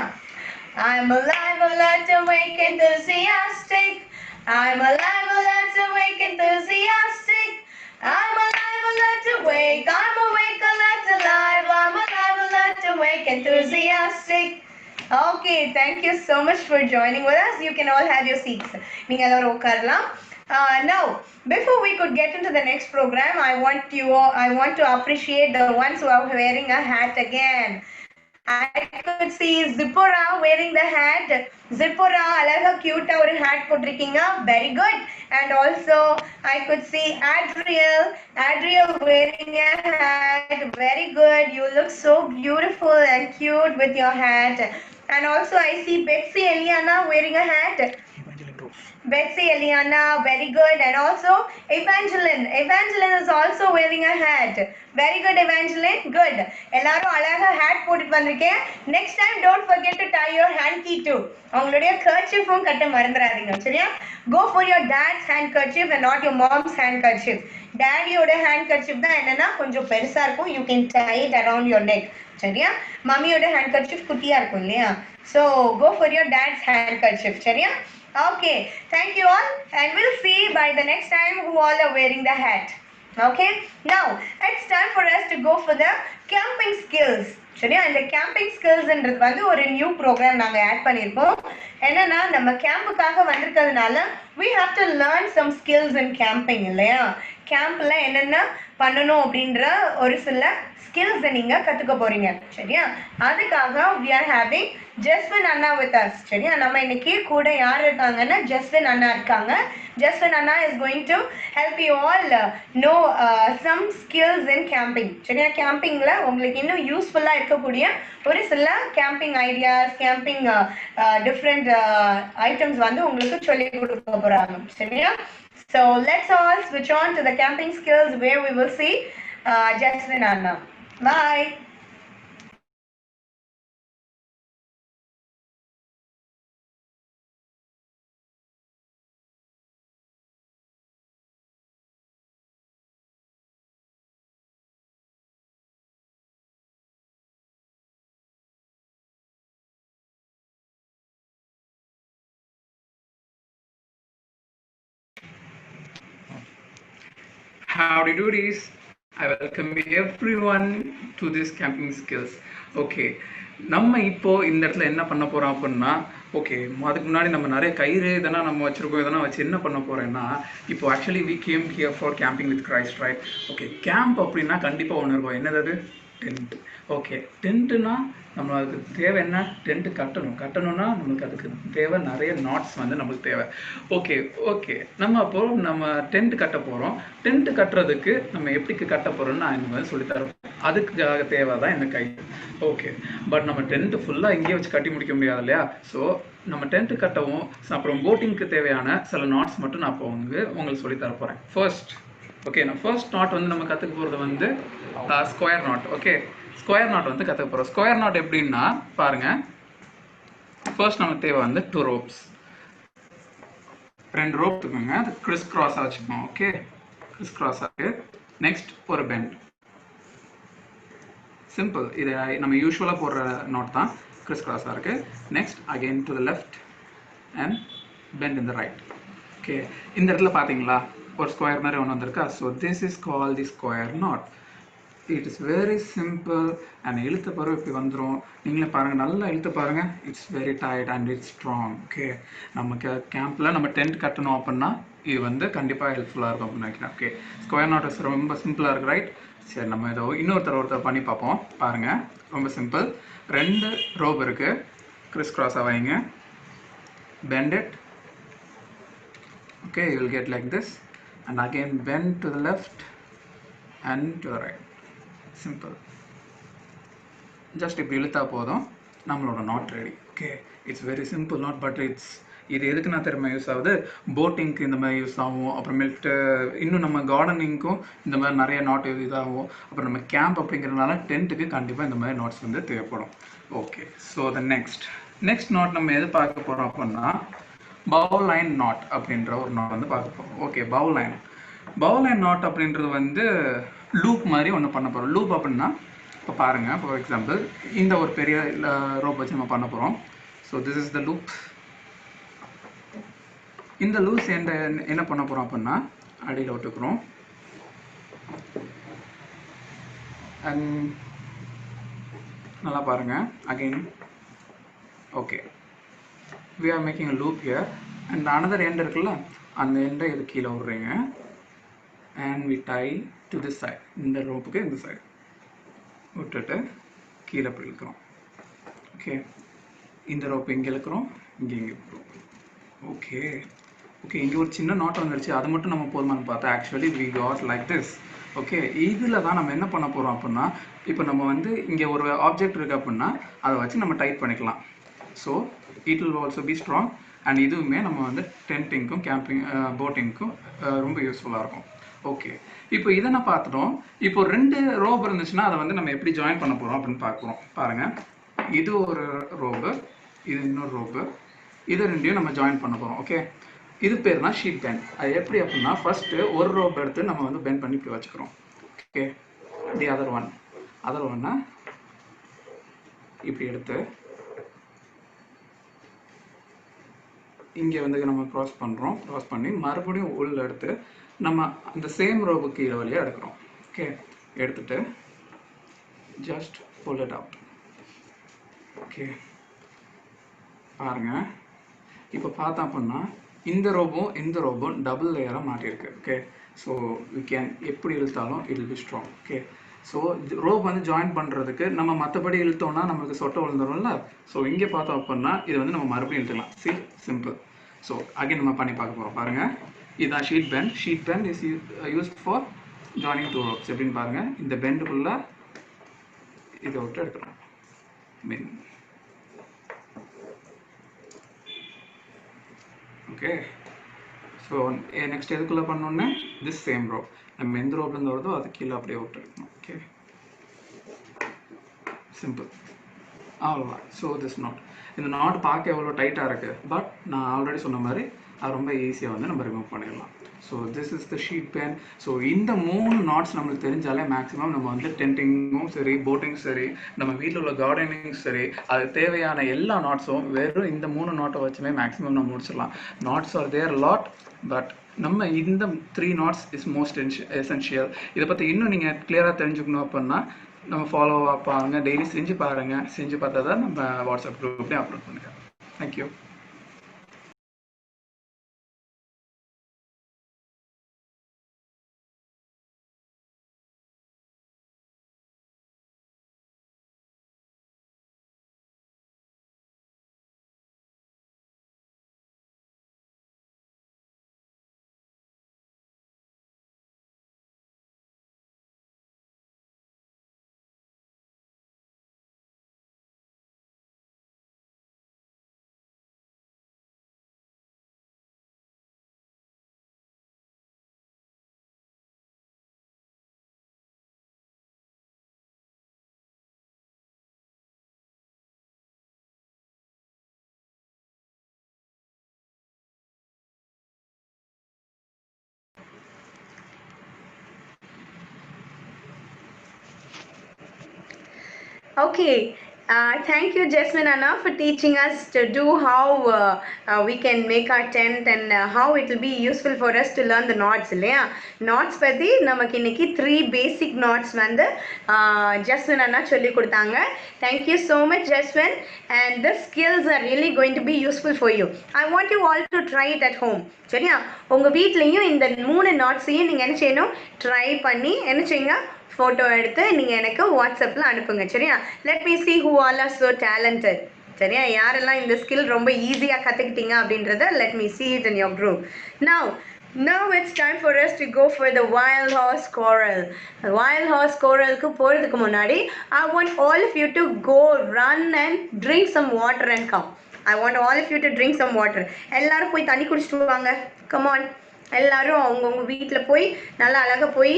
Speaker 1: I'm alive, alert, awake, enthusiastic. I'm alive, alert, awake, enthusiastic. I'm alive, alert, awake. I'm awake, alert, alive. I'm alive, alert, awake, enthusiastic. Okay, thank you so much for joining with us. You can all have your seats. நீங்க எல்லாரும் உட்காரலாம். Now, before we could get into the next program, I want to appreciate the ones who are wearing a hat again. I could see Zipporah wearing the hat. Zipporah, alaga cute ஒரு hat போட்டிருக்கீங்க. Very good. And also I could see Adriel wearing a hat. Very good. You look so beautiful and cute with your hat. And also I see Betsy Eliana wearing a hat. Betsy Eliana, very good. And also Evangeline is also wearing a hat. Very good Evangeline, good. எல்லாரும் அழகா had போட்டுட்டு வந்திருக்கேன். Next time don't forget to tie your handkerchief too. அவங்களுடைய kerchiefம் கட்ட மறந்துடாதீங்க, சரியா? Go for your dad's handkerchief and not your mom's handkerchief. டேடியோட handkerchief தான் என்னன்னா கொஞ்சம் பெருசா இருக்கும். You can tie it around your neck, சரியா? மம்மியோட handkerchief குட்டியா இருக்கும் இல்லையா? So go for your dad's handkerchief, சரியா? Okay, thank you all and we'll see by the next time who all are wearing the hat. Okay, now it's time for us to go for the camping skills. சரியா? இந்த camping ஸ்கில்ஸ்ன்றது வந்து ஒரு new program நாங்கள் add பண்ணியிருக்கோம். என்னன்னா நம்ம கேம்புக்காக வந்திருக்கிறதுனால we have to learn some skills in camping இல்லையா? கேம்ப்ல என்னென்ன பண்ணணும் அப்படின்ற ஒரு சில skills நீங்க கத்துக்க போறீங்க, சரியா? அதுக்காக we are having Jaswin Anna with us, சரியா? நம்ம இன்னைக்கு கூட யார் இருக்காங்கன்னா Jaswin Anna இருக்காங்க. Jaswin Anna is going to help you all know some skills in camping, சரியா? கேம்பிங்ல உங்களுக்கு இன்னும் யூஸ்ஃபுல்லா இருக்கக்கூடிய ஒரு சில camping ideas, camping different items வந்து உங்களுக்கு சொல்லி கொடுக்க போறாங்க, சரியா? So let's all switch on to the camping skills where we will see Jaswin Anna. Bye.
Speaker 5: Howdy doodies! I welcome everyone to this camping skills. Okay, நம்ம இப்போ இந்த இடத்துல என்ன பண்ண போறோம் அப்படின்னா, ஓகே அதுக்கு முன்னாடி நம்ம நிறைய கயிறு இதெல்லாம் நம்ம வச்சிருக்கோம். இதெல்லாம் வச்சு என்ன பண்ண போறேன்னா, இப்போ actually we came here for camping with Christ, right? Okay, camp அப்படின்னா கண்டிப்பா ஒன்று இருக்கும். என்னது? டென்ட். ஓகே, டென்ட்டுனா நம்ம அதுக்கு தேவை என்ன? டென்ட் கட்டணும்னா நம்மளுக்கு அதுக்கு தேவை நிறைய நாட்ஸ் வந்து நம்மளுக்கு தேவை. ஓகே நம்ம டென்ட் கட்ட போகிறோம். டென்ட் கட்டுறதுக்கு நம்ம எப்படிக்கு கட்ட போகிறோம்னு நான் இந்த மாதிரி சொல்லித்தரோம். அதுக்காக தேவை தான் இந்த கை. ஓகே, பட் நம்ம டென்ட்டு ஃபுல்லாக இங்கேயே வச்சு கட்டி முடிக்க முடியாது இல்லையா? ஸோ நம்ம டென்ட்டு கட்டவும் அப்புறம் போட்டிங்க்கு தேவையான சில நாட்ஸ் மட்டும் நான் இப்போ உங்களுக்கு சொல்லித்தர போகிறேன். நான் ஃபர்ஸ்ட் நாட் வந்து நம்ம கற்றுக்க போகிறது வந்து square not. Okay, square not வந்து கற்றுக்க போகிறோம். ஸ்கொயர் நாட் எப்படின்னா பாருங்கள், ஃபர்ஸ்ட் நமக்கு தேவை வந்து 2 ropes. 2 ரோப் இருக்குங்க, அது கிறிஸ் கிராஸாக வச்சுக்கணும். ஓகே, கிறிஸ் கிராஸாக. நெக்ஸ்ட் ஒரு பெண்ட். சிம்பிள், இது நம்ம யூஸ்வலாக போடுற நாட் தான், கிறிஸ் கிராஸாக இருக்குது. Next again to the left and bend in the right. Okay, இந்த இடத்துல பார்த்தீங்களா ஒரு ஸ்கொயர் மாதிரி ஒன்று வந்திருக்கா? So this is call the square knot. It is very simple and இழுத்த பிறகு இப்படி வந்துடும். நீங்களே பாருங்கள், நல்லா இழுத்து பாருங்கள். It's very tight and it's strong. Okay, நமக்கு கேம்பில் நம்ம டென்ட் கட்டணும் அப்படின்னா இது வந்து கண்டிப்பாக ஹெல்ப்ஃபுல்லாக இருக்கும் அப்படின்னு நினைக்கிறேன். ஓகே, ஸ்கொயர் நாட் ரொம்ப சிம்பிளாக இருக்குது, ரைட்? சரி, நம்ம இதை ஒருத்தர் பண்ணி பார்ப்போம். பாருங்கள், ரொம்ப சிம்பிள். 2 ரோப் இருக்குது, கிறிஸ் கிராஸாக வைங்க, bend it. Okay, you will get like this, and again bend to the left and to the right. Simple. Just இப்படி இழுத்தா போதும், நம்மளோட not ready. Okay, it's very simple not, but இது எதுக்கு நான் திரும்ப யூஸ் ஆகுது? போட்டிங்க்கு இந்த மாதிரி யூஸ் ஆகும். அப்புறமேட்டு இன்னும் நம்ம கார்டனிங்க்கும் இந்த மாதிரி நிறைய நாட் இதாகும். அப்புறம் நம்ம கேம்ப் அப்படிங்கிறதுனால டென்ட்டுக்கு கண்டிப்பாக இந்த மாதிரி நாட்ஸ் வந்து தேவைப்படும். Okay, so the next not நம்ம எது பார்க்க போகிறோம் அப்படின்னா பவுல் லைன் நாட் அப்படின்ற ஒரு நாட் வந்து பார்க்க போகிறோம். ஓகே, பவுல் லைன் நாட் அப்படின்றது வந்து லூப் மாதிரி ஒன்று பண்ண போகிறோம். லூப் அப்படின்னா இப்போ பாருங்கள், ஃபார் எக்ஸாம்பிள் இந்த ஒரு பெரிய ரோப் வச்சு நம்ம பண்ண போகிறோம். So this is the loop. இந்த லூஸ் என்ன பண்ண போகிறோம் அப்படின்னா அடியில் விட்டுக்கிறோம். அண்ட் நல்லா பாருங்கள், again. Okay, we are making a loop here and another end இருக்குல்ல, அந்த எண்டை இது கீழே விடுறீங்க and we tie to this side. இந்த ரோப்புக்கு இந்த சைடு விட்டுட்டு கீழே போய் இழுக்கிறோம். ஓகே, இந்த ரோப்பு இங்கே இழுக்கிறோம், இங்கே இழுக்கிறோம். ஓகே, இங்கே ஒரு சின்ன நாட் வந்துருச்சு, அது மட்டும் நம்ம போதுமானு பார்த்தா actually we got like this. Okay, இதில் தான் நம்ம என்ன பண்ண போகிறோம் அப்படின்னா, இப்போ நம்ம வந்து இங்கே ஒரு ஆப்ஜெக்ட் இருக்குது அப்படின்னா அதை வச்சு நம்ம டைட் பண்ணிக்கலாம். So it will also be strong and இதுவுமே நம்ம வந்து டென்ட்டிங்க்கும் கேம்பிங் போட்டிங்க்கும் ரொம்ப யூஸ்ஃபுல்லாக இருக்கும். ஓகே, இப்போ இதை நான் பார்த்துட்டோம். இப்போ 2 ரோப் இருந்துச்சுன்னா அதை வந்து நம்ம எப்படி ஜாயின் பண்ண போகிறோம் அப்படின்னு பார்க்குறோம். பாருங்கள், இது ஒரு ரோபு, இது இன்னொரு ரோபு, இது ரெண்டையும் நம்ம ஜாயின் பண்ண போகிறோம். ஓகே, இது பேர் தான் ஷீட் பெண்ட். அது எப்படி அப்படின்னா ஃபர்ஸ்ட்டு ஒரு ரோப் எடுத்து நம்ம வந்து பெண்ட் பண்ணி இப்படி வச்சுக்கிறோம். ஓகே, தி அதர் ஒன்னை இப்படி எடுத்து இங்கே வந்து நம்ம க்ராஸ் பண்ணி மறுபடியும் உள்ள எடுத்து நம்ம அந்த சேம் ரோபுக்கு கீழே வழியாக எடுக்கிறோம். ஓகே, எடுத்துட்டு just pull it out. Okay, பாருங்க, இப்போ பார்த்தா அப்படின்னா இந்த ரோபும் டபுள் லேயராக மாட்டியிருக்கு. ஓகே, ஸோ வி கேன் எப்படி இழுத்தாலும் it will be strong. Okay, so rope வந்து ஜாயின் பண்ணுறதுக்கு நம்ம மற்றபடி இழுத்தோம்னா நம்மளுக்கு சொட்டை விழுந்துடும்ல. ஸோ இங்கே பார்த்தோம் அப்படின்னா இது வந்து நம்ம மறுபடியும் இழுத்துக்கலாம். சி, சிம்பிள். ஸோ அகைன் நம்ம பண்ணி பார்க்க போகிறோம். பாருங்கள், இதுதான் sheet bend is used for joining 2 ropes. எப்படின்னு பாருங்கள், இந்த பெண்டுக்குள்ளே இதை விட்டு எடுக்கணும். ஓகே, ஸோ நெக்ஸ்ட் எதுக்குள்ளே பண்ணோன்னே திஸ் சேம் ரோப் நம்ம எந்த ரோப்லேருந்து வருதோ அது கீழே அப்படியே விட்டு எடுக்கணும். ஓகே, சிம்பிள், அவ்வளோதான். ஸோ திஸ் நாட், இந்த நாட் பார்க்க எவ்வளோ டைட்டாக இருக்குது, பட் நான் ஆல்ரெடி சொன்ன மாதிரி அது ரொம்ப ஈஸியாக வந்து நம்ம ரிமூவ் பண்ணிடலாம். So this is the sheet bend. So இந்த 3 நாட்ஸ் நம்மளுக்கு தெரிஞ்சாலே மேக்ஸிமம் நம்ம வந்து டென்ட்டிங்கும் சரி, போட்டிங் சரி, நம்ம வீட்டில் உள்ள கார்டனிங் சரி, அது தேவையான எல்லா நாட்ஸும் வெறும் இந்த 3 நாட்டை வச்சுமே மேக்ஸிமம் நம்ம முடிச்சிடலாம். Knots are there lot, but நம்ம இந்த 3 நாட்ஸ் இஸ் மோஸ்ட் எசென்ஷியல். இதை பற்றி இன்னும் நீங்கள் கிளியராக தெரிஞ்சுக்கணும் அப்படின்னா நம்ம ஃபாலோ அப் பாருங்க, டெய்லி செஞ்சு பாருங்கள். செஞ்சு பார்த்தா தான் நம்ம வாட்ஸ்அப் குரூப்லேயும் அப்லோட் பண்ணுங்கள். Thank you.
Speaker 1: Okay, thank you, Jasmine Anna, for teaching us to do how we can make our tent and how it will be useful for us to learn the knots. Knots பத்தி நமக்கு இன்னைக்கு 3 basic knots வந்து Jasmine Anna சொல்லி கொடுத்தாங்க. Thank you so much, Jasmine, and the skills are really going to be useful for you. I want you all to try it at home. சரியா, உங்க வீட்லயும் இந்த 3 knots-ஐயும் நீங்க என்ன செய்யணும், ட்ரை பண்ணி என்ன செய்யுங்க, ஃபோட்டோ எடுத்து நீங்கள் எனக்கு வாட்ஸ்அப்பில் அனுப்புங்க. சரியா, let me see who all are so talented. சரியா, யாரெல்லாம் இந்த ஸ்கில் ரொம்ப ஈஸியாக கற்றுக்கிட்டீங்க அப்படின்றத let me see it in your group. Now it's time for us to go for the wild horse choral. Wild horse choralக்கு போகிறதுக்கு முன்னாடி I want all of you to go run and drink some water and come. I want all of you to drink some water. எல்லாரும் போய் தண்ணி குடிச்சிட்டு வாங்க. Come on. எல்லாரும் அவங்கவுங்க வீட்டில் போய் நல்லா அழகாக போய்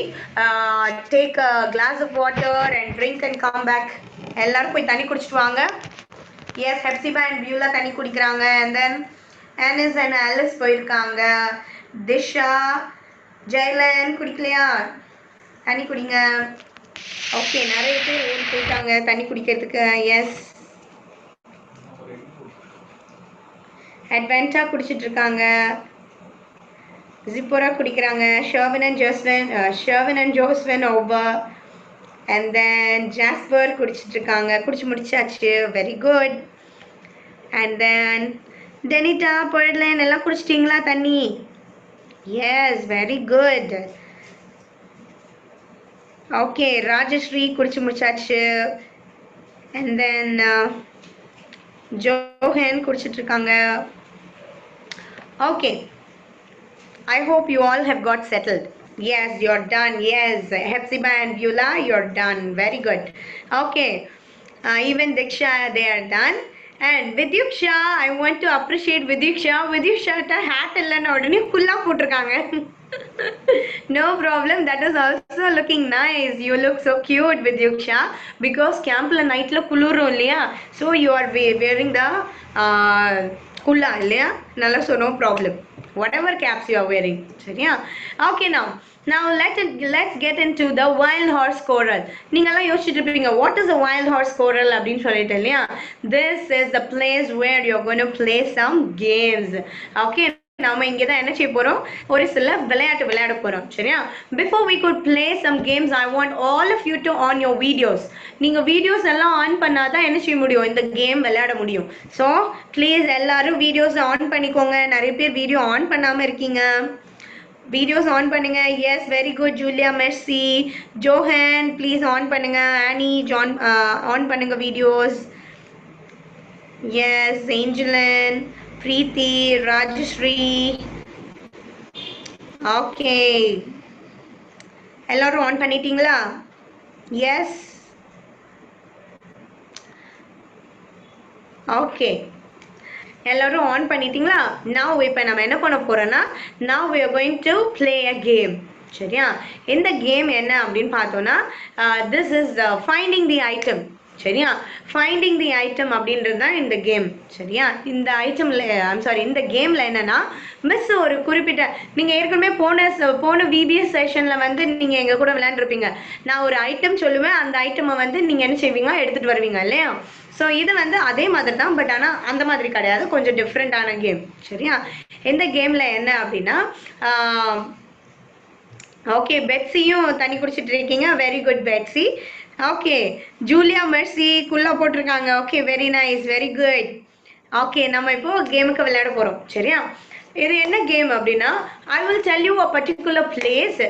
Speaker 1: take a glass of water and drink and come back. எல்லாரும் போய் தண்ணி குடிச்சிட்டு வாங்க. எஸ், ஹெப்சிபா அண்ட் பியூலா தண்ணி குடிக்கிறாங்க. And then Annie's and Alice போயிருக்காங்க. திஷா, ஜெயலன் குடிக்கலையா? தண்ணி குடிங்க. ஓகே, நிறைய பேர் ஓடி போயிட்டாங்க தண்ணி குடிக்கிறதுக்கு. எஸ், அட்வென்ட்டா குடிச்சிட்டு இருக்காங்க. Zipporah குடிக்கிறாங்க. Sherwin and Jocelyn over. And then Jasper குடிச்சிட்டு இருக்காங்க. குடிச்சு முடிச்சாச்சு. Very good. And then Denita, Perlin எல்லாம் குடிச்சிட்டீங்களா தண்ணி? Yes, very good. Okay, Rajashri குடிச்சு முடிச்சாச்சு. And then Johan குடிச்சிட்டு இருக்காங்க. Okay, I hope you all have got settled. Yes, you're done. Yes, Hepzibah and Beulah, you're done. Very good. Okay, even Diksha, they are done. And Vidyuksha, I want to appreciate Vidyuksha. Vidyuksha ta hat illana odane fulla potrukanga. No problem. That is also looking nice. You look so cute with Yuksha because campல nightல குளிரும் இல்லையா? So you are wearing the kulla இல்லையா? நல்லா so no problem. Whatever caps you are wearing. சரியா? Okay now let's get into the wild horse choral. நீங்கலாம் யோசிச்சிட்டு இருப்பீங்க what is a wild horse choral அப்படின்னு சொல்லிட்டு இல்லையா? This is the place where you're going to play some games. Okay, நாம இங்க தான் என்ன செய்ய போறோம் ஒரு சில விளையாட்டு விளையாட போறோம் சரியா before we could play some games I want all of you to on your videos நீங்க வீடியோஸ் எல்லாம் ஆன் பண்ணாதான் என்ன செய்ய முடியும் இந்த கேம் விளையாட முடியும் so please எல்லாரும் வீடியோஸ் ஆன் பண்ணிக்கோங்க நிறைய பேர் வீடியோ ஆன் பண்ணாம இருக்கீங்க வீடியோஸ் ஆன் பண்ணுங்க yes very good Julia Mercy Johan please on பண்ணுங்க Annie John ஆன் பண்ணுங்க videos yes Angeline Preeti, Rajashri. Okay. எல்லாரும் ஆன் பண்ணிட்டீங்களா? Yes. Okay. எல்லாரும் ஆன் பண்ணிட்டீங்களா? Now இப்போ நம்ம என்ன பண்ண போறோம்னா now we are going to play a game. சரியா? இந்த கேம் என்ன அப்படின்னு பார்த்தோம்னா this is finding the item. சரியா ஃபைண்டிங் தி ஐட்டம் அப்படின்றது தான் இந்த கேம் சரியா இந்த ஐட்டம்ல இந்த கேம்ல என்னன்னா மிஸ் ஒரு குறிப்பிட்ட நீங்க ஏற்கனவே போன விபிஎஸ் செஷன்ல வந்து நீங்க எங்க கூட விளையாண்டுருப்பீங்க நான் ஒரு ஐட்டம் சொல்லுவேன் அந்த ஐட்டமை வந்து நீங்க என்ன செய்வீங்க எடுத்துட்டு வருவீங்க இல்லையா ஸோ இது வந்து அதே மாதிரி தான் பட் ஆனால் அந்த மாதிரி கிடையாது கொஞ்சம் டிஃப்ரெண்டான கேம் சரியா இந்த கேம்ல என்ன அப்படின்னா ஓகே பெட்ஸியும் தண்ணி குடிச்சிட்டு இருக்கீங்க very good Betsy okay Julia Mercy குள்ளா போட்டிருக்காங்க okay very nice very good okay நம்ம இப்போ கேமுக்கு விளையாட போறோம் சரியா இது என்ன கேம் அப்படின்னா I will tell you a particular place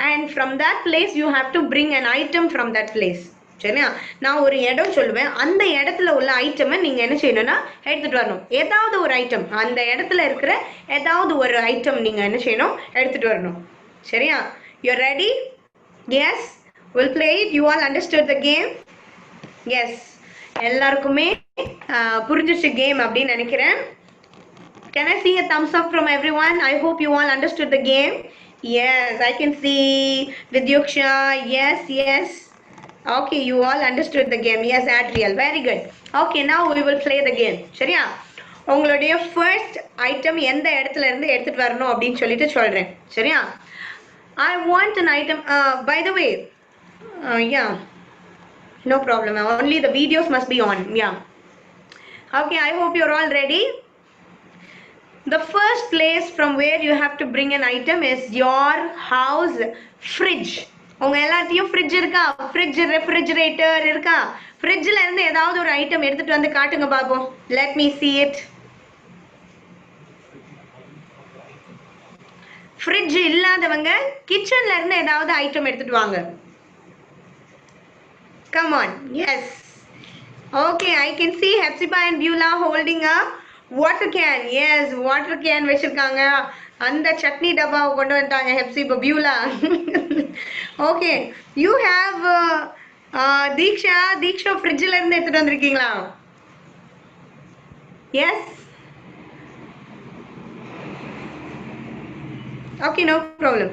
Speaker 1: and from that place you have to bring an item from that place சரியா நான் ஒரு இடம் சொல்லுவேன் அந்த இடத்துல உள்ள ஐட்டமை நீங்க என்ன செய்யணும்னா எடுத்துட்டு வரணும் ஏதாவது ஒரு ஐட்டம் அந்த இடத்துல இருக்கிற ஏதாவது ஒரு ஐட்டம் நீங்க என்ன செய்யணும் எடுத்துட்டு வரணும் சரியா you ready yes we'll play it you all understood the game yes எல்லாருக்குமே புரிஞ்சிச்சு கேம் அப்படின்னு நினைக்கிறேன் can I see a thumbs up from everyone I hope you all understood the game yes I can see Vidyuksha yes okay you all understood the game yes Adriel very good okay now we will play the game சரியா உங்களுடைய first item எந்த இடத்துல இருந்து எடுத்துட்டு வரணும் அப்படின்னு சொல்லிட்டு சொல்றேன் சரியா I want an item by the way yeah no problem only the videos must be on yeah okay I hope you're all ready the first place from where you have to bring an item is your house fridge உங்க எல்லாத்தையும் fridge இருக்கா fridge refrigerator இருக்கா fridgeல இருந்து ஏதாவது ஒரு item எடுத்துட்டு வந்து காட்டுங்க பாப்போம் let me see it fridge இல்லாதவங்க கிச்சன்ல இருந்து ஏதாவது ஐட்டம் எடுத்துட்டு வாங்க come on yes okay I can see Hepzibah and Beulah holding a water can yes water can வச்சிருக்காங்க அந்த சட்னி டப்பாவை கொண்டு வந்துட்டாங்க Hepzibah Beulah okay you have Deeksha fridgeல இருந்து எடுத்துட்டு வந்திருக்கீங்களா yes okay no problem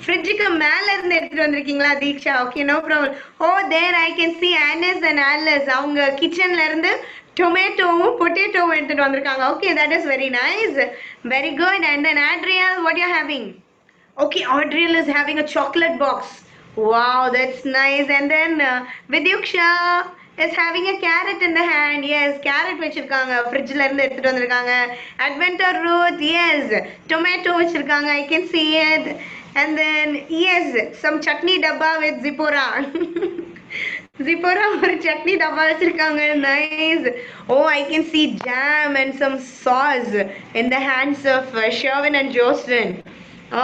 Speaker 1: ஃப்ரிட்ஜுக்கு மேல இருந்து எடுத்துட்டு வந்திருக்கீங்களா Deeksha okay no problem oh there I can see Anas and Alice அவங்க கிச்சன்ல இருந்து டொமேட்டோவும் பொட்டேட்டோவும் எடுத்துட்டு வந்திருக்காங்க okay that is very nice very good and then Adriel what you having okay Adriel is having a chocolate box wow that's nice and then Vidyuksha is having a carrot in the hand yes carrot வச்சிருக்காங்க ஃப்ரிட்ஜ்ல இருந்து எடுத்துட்டு வந்திருக்காங்க adventure Ruth yes tomato வச்சிருக்காங்க I can see it and then yes some chutney dabba with Zipporah Zipporah ஒரு chutney dabba வச்சிருக்காங்க nice oh I can see jam and some sauce in the hands of Sherwin and Jocelyn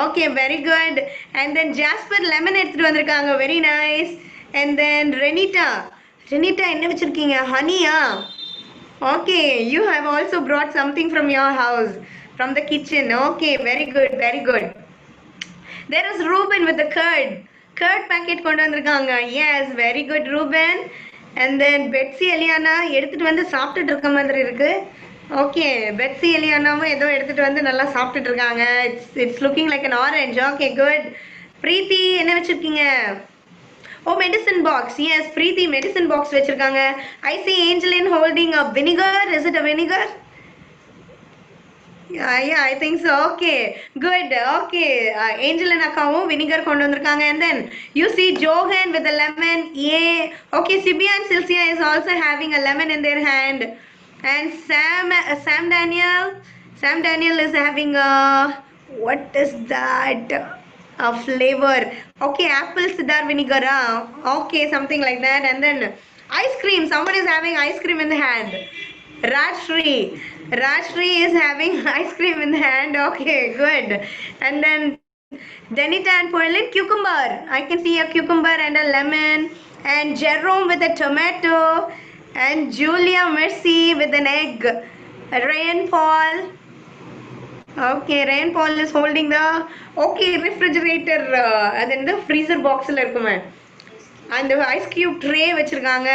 Speaker 1: okay very good and then Jasper lemon எடுத்துட்டு வந்திருக்காங்க very nice and then Renita என்ன வச்சிருக்கீங்க Haniya okay you have also brought something from your house from the kitchen okay very good there is Ruben with the curd packet கொண்டு வந்திருக்காங்க yes very good Ruben and then Betsy Eliana எடுத்துட்டு வந்து சாப்பிட்டுட்டு இருக்க மாதிரி இருக்கு ஓகே, பெட்ஸி எலியானாவும் ஏதோ எடுத்துட்டு வந்து நல்லா சாப்பிட்டுட்டு இருக்காங்க. It's looking like an orange. Okay, good. Preethi என்ன வச்சிருக்கீங்க? Oh, medicine box. Yes, Preethi medicine box வச்சிருக்காங்க. I see Angeline holding a vinegar. Is it a vinegar? Yeah, I think so. Okay, good. Okay, Angeline அக்காவும் vinegar கொண்டு வந்திருக்காங்க. And then you see Johan with a lemon. Yeah. Okay, Sibia and Silsia is also having a lemon in their hand. And Sam Daniel is having a, what is that? A flavor. Okay, apple cider vinegar. Okay, something like that. And then ice cream. Someone is having ice cream in the hand. Rajshri is having ice cream in the hand. Okay, good. And then Denita and Poilin, cucumber. I can see a cucumber and a lemon. And Jerome with a tomato. And Julia Mercy with an egg. Rainfall. Okay, Rainfall is holding the, okay, refrigerator. அது இந்த freezer boxல இருக்குமே, அந்த ice cube tray வச்சிருக்காங்க.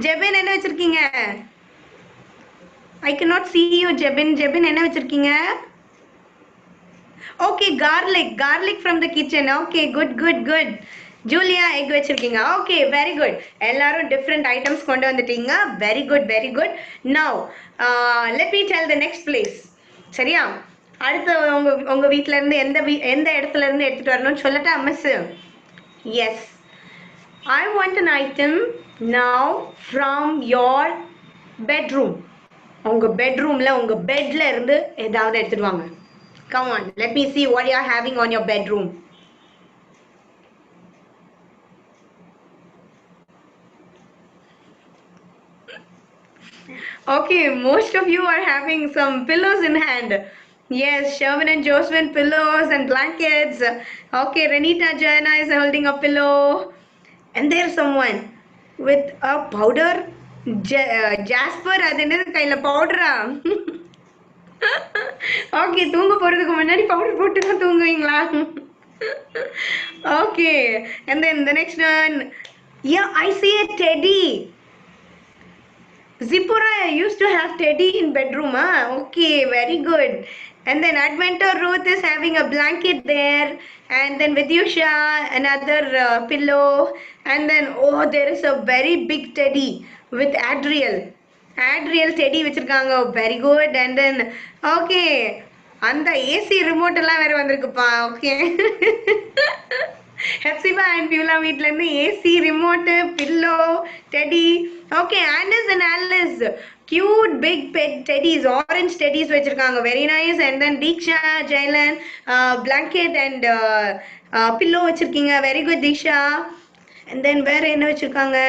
Speaker 1: ஜெபின் என்ன வச்சிருக்கீங்க? I cannot see you, Jebin. Jebin என்ன வச்சிருக்கீங்க? Okay, garlic from the kitchen. Okay, good. Julia, egg வச்சிருக்கீங்க. Okay, very good. எல்லாரும் different items கொண்டு வந்துட்டீங்க. Very good. Now, let me tell the next place. சரியா? அடுத்து உங்க வீட்ல இருந்து எந்த இடத்துல இருந்து எடுத்துட்டு வரணும்னு சொல்லட்டா miss? Yes. I want an item now from your bedroom. உங்க பெட்ரூம்ல உங்க பெட்ல இருந்து ஏதாவது எடுத்துட்டு வாங்க. Come on, let me see what you are having on your bedroom. Okay, most of you are having some pillows in hand. Yes, Sherwin and Josephine, pillows and blankets. Okay, Renita Jana is holding a pillow. And there's someone with a powder. Jasper, அது என்னது கையில பவுடரா? Okay, தூங்க போறதுக்கு முன்னாடி powder போட்டு தான் தூங்குவீங்களா? Okay, and then the next one. Yeah, I see a teddy. Zipporah used to have teddy in bedroom. Okay, very good. And then Adventure Ruth is having a blanket there. And then Vidyusha, another pillow. And then, oh, there is a very big teddy with Adriel teddy வச்சிருக்காங்க. Very good. And then, okay, அந்த AC remote எல்லாம் வேற வந்திருக்குப்பா. Okay. Hepsiba and Pula வீட்ல இருந்து AC remote, pillow, teddy. Okay, Annis and Alice, cute big pet teddies, orange teddies வச்சிருக்காங்க. Very nice. And then Diksha, Jailan, blanket and pillow வச்சிருக்கீங்க. Very good, Diksha. And then வேற என்ன வச்சிருக்காங்க?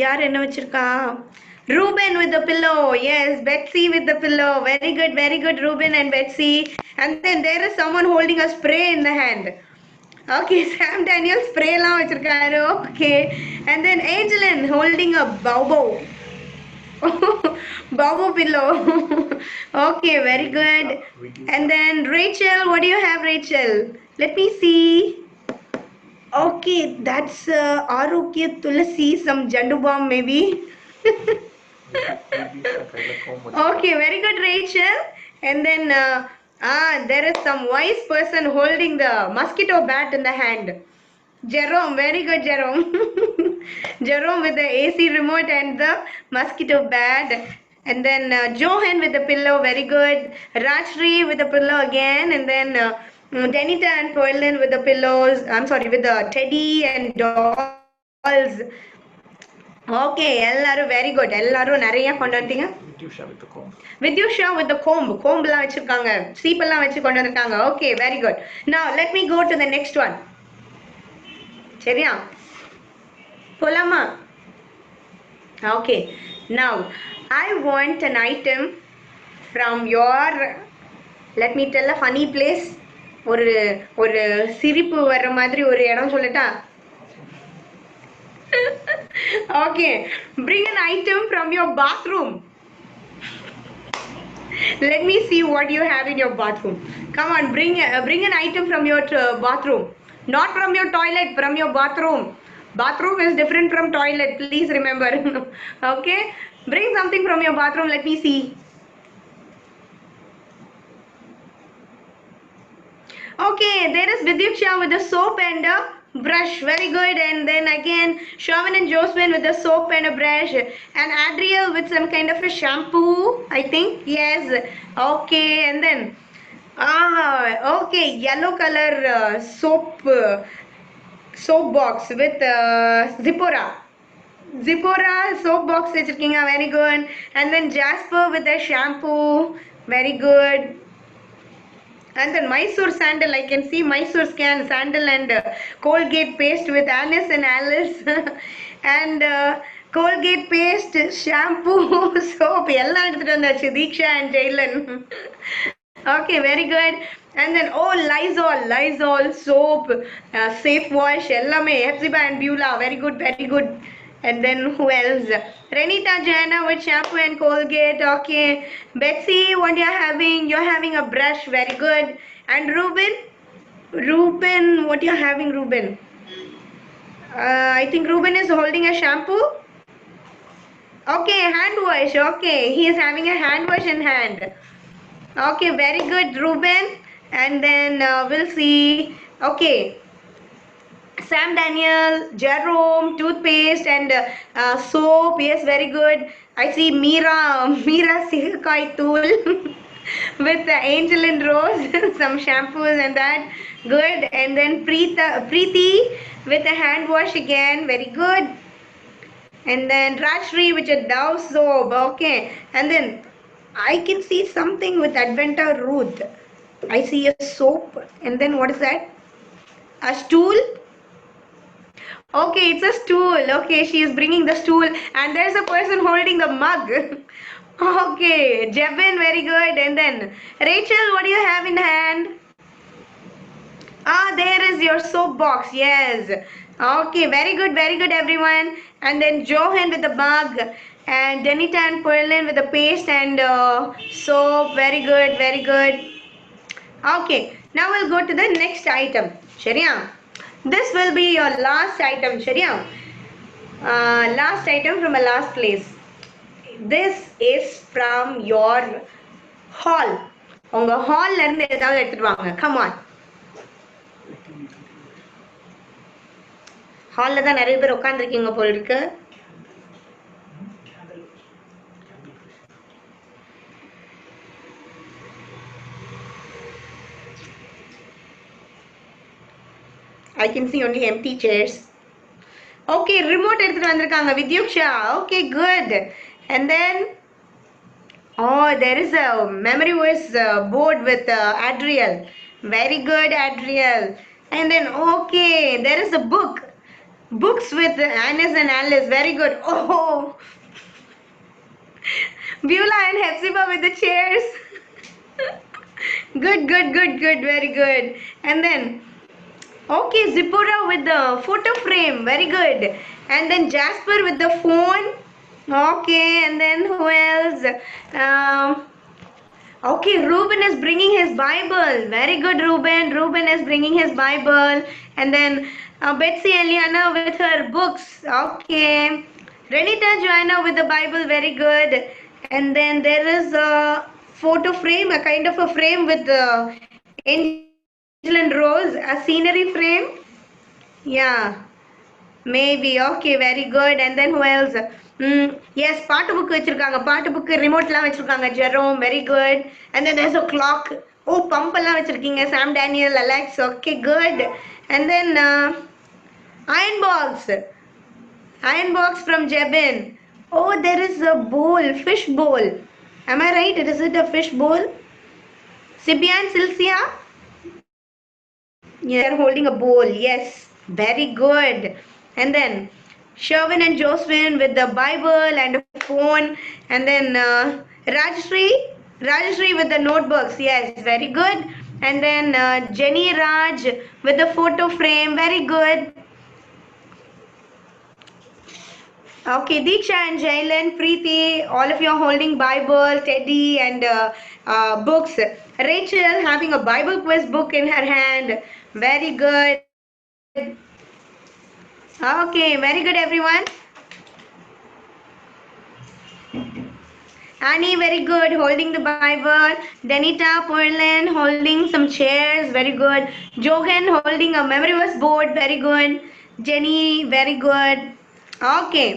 Speaker 1: யார் என்ன வச்சிருக்கா? Ruben with the pillow. Yes, Betsy with the pillow. Very good, Ruben and Betsy. And then there is someone holding a spray in the hand. Okay, Sam Daniel spray la vechirukkaru. Okay, and then Angeline holding a bobo pillow. Okay, very good. And then Rachel, what do you have, Rachel? Let me see. Okay, that's Arukya Tulasi, some Jandu bomb maybe. Okay, very good, Rachel. And then there is some wise person holding the mosquito bat in the hand. Jerome, very good, Jerome. Jerome with the AC remote and the mosquito bat. And then Johan with the pillow, very good. Rajshri with the pillow again. And then Denita and Poilin with the pillows. I'm sorry, with the teddy and dolls. Okay, எல்லாரும் very good. எல்லாரும் நிறைய கொண்டு வந்தீங்க. Vidyusha with the comb எல்லாம் வச்சிருக்காங்க. Cheap எல்லாம் வச்சு கொண்டு வந்திருக்காங்க. Okay, very good. Now let me go to the next one. சரியா? போலாமா? Okay. Now I want an item from your, let me tell a funny place. ஒரு சிரிப்பு வர்ற மாதிரி ஒரு இடம் சொல்லட்டா? Okay, bring an item from your bathroom. Let me see what you have in your bathroom. Come on, bring an item from your bathroom. Not from your toilet, from your bathroom. Bathroom is different from toilet, please remember. Okay, bring something from your bathroom. Let me see. Okay, there is Vidyuksha with the soap and a brush. Very good. And then again, Chauvin and Josephine with the soap and a brush. And Adriel with some kind of a shampoo, I think. Yes. Okay, and then okay, yellow color soap box with Zipporah. Zipporah soap box வச்சிருக்கீங்க, very good. And then Jasper with the shampoo, very good. And then Mysore sandal, I can see Mysore sandal and Colgate paste with Alice and Alice. And Colgate paste, shampoo, soap, எல்லாம் எடுத்துட்டு வந்தாச்சு Deeksha and Jaylan. Okay, very good. And then Lysol soap, safe wash, எல்லாமே Hepzibah and Beulah, very good, very good. And then who else? Renita Jana with shampoo and Colgate. Okay. Betsy, what you're having? You're having a brush, very good. And Ruben, what you're having, Ruben? I think Ruben is holding a shampoo. Okay, hand wash. Okay, he is having a hand wash in hand. Okay, very good, Ruben. And then we'll see. Okay, Sam Daniel, Jerome, toothpaste and soap. Yes, very good. I see Meera Sihkai tool with Angel and Rose, some shampoos and that. Good. And then Preeti with a hand wash again. Very good. And then Rajshri with a Dove soap. Okay. And then I can see something with Adventa Ruth. I see a soap. And then what is that? A stool. Okay, it's a stool. Okay, she is bringing the stool and there's a person holding the mug. Okay, Jebin, very good. And then Rachel, what do you have in hand? There is your soap box. Yes. Okay, very good everyone. And then Johan with the mug and Denita and Perlin with the paste and soap. Very good, very good. Okay, now we'll go to the next item. Sharia. This will be your last item, Sharia. Last item from a last place. This is from your hall. உங்க ஹால்ல இருந்து ஏதாவது எடுத்துட்டு வாங்க. Come on. ஹால்ல தான் நிறைய பேர் உட்கார்ந்திருக்கீங்க போல இருக்கு. I can see only empty chairs. Okay, remote எடுத்துட்டு வந்திருக்காங்க Vidyuksha. Okay, good. And then there is a memory verse board with Adriel. Very good, Adriel. And then okay, there is a books with Anis and Alice. Very good. Oh, Beulah and Hepzibah with the chairs. Good. Very good. And then okay, Zipporah with the photo frame. Very good. And then Jasper with the phone. Okay, and then who else? Okay, Ruben is bringing his Bible. Very good, Ruben. Ruben is bringing his Bible. And then Betsy and Liana with her books. Okay. Renita Joanna with the Bible. Very good. And then there is a photo frame, a kind of a frame with Angel and Rose, a scenery frame. Yeah, maybe. Okay, very good. And then who else? Yes, பாட்டு book வச்சிருக்காங்க. பாட்டு book ரிமோட்லாம் வச்சிருக்காங்க. Jerome, very good. And then there's a clock. Oh, pump எல்லாம் வச்சிருக்கீங்க. Sam Daniel, Alex. Okay, good. And then iron box from Jebin. Oh, there is a bowl, fish bowl. Am I right? Is it a fish bowl? Sibian, Silsia? Yeah, they're holding a bowl. Yes, very good. And then Chauvin and Josephine with the Bible and a phone. And then Rajshri with the notebooks. Yes, very good. And then Jenny Raj with the photo frame. Very good. Okay, Deeksha and Jailan, Preeti, all of you are holding Bible, Teddy and books. Rachel having a Bible quiz book in her hand. Very good. Okay, very good everyone. Annie, very good, holding the Bible. Danita Portland holding some chairs, very good. Johan holding a memory verse board, very good. Jenny, very good. Okay,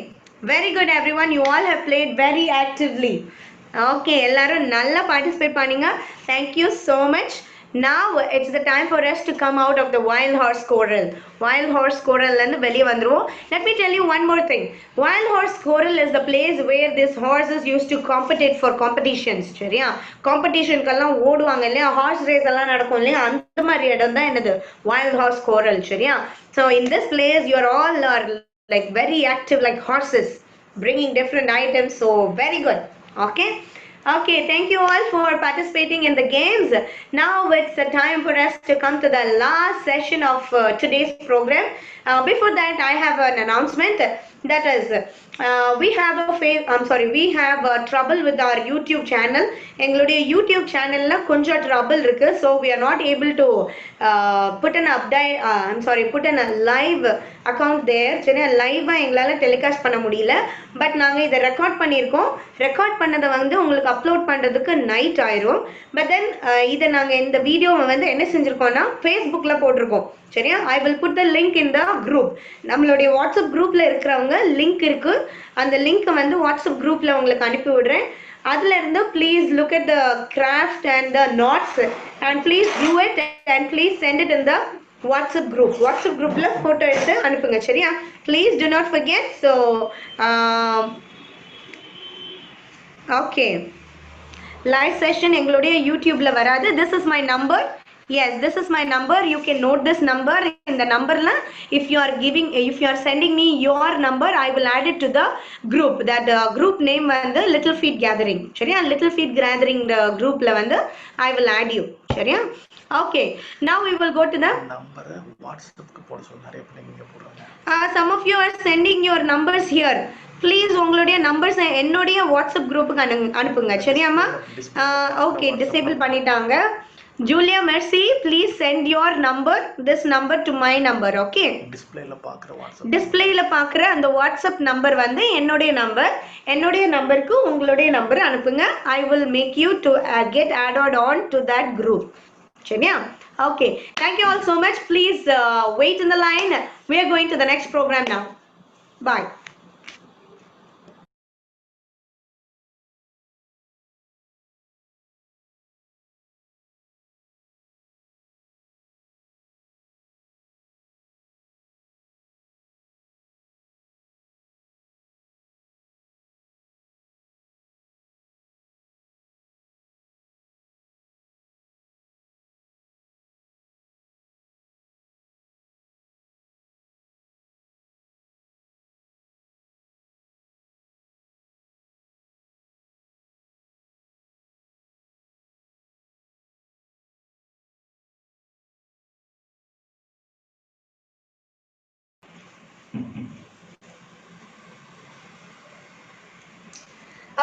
Speaker 1: very good everyone. You all have played very actively. Okay, எல்லாரும் நல்லா participate பண்ணீங்க. Thank you so much. Now it's the time for us to come out of the wild horse squirrel. Wild horse squirrel and வெளிய வந்துருவோம். Let me tell you one more thing. Wild horse squirrel is the place where these horses used to compete for competitions. சரியா? காம்படிஷன்க்கெல்லாம் ஓடுவாங்க இல்லையா? Hours race எல்லாம் நடக்கும் இல்லையா? அந்த மாதிரி இடம் தான் என்னது? Wild horse squirrel. சரியா? So in this place you are all like very active like horses, bringing different items. So very good. Okay, thank you all for participating in the games. Now it's the time for us to come to the last session of today's program. Before that, I have an announcement. That is, we have a trouble with our YouTube channel. எங்களுடைய YouTube channelல கொஞ்சம் trouble இருக்கு. So we are not able to put in a live account there. சரி, live எங்களால telecast பண்ண முடியல. But நாங்க இதை record பண்ணியிருக்கோம். ரெக்கார்ட் பண்ணதை வந்து உங்களுக்கு அப்லோட் பண்றதுக்கு நைட் ஆயிரும். பட் தென் இதை நாங்க இந்த வீடியோவை வந்து என்ன செஞ்சிருக்கோம்னா ஃபேஸ்புக்ல போட்டிருக்கோம். சரியா? I will put the link in the group. நம்மளுடைய வாட்ஸ்அப் குரூப்ல இருக்கிறவங்க லிங்க் இருக்கு. அந்த லிங்க் வந்து வாட்ஸ்அப் குரூப்ல உங்களுக்கு அனுப்பி விடுறேன். அதுல இருந்து please look at the craft and the knots and please do it and please send it in the WhatsApp groupல photo எடுத்து அனுப்புங்க. சரியா? Please do not forget. So okay, live session எங்களுடைய YouTubeல வராது. This is my number. Yes, this is my number. You can note this number. In the number la, if you are sending me your number, I will add it to the group. That group name வந்து Little Feet Gathering. சரியா? Little Feet Gathering the groupல வந்து I will add you. சரியா? Okay, now we will go to the
Speaker 6: number. WhatsApp போட சொல்ல நிறைய பேர் இங்க போடுறாங்க.
Speaker 1: Some of you are sending your numbers here. Please உங்களுடைய நம்பர்ஸ் என்னுடைய வாட்ஸ்அப் குரூப்புக்கு அனுப்புங்க. சரியாமா? ஓகே, டிசேபிள் பண்ணிட்டாங்க. Julia Mercy, please send your number, this number to my number. Okay, டிஸ்ப்ளேல பார்க்குற அந்த வாட்ஸ்அப் நம்பர் வந்து என்னுடைய நம்பருக்கு உங்களுடைய நம்பர் அனுப்புங்க. I will make you to get added on to that group. சரியா? Okay, thank you all so much. Please wait in the line. We are going to the next program now. Bye.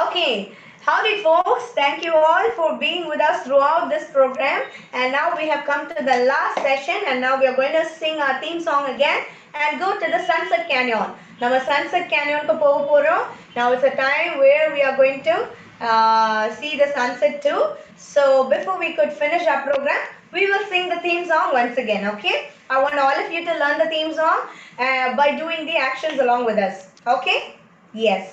Speaker 1: Okay, howdy folks, thank you all for being with us throughout this program, and now we have come to the last session, and now we are going to sing our theme song again and go to the Sunset Canyon. Now Sunset Canyon ko poga porom. Now it's a time where we are going to see the sunset too. So before we could finish our program, we will sing the theme song once again. Okay, I want all of you to learn the theme song by doing the actions along with us. Okay, yes.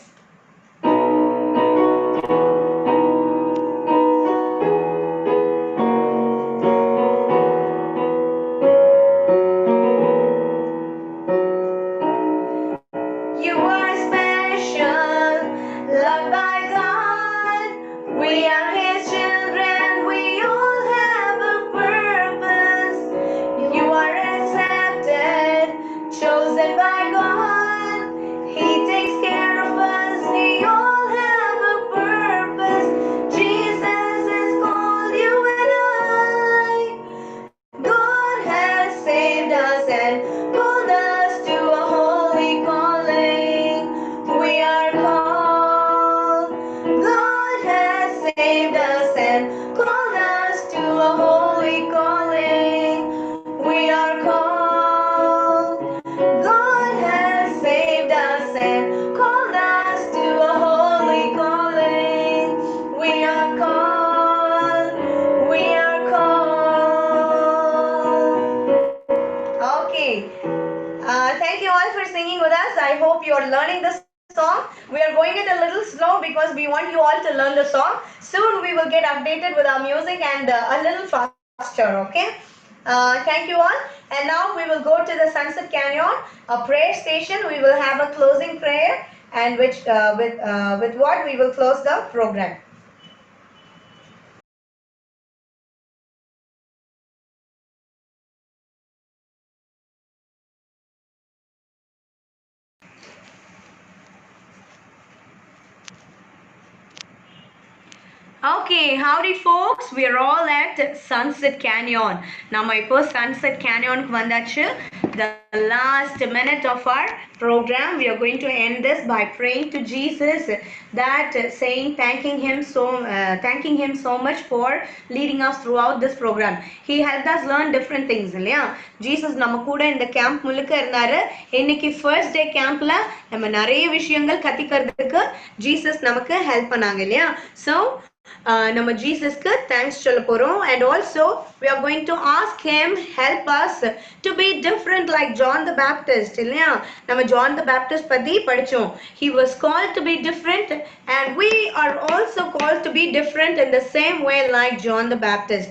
Speaker 1: Saved us. you're learning the song. We are going it a little slow because we want you all to learn the song. Soon we will get updated with our music and a little faster, okay? Thank you all. And now we will go to the Sunset Canyon, a prayer station. We will have a closing prayer, and with what we will close the program. Okay, howdy folks. We are all at Sunset Canyon. நம்ம இப்போ Sunset Canyon க்கு வந்தாச்சு. The last minute of our program. We are going to end this by praying to Jesus, that saying thanking him so much for leading us throughout this program. He helped us learn different things, இல்லையா? Jesus நம்ம கூட இந்த camp முழுக்க இருந்தாரு. இன்னைக்கு first day கேம்ப்ல நம்ம நிறைய விஷயங்கள் கத்திக்கிறதுக்கு ஜீசஸ் நமக்கு ஹெல்ப் பண்ணாங்க, இல்லையா? So நம்ம ஜீசஸ்க்கு தேங்க்ஸ் சொல்ல போறோம். And also we are going to ask him help us to be different like John the Baptist, இல்லையா? நம்ம John the Baptist பத்தி படிச்சோம். He was called to be different, and we are also called to be different in the same way like John the Baptist.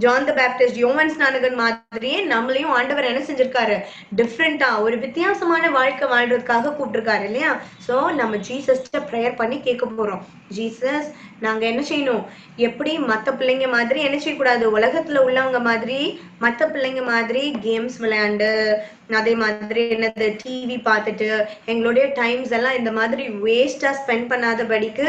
Speaker 1: John the Baptist, யோவான் ஸ்நானகன் மாதிரியே நம்மளையும் ஆண்டவர் என்ன செஞ்சிருக்காரு? டிஃப்ரெண்டா ஒரு வித்தியாசமான வாழ்க்கை வாழ்றதுக்காக கூப்பிட்டுருக்காரு, இல்லையா? ஸோ நம்ம ஜீசஸ்ட ப்ரேயர் பண்ணி கேட்க போறோம். ஜீசஸ், நாங்க என்ன செய்யணும்? எப்படி மற்ற பிள்ளைங்க மாதிரி என்ன செய்யக்கூடாது? உலகத்துல உள்ளவங்க மாதிரி மற்ற பிள்ளைங்க மாதிரி கேம்ஸ் விளையாண்டு அதே மாதிரி என்னது டிவி பார்த்துட்டு எங்களுடைய டைம்ஸ் எல்லாம் இந்த மாதிரி வேஸ்டா ஸ்பெண்ட் பண்ணாதபடிக்கு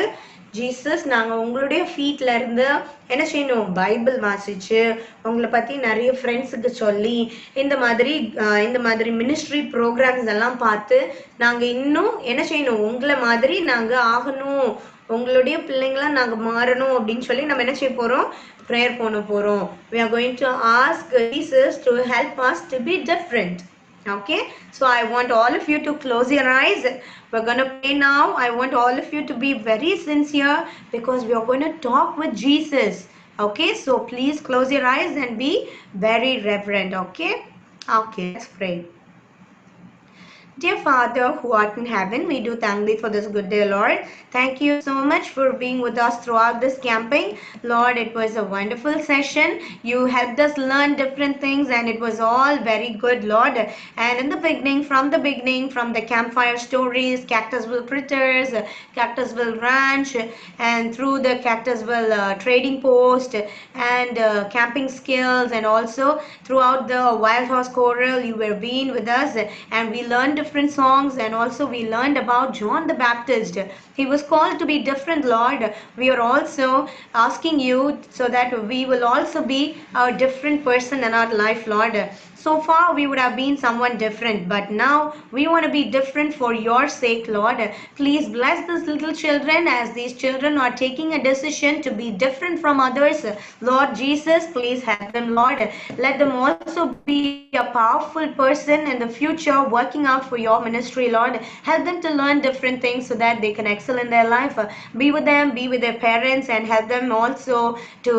Speaker 1: ஜீசஸ் நாங்கள் உங்களுடைய ஃபீட்ல இருந்து என்ன செய்யணும்? பைபிள் வாசிச்சு உங்களை பத்தி நிறைய ஃப்ரெண்ட்ஸுக்கு சொல்லி இந்த மாதிரி மினிஸ்ட்ரி ப்ரோக்ராம்ஸ் எல்லாம் பார்த்து நாங்கள் இன்னும் என்ன செய்யணும்? உங்களை மாதிரி நாங்கள் ஆகணும், உங்களுடைய பிள்ளைங்களா நாங்கள் மாறணும் அப்படின்னு சொல்லி நம்ம என்ன செய்ய போறோம்? ப்ரேயர் பண்ண போறோம். We are going to ask Jesus to help us to be different. Okay, so I want all of you to close your eyes. We're going to pray now. I want all of you to be very sincere because we are going to talk with Jesus. Okay, so please close your eyes and be very reverent. Okay, let's pray. Dear Father who art in heaven, we do thank thee for this good day, Lord. Thank you so much for being with us throughout this camping. Lord, it was a wonderful session. You helped us learn different things and it was all very good, Lord. And in the beginning, from the campfire stories, Cactusville Critters, Cactusville Ranch, and through the Cactusville trading post and camping skills, and also throughout the Wild Horse Choral, you were being with us and we learned different songs, and also we learned about John the Baptist. He was called to be different, Lord. We are also asking you so that we will also be a different person in our life, Lord. So far we would have been someone different, but now we want to be different for your sake, Lord. Please bless these little children as these children are taking a decision to be different from others. Lord Jesus, please help them, Lord. Let them also be a powerful person in the future working out for your ministry, Lord. Help them to learn different things so that they can excel in their life. Be with them, be with their parents, and help them also to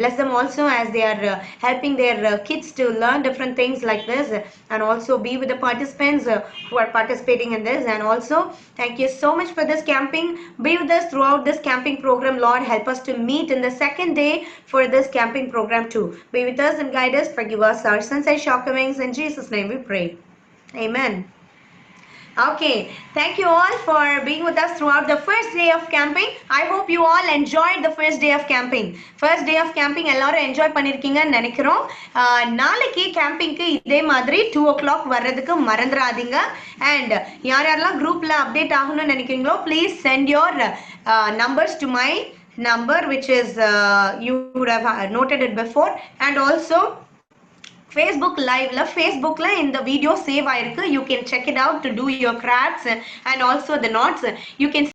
Speaker 1: bless them also as they are helping their kids to learn different things like this, and also be with the participants who are participating in this. And also thank you so much for this camping. Be with us throughout this camping program, Lord. Help us to meet in the second day for this camping program too. Be with us and guide us. Forgive us our sins and shortcomings. In Jesus' name we pray. Amen. Okay, thank you all for being with us throughout the first day of camping. I hope you all enjoyed the first day of camping. First day of camping எல்லாரும் enjoy பண்ணிருக்கீங்கன்னு நினைக்கிறோம். நாளைக்கு கேம்பிங்க்கு இதே மாதிரி 2 o'clock வர்றதுக்கு மறந்துடாதீங்க. And யாரெல்லாம் குரூப்ல update ஆகணும்னு நினைக்கிறீங்களோ please send your numbers to my number, which is you would have noted it before. And also Facebook liveல Facebookல இந்த வீடியோ சேவ் ஆயிருக்கு. You can check it out to do your crafts and also the knots. You can